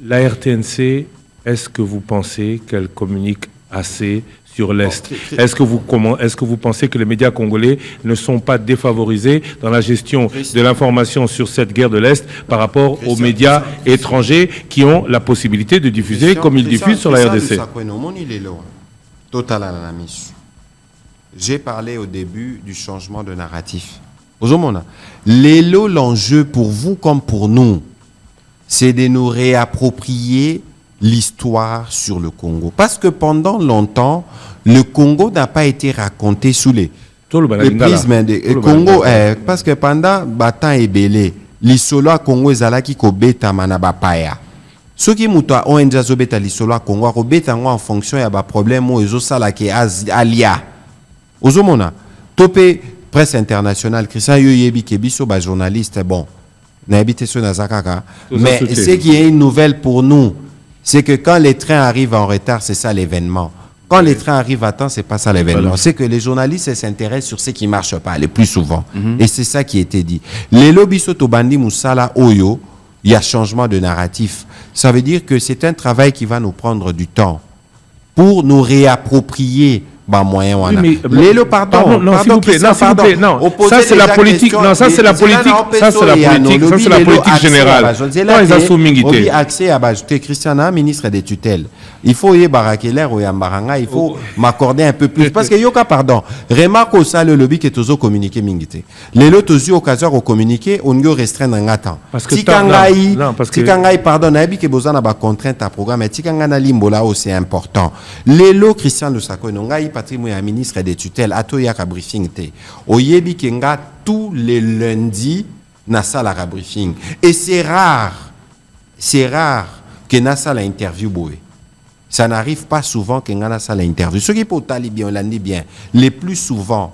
La RTNC, est-ce que vous pensez qu'elle communique assez sur l'Est? Est-ce que vous pensez que les médias congolais ne sont pas défavorisés dans la gestion de l'information sur cette guerre de l'Est par rapport aux médias étrangers qui ont la possibilité de diffuser comme ils diffusent sur la RDC? J'ai parlé au début du changement de narratif. L'enjeu pour vous comme pour nous, c'est de nous réapproprier l'histoire sur le Congo. Parce que pendant longtemps, le Congo n'a pas été raconté sous les prismes de Congo. Parce que pendant Batan et Belé, l'isolo à Congo ezalaki ko beta mana bapaya. Ceux qui muta ont déjà beta l'isolo à Congo ko beta en fonction ya ba problème o ezo sala ke alia. Ozomona topé presse internationale Christian Yoyebi ke biso ba journaliste bon. Na habité sur Nazakaka. Mais ce qui est une nouvelle pour nous, c'est que quand les trains arrivent en retard, c'est ça l'événement. Quand les trains arrivent à temps, c'est pas ça l'événement. C'est que les journalistes s'intéressent sur ce qui marche pas le plus souvent. Et c'est ça qui a été dit. Les lobbies Sotobandi Moussala Oyo, il y a changement de narratif. Ça veut dire que c'est un travail qui va nous prendre du temps pour nous réapproprier moyen oui, non, s'il vous plaît, non, ça c'est la politique, non, ça c'est la politique, ça c'est la politique, ça c'est la politique générale. Non, ils ont soumis accès à ajouter Christiana, ministre des tutelles. Il faut y barakeler ou yambaranga, il faut m'accorder un peu plus parce que yoka pardon, remarque ça le lobby qui est toujours communiqué mingité. Les lots aux occasions au communiquer, on y restreindre un temps. Parce que Tikangai pardon, nabi que besoin d'avoir contrainte à programme, mais Tikangana limbola c'est important. Les lots Christian de Sako Nongai Patrimoine ministre des tutelles atoyaka briefing te oyebi kenga tous les lundis na sala ka briefing et c'est rare que na sala interview boy. Ça n'arrive pas souvent que na sala interview. Ce qui peut tali bien on l'a dit bien les plus souvent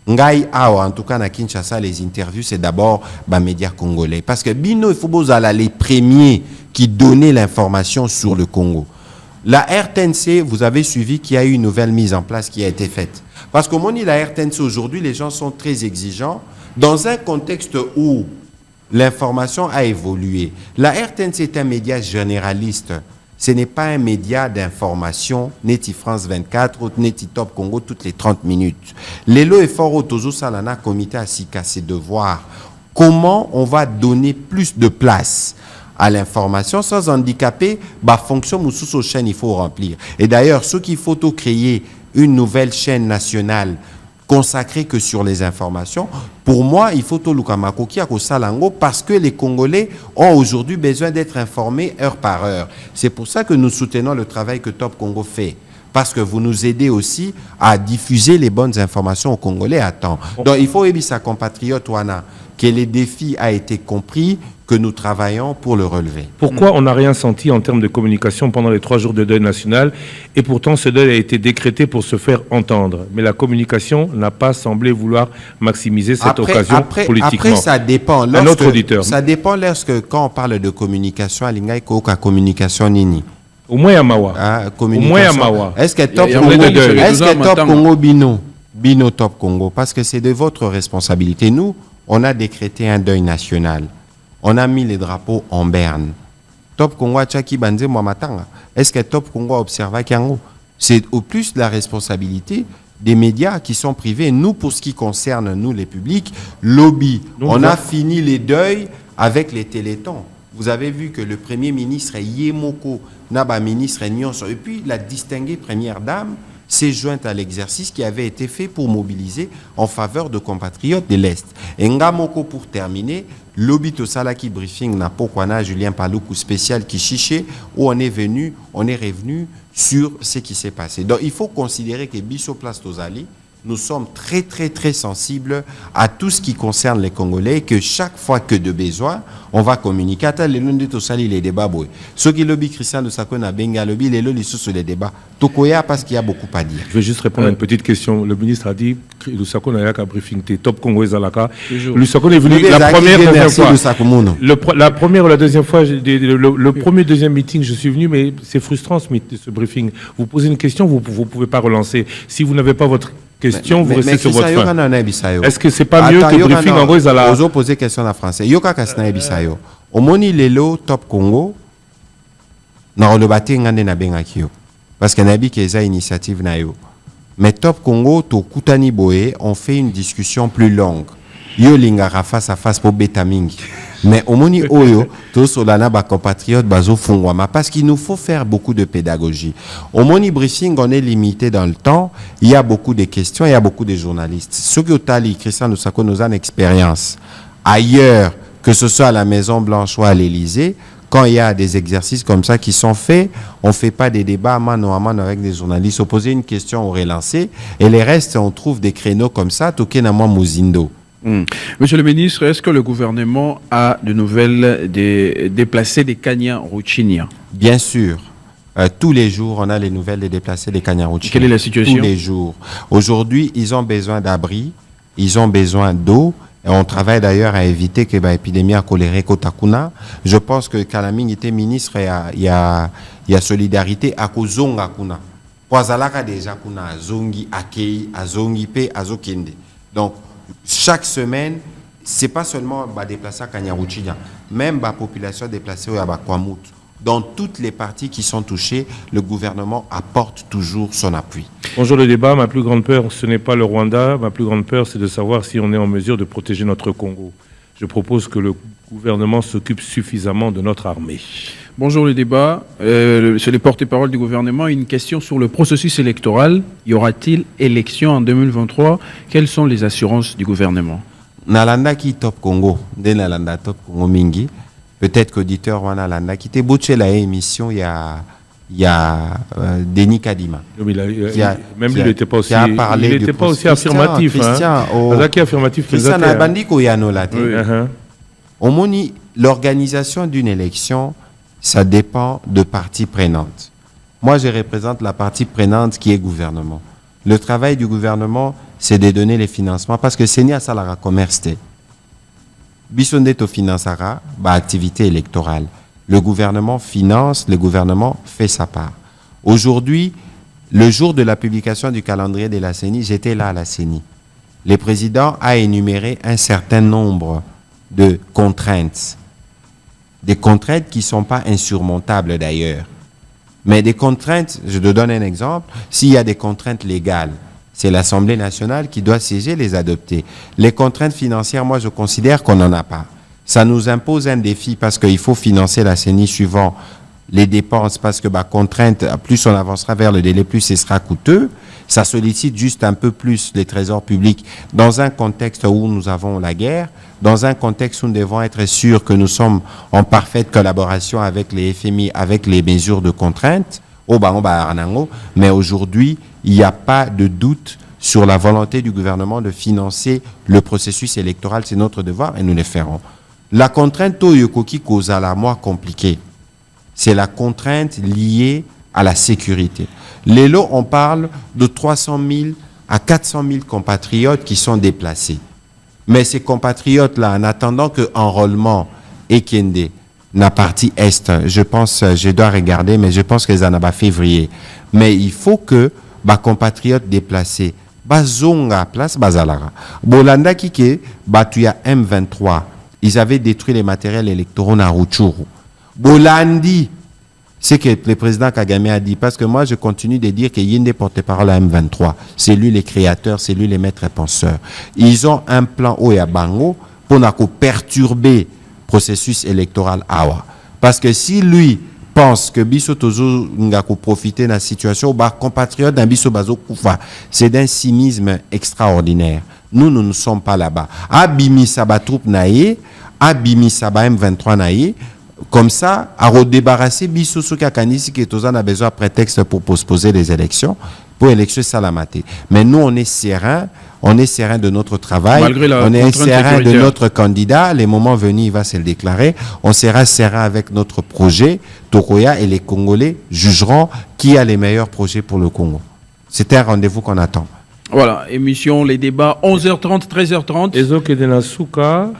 ngai en tout cas na Kinshasa les interviews c'est d'abord ba médias congolais parce que bino il faut bozala les premiers qui donnaient l'information sur le Congo. La RTNC, vous avez suivi qu'il y a eu une nouvelle mise en place qui a été faite. Parce qu'au moment où la RTNC aujourd'hui, les gens sont très exigeants dans un contexte où l'information a évolué. La RTNC est un média généraliste. Ce n'est pas un média d'information, Neti France 24 ou Neti Top Congo toutes les 30 minutes. L'élo effort au Tozo Salana comité à Sika, c'est de voir comment on va donner plus de place à l'information sans handicaper, fonction Moussous chaîne il faut remplir. Et d'ailleurs, ceux qui faut créer une nouvelle chaîne nationale consacrée que sur les informations, pour moi, il faut tout Lukamako qui a Salango parce que les Congolais ont aujourd'hui besoin d'être informés heure par heure. C'est pour ça que nous soutenons le travail que Top Congo fait. Parce que vous nous aidez aussi à diffuser les bonnes informations aux Congolais à temps. Donc il faut aider sa compatriote Wana que les défis a été compris, que nous travaillons pour le relever. Pourquoi on n'a rien senti en termes de communication pendant les 3 jours de deuil national et pourtant ce deuil a été décrété pour se faire entendre. Mais la communication n'a pas semblé vouloir maximiser cette occasion politiquement. Après, ça dépend. Un autre auditeur. Ça dépend lorsque, quand on parle de communication, à l'Ingaï, Koka communication nini. Au moins Yamawa. Est-ce que Top Congo Bino Top Congo? Parce que c'est de votre responsabilité. Nous, on a décrété un deuil national. On a mis les drapeaux en berne. Top Congo Tchaki Banze Mwamatanga. Est-ce que Top Congo a observé Kiango? C'est au plus la responsabilité des médias qui sont privés. Nous, pour ce qui concerne nous, les publics, lobby. On a fini les deuils avec les télétons. Vous avez vu que le Premier ministre Yemoko Naba ministre Nyonso et puis la distinguée Première Dame s'est jointe à l'exercice qui avait été fait pour mobiliser en faveur de compatriotes de l'Est. Et Ngamoko pour terminer, l'Obito Salaki Briefing n'a pas Julien Paloukou spécial qui chichait où on est revenu sur ce qui s'est passé. Donc il faut considérer que Bisso Place Tozali, nous sommes très, très, très sensibles à tout ce qui concerne les Congolais et que chaque fois que de besoin, on va communiquer. Attends, les lundi to sali les débats, ceux qui lobby Christian de Sakona Benga lobby les lobby sur les débats. Tokoya parce qu'il y a beaucoup à dire. Je vais juste répondre à une petite question. Le ministre a dit que Lusakona a un briefing Top Congo Ezalaka. Lusakona est venu la première fois. La première ou la deuxième fois, le premier deuxième meeting, je suis venu, mais c'est frustrant ce briefing. Vous posez une question, vous pouvez pas relancer. Si vous n'avez pas votre question, vous restez sur votre fin. Est-ce que c'est pas mieux que le briefing en gros Ezala? Vous posez question en français. Yoka Kasna Bisayo. Au moni lelo Top Congo. Na le bâti ngande na bengakio. Parce que nabi qui est initiative na yo. Mais Top Congo to kutani boé, on fait une discussion plus longue. Yo lingara face à face pour betamingi. Mais au moni oyo to solana ba compatriotes bazo fungwama parce qu'il nous faut faire beaucoup de pédagogie. Au moni briefing on est limité dans le temps, il y a beaucoup de questions, il y a beaucoup de journalistes. Ceux qui Otali Christian Lusako nous a une expérience ailleurs que ce soit à la Maison Blanche ou à l'Élysée. Quand il y a des exercices comme ça qui sont faits, on ne fait pas des débats mano à mano avec des journalistes. On pose une question, on relancer. Et les restes, on trouve des créneaux comme ça, Tokenama Muzindo. Monsieur le ministre, est-ce que le gouvernement a de nouvelles des déplacés des Kanya-Rouchiniens? Bien sûr. Tous les jours, on a les nouvelles des déplacés des Kanya-Rouchiniens. Quelle est la situation? Tous les jours. Aujourd'hui, ils ont besoin d'abri, ils ont besoin d'eau. Et on travaille d'ailleurs à éviter que l'épidémie à choléra Kotakuna. Je pense que Kalaming était ministre, il y a solidarité à Kozonga Kuna. Poazalaka déjà Kuna, Zongi, Akei, Azongi, Pe, Azokende. Donc, chaque semaine, c'est pas seulement déplacés à Kanyarouchidia, même la population déplacée à Kwamut. Dans toutes les parties qui sont touchées, le gouvernement apporte toujours son appui. Bonjour le débat. Ma plus grande peur, ce n'est pas le Rwanda. Ma plus grande peur, c'est de savoir si on est en mesure de protéger notre Congo. Je propose que le gouvernement s'occupe suffisamment de notre armée. Bonjour le débat. C'est le porte-parole du gouvernement. Une question sur le processus électoral. Y aura-t-il élection en 2023? Quelles sont les assurances du gouvernement? Nalanda qui Top Congo, de Nalanda Top Congo Mingi. Peut-être qu'auditeur Wana Landa qui était bouché la émission il y a Denis Kadima. Même lui, il n'était pas aussi, affirmatif. Christian, Christian Abandiko Yanolate. Au moni, l'organisation d'une élection, ça dépend de parties prenantes. Moi, je représente la partie prenante qui est gouvernement. Le travail du gouvernement, c'est de donner les financements parce que c'est à Salara Commerce. Bisonde to financera activité électorale. Le gouvernement finance, le gouvernement fait sa part. Aujourd'hui, le jour de la publication du calendrier de la CENI, j'étais là à la CENI. Le président a énuméré un certain nombre de contraintes. Des contraintes qui ne sont pas insurmontables d'ailleurs. Mais des contraintes, je te donne un exemple, s'il y a des contraintes légales, c'est l'Assemblée nationale qui doit siéger, les adopter. Les contraintes financières, moi, je considère qu'on n'en a pas. Ça nous impose un défi parce qu'il faut financer la CENI suivant les dépenses parce que contrainte, plus on avancera vers le délai, plus ce sera coûteux. Ça sollicite juste un peu plus les trésors publics dans un contexte où nous avons la guerre, dans un contexte où nous devons être sûrs que nous sommes en parfaite collaboration avec les FMI, avec les mesures de contrainte. Mais aujourd'hui, il n'y a pas de doute sur la volonté du gouvernement de financer le processus électoral. C'est notre devoir et nous le ferons. La contrainte Toyokoki cause à la moins compliquée. C'est la contrainte liée à la sécurité. Les lots, on parle de 300 000 à 400 000 compatriotes qui sont déplacés. Mais ces compatriotes-là, en attendant que enrôlement et Kende, la partie Est, je pense, je dois regarder, mais je pense que c'est en février. Mais il faut que les compatriotes déplacés, Bazonga, place Bazalara, Bolanda Kike, Batuya M23, ils avaient détruit les matériels électoraux à Rutshuru. Bolandi, c'est que le président Kagame a dit, parce que moi je continue de dire qu'il y a des porte-parole à M23. C'est lui les créateurs, c'est lui les maîtres penseurs. Ils ont un plan Oyabango pour perturber processus électoral awa. Parce que si lui pense que biso tozo ngako profiter de la situation, compatriotes d'un biso bazo koufa, c'est d'un cynisme extraordinaire. Nous ne sommes pas là-bas. Abimi saba troupe naïe, abimi saba M23 naïe, comme ça, à redébarrasser biso souka kanisi qui tozan a besoin de prétexte pour postposer les élections. pour élection Salamate. Mais nous, on est serein de notre travail, on est serein de notre candidat. Les moments venus, il va se le déclarer. On sera serein avec notre projet, Tokoya, et les Congolais jugeront qui a les meilleurs projets pour le Congo. C'est un rendez-vous qu'on attend. Voilà, émission, les débats, 11h30, 13h30. Ezoke de Nasuka.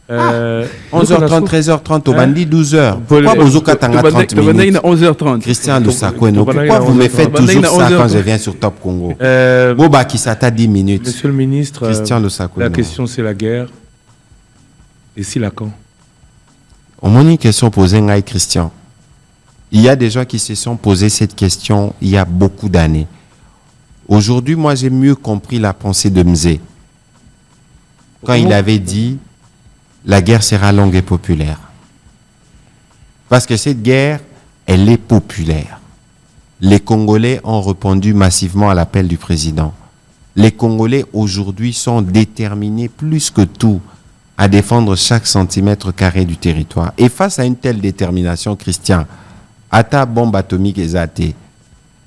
11h30, 13h30, au bandi 12h. Pourquoi vous avez 30 minutes 11h30. Christian Lusakweno, pourquoi vous me faites toujours ça quand je viens sur Top Congo Boba Kisata 10 minutes. Monsieur le ministre, Christian Lusakweno. La question c'est la guerre. Et si la quand On m'a une question posée, Ngaï Christian. Il y a des gens qui se sont posés cette question il y a beaucoup d'années. Aujourd'hui, moi j'ai mieux compris la pensée de Mzé. Quand il avait dit la guerre sera longue et populaire. Parce que cette guerre, elle est populaire. Les Congolais ont répondu massivement à l'appel du président. Les Congolais aujourd'hui sont déterminés plus que tout à défendre chaque centimètre carré du territoire. Et face à une telle détermination, Christian, Ata bombe atomique exatée,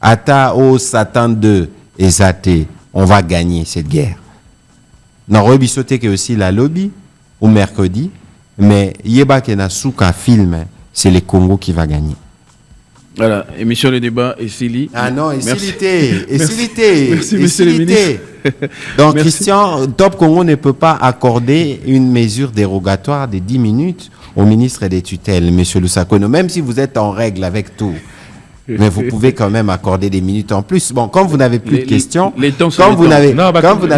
Ata au Satan 2 exatée, on va gagner cette guerre. Narobi sauté que aussi la lobby, au mercredi, mais Yeba Kenasuka film, c'est le Congo qui va gagner. Voilà, émission Les Débats, et Sili. Ah non, et Merci, monsieur le ministre. Donc, merci. Christian, Top Congo ne peut pas accorder une mesure dérogatoire de 10 minutes au ministre des tutelles, monsieur Lusakweno, même si vous êtes en règle avec tout. Mais vous pouvez quand même accorder des minutes en plus. Bon, quand vous n'avez plus de questions, quand vous n'avez plus de questions,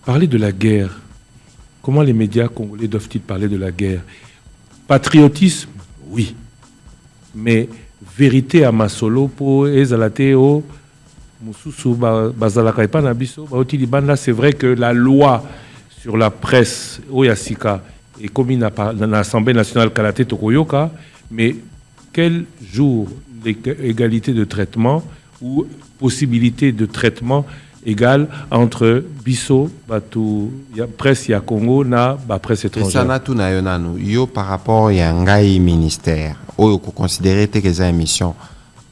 parler de la guerre. Comment les médias congolais doivent-ils parler de la guerre? Patriotisme, oui. Mais vérité à Masolo pour Ezalateo. C'est vrai que la loi sur la presse Oyasika est commise dans l'Assemblée nationale Kalate Tokoyoka, mais quel jour l'égalité de traitement ou possibilité de traitement égale entre Bisso, presse ya Congo, na presse étrangère. Yo par rapport à Yangai ministère, ou considérer que émission.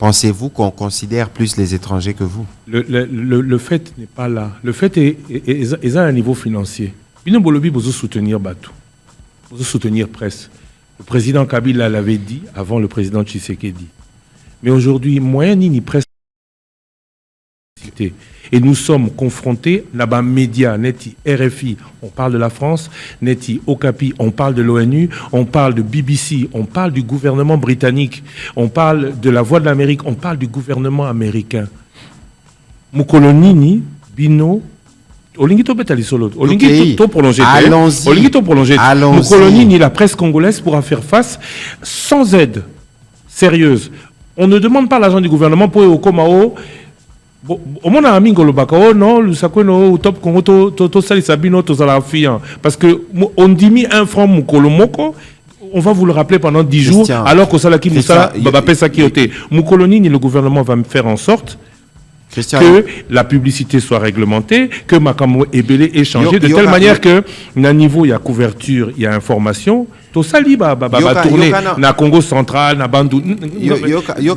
Pensez-vous qu'on considère plus les étrangers que vous? Le fait n'est pas là. Le fait est à un niveau financier. Bino Bolobi, vous soutenir Batou. Vous soutenir presse. Le président Kabila l'avait dit avant le président Tshisekedi. Mais aujourd'hui, moyen ni presse. Et nous sommes confrontés, là-bas, médias, Neti, RFI, on parle de la France, Neti, Okapi, on parle de l'ONU, on parle de BBC, on parle du gouvernement britannique, on parle de la Voix de l'Amérique, on parle du gouvernement américain. Mukolonini, Bino, Olingito Betali Solo, Olingito prolongé. Allons-y. Olingito prolongé. Mukolonini, la presse congolaise pourra faire face sans aide sérieuse. On ne demande pas l'argent du gouvernement pour au Komao. Au moins, ami Golobaka, non, le Sakweno, Top Congo, to sali sabino, to salafian. Parce que on dit un franc Mukolomoko, on va vous le rappeler pendant 10 jours, alors qu'au Salaki Moussa, Babapé Sakiote. Mukolonini, le gouvernement va faire en sorte que la publicité soit réglementée, que Makamo Ebele est changé de telle manière que, à niveau, il y a couverture, il y a information. Tout ça, il va tourner na Congo central, na Bandou.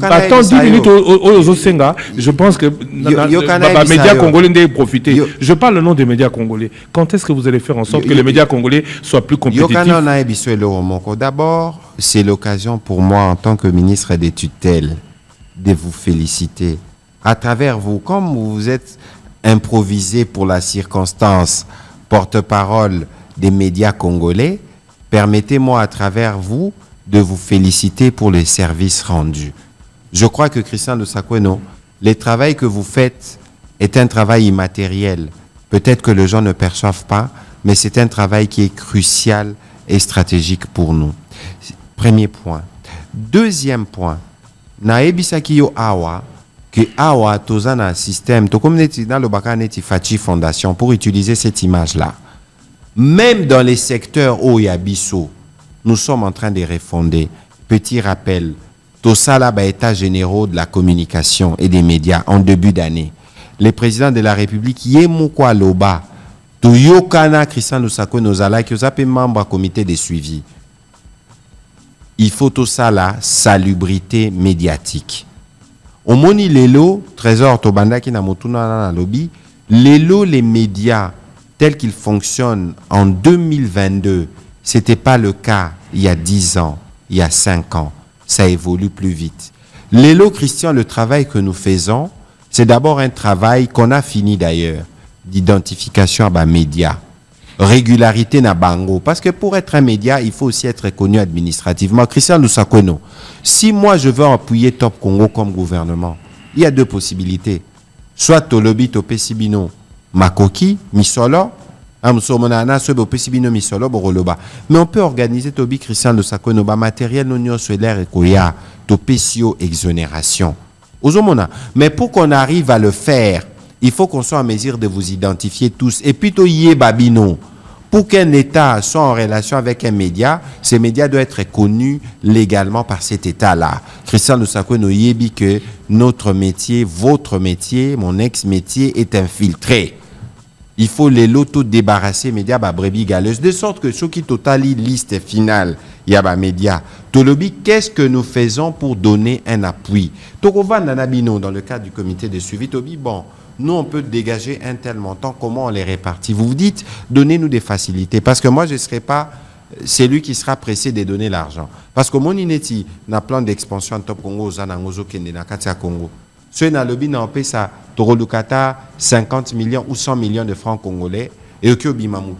Attends 10 minutes aux Osenga, je pense que les médias congolais doivent profiter. Je parle le nom des médias congolais. Quand est-ce que vous allez faire en sorte que les médias congolais soient plus compétitifs? D'abord, c'est l'occasion pour moi, en tant que ministre des tutelles, de vous féliciter. À travers vous, comme vous êtes improvisé pour la circonstance, porte-parole des médias congolais, permettez-moi à travers vous de vous féliciter pour les services rendus. Je crois que Christian Lusakweno, le travail que vous faites est un travail immatériel. Peut-être que les gens ne perçoivent pas, mais c'est un travail qui est crucial et stratégique pour nous. Premier point. Deuxième point, naebisaki yo awa que awa tozana un système to comme dans le bakaneti Fachi Fondation pour utiliser cette image là. Même dans les secteurs où il y a Bisso, nous sommes en train de refonder. Petit rappel, Tosala ba état généraux de la communication et des médias en début d'année. Le président de la République Yemukwa Loba Toyokana Christian Lusako Nozala qui est membre du comité de suivi. Il faut tout ça la salubrité médiatique. Au moni lelo trésor tobanda qui na motuna na lobby, lelo les médias tels qu'ils fonctionnent en 2022, c'était pas le cas il y a 10 ans, il y a 5 ans. Ça évolue plus vite. Lelo Christian, le travail que nous faisons, c'est d'abord un travail qu'on a fini d'ailleurs, d'identification à bas médias. Régularité na bango. Parce que pour être un média, il faut aussi être reconnu administrativement. Christian Lusakweno, si moi je veux appuyer Top Congo comme gouvernement, il y a deux possibilités. Soit Tolobi Topé Sibino Makoki, Misolo, mais on peut organiser Tobi Christian Lusakweno, matériel non solaire et koya, Topesio exonération. Mais pour qu'on arrive à le faire, il faut qu'on soit en mesure de vous identifier tous. Et puis, babino. Pour qu'un État soit en relation avec un média, ces médias doivent être connus légalement par cet État-là. Christian Lusakweno yebi que notre métier, votre métier, mon ex-métier est infiltré. Il faut les loto-débarrasser médias brebis galeuses, de sorte que ceux qui totalise liste finale, il y a médias. Tolobi, qu'est-ce que nous faisons pour donner un appui? Tokova Nanabino, dans le cadre du comité de suivi, Tobi, bon, nous, on peut dégager un tel montant, comment on les répartit? Vous vous dites, donnez-nous des facilités. Parce que moi, je ne serai pas celui qui sera pressé de donner l'argent. Parce que mon ineti, na plan d'expansion en Top Congo, Zanangozo Kende, na Katia Congo. Ceux na lobby na paie ça, Torolukata, 50 millions ou 100 millions de francs congolais, et qui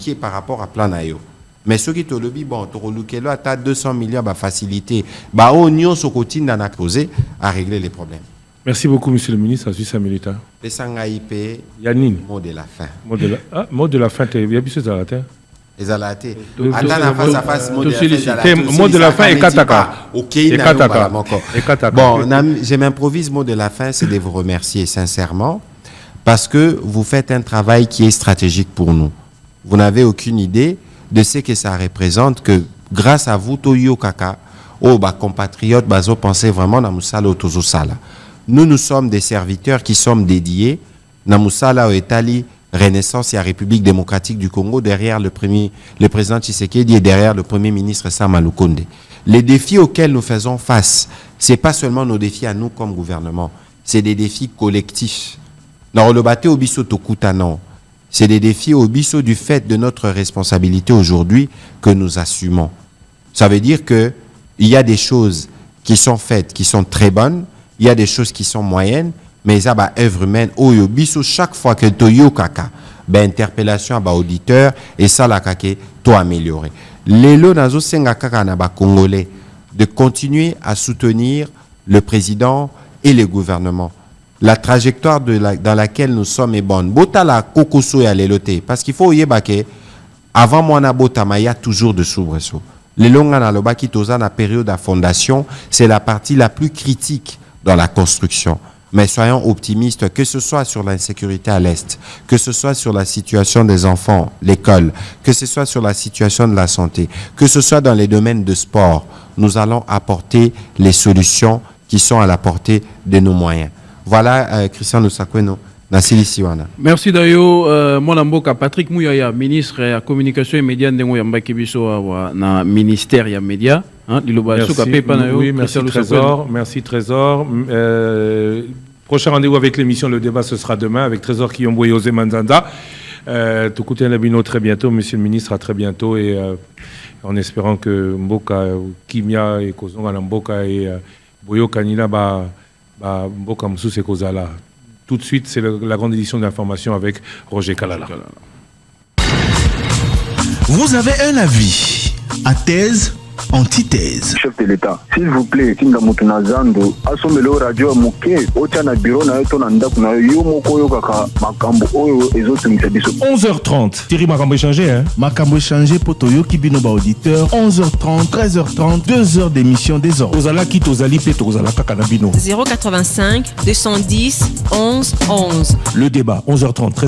est par rapport à plan nayo. Mais ceux qui te lobby, bon, Torolukelo a 200 millions, bah, facilité, bah, oignon, sokotine, n'a causé à régler les problèmes. Merci beaucoup, monsieur le ministre. À Suisse Milita. Yannin. Mot de la fin. Mot de la fin, tu as vu ce que ça a été? Les alatés. Attends, face à face, mot de la fin est Kataka. Ok, bon, je m'improvise, mot de la fin, c'est de vous remercier sincèrement parce que vous faites un travail qui est stratégique pour nous. Vous n'avez aucune idée de ce que ça représente que grâce à vous, Toyo Kaka, compatriotes, bazo pensez vraiment dans Moussala ou Tozosala. Nous sommes des serviteurs qui sommes dédiés. Namusala au Etali, Renaissance et la République démocratique du Congo, derrière le président Tshisekedi et derrière le premier ministre Sama Lukonde. Les défis auxquels nous faisons face, ce n'est pas seulement nos défis à nous comme gouvernement, c'est des défis collectifs. C'est des défis au biseau du fait de notre responsabilité aujourd'hui que nous assumons. Ça veut dire qu'il y a des choses qui sont faites, qui sont très bonnes, il y a des choses qui sont moyennes, mais il y a des œuvres humaines. Chaque fois que tu as interpellation à auditeur, et ça, la kake, tu améliorer. Les lots Congolais de continuer à soutenir le président et le gouvernement. La trajectoire dans laquelle nous sommes est bonne. Bota la kokoso ya lelote. Parce qu'il faut y que avant moi, il y a toujours de soubresauts. Les longs qui toza la période de fondation, c'est la partie la plus critique dans la construction. Mais soyons optimistes, que ce soit sur l'insécurité à l'Est, que ce soit sur la situation des enfants, l'école, que ce soit sur la situation de la santé, que ce soit dans les domaines de sport, nous allons apporter les solutions qui sont à la portée de nos moyens. Voilà, Christian Lusakweno. Merci d'ailleurs, mon amboka Patrick Mouyaya, ministre de la communication et médias de na ministère des médias. Merci Trésor. Merci Trésor. Prochain rendez-vous avec l'émission Le Débat, ce sera demain avec Trésor Kiyombo et José Manzanda. Tukuti Nabino très bientôt, monsieur le ministre, à très bientôt et en espérant que Mboka, Kimia et Kozonga Mboka et Boyo Kanina Mboka Moussous et Kozala. Tout de suite, c'est la grande édition de l'information avec Roger Kalala. Vous avez un avis à thèse, antithèse. Chef de l'État, s'il vous plaît, Tinga Mutunazando, Asomelo Radio Moke, Ochana Biro na Yoto Nandak na Yomoko Yokaka, Makambo Oyo et autres Misabiso. 11h30. Thierry Makambo échangé, hein? Makambo échangé pour Toyo Kibinoba auditeur. 11h30, 13h30, 2h d'émission des ordres. Tozala qui Tozali Pe Tozala Kakanabino. 085 210 11 11. Le débat, 11h30, 13h30.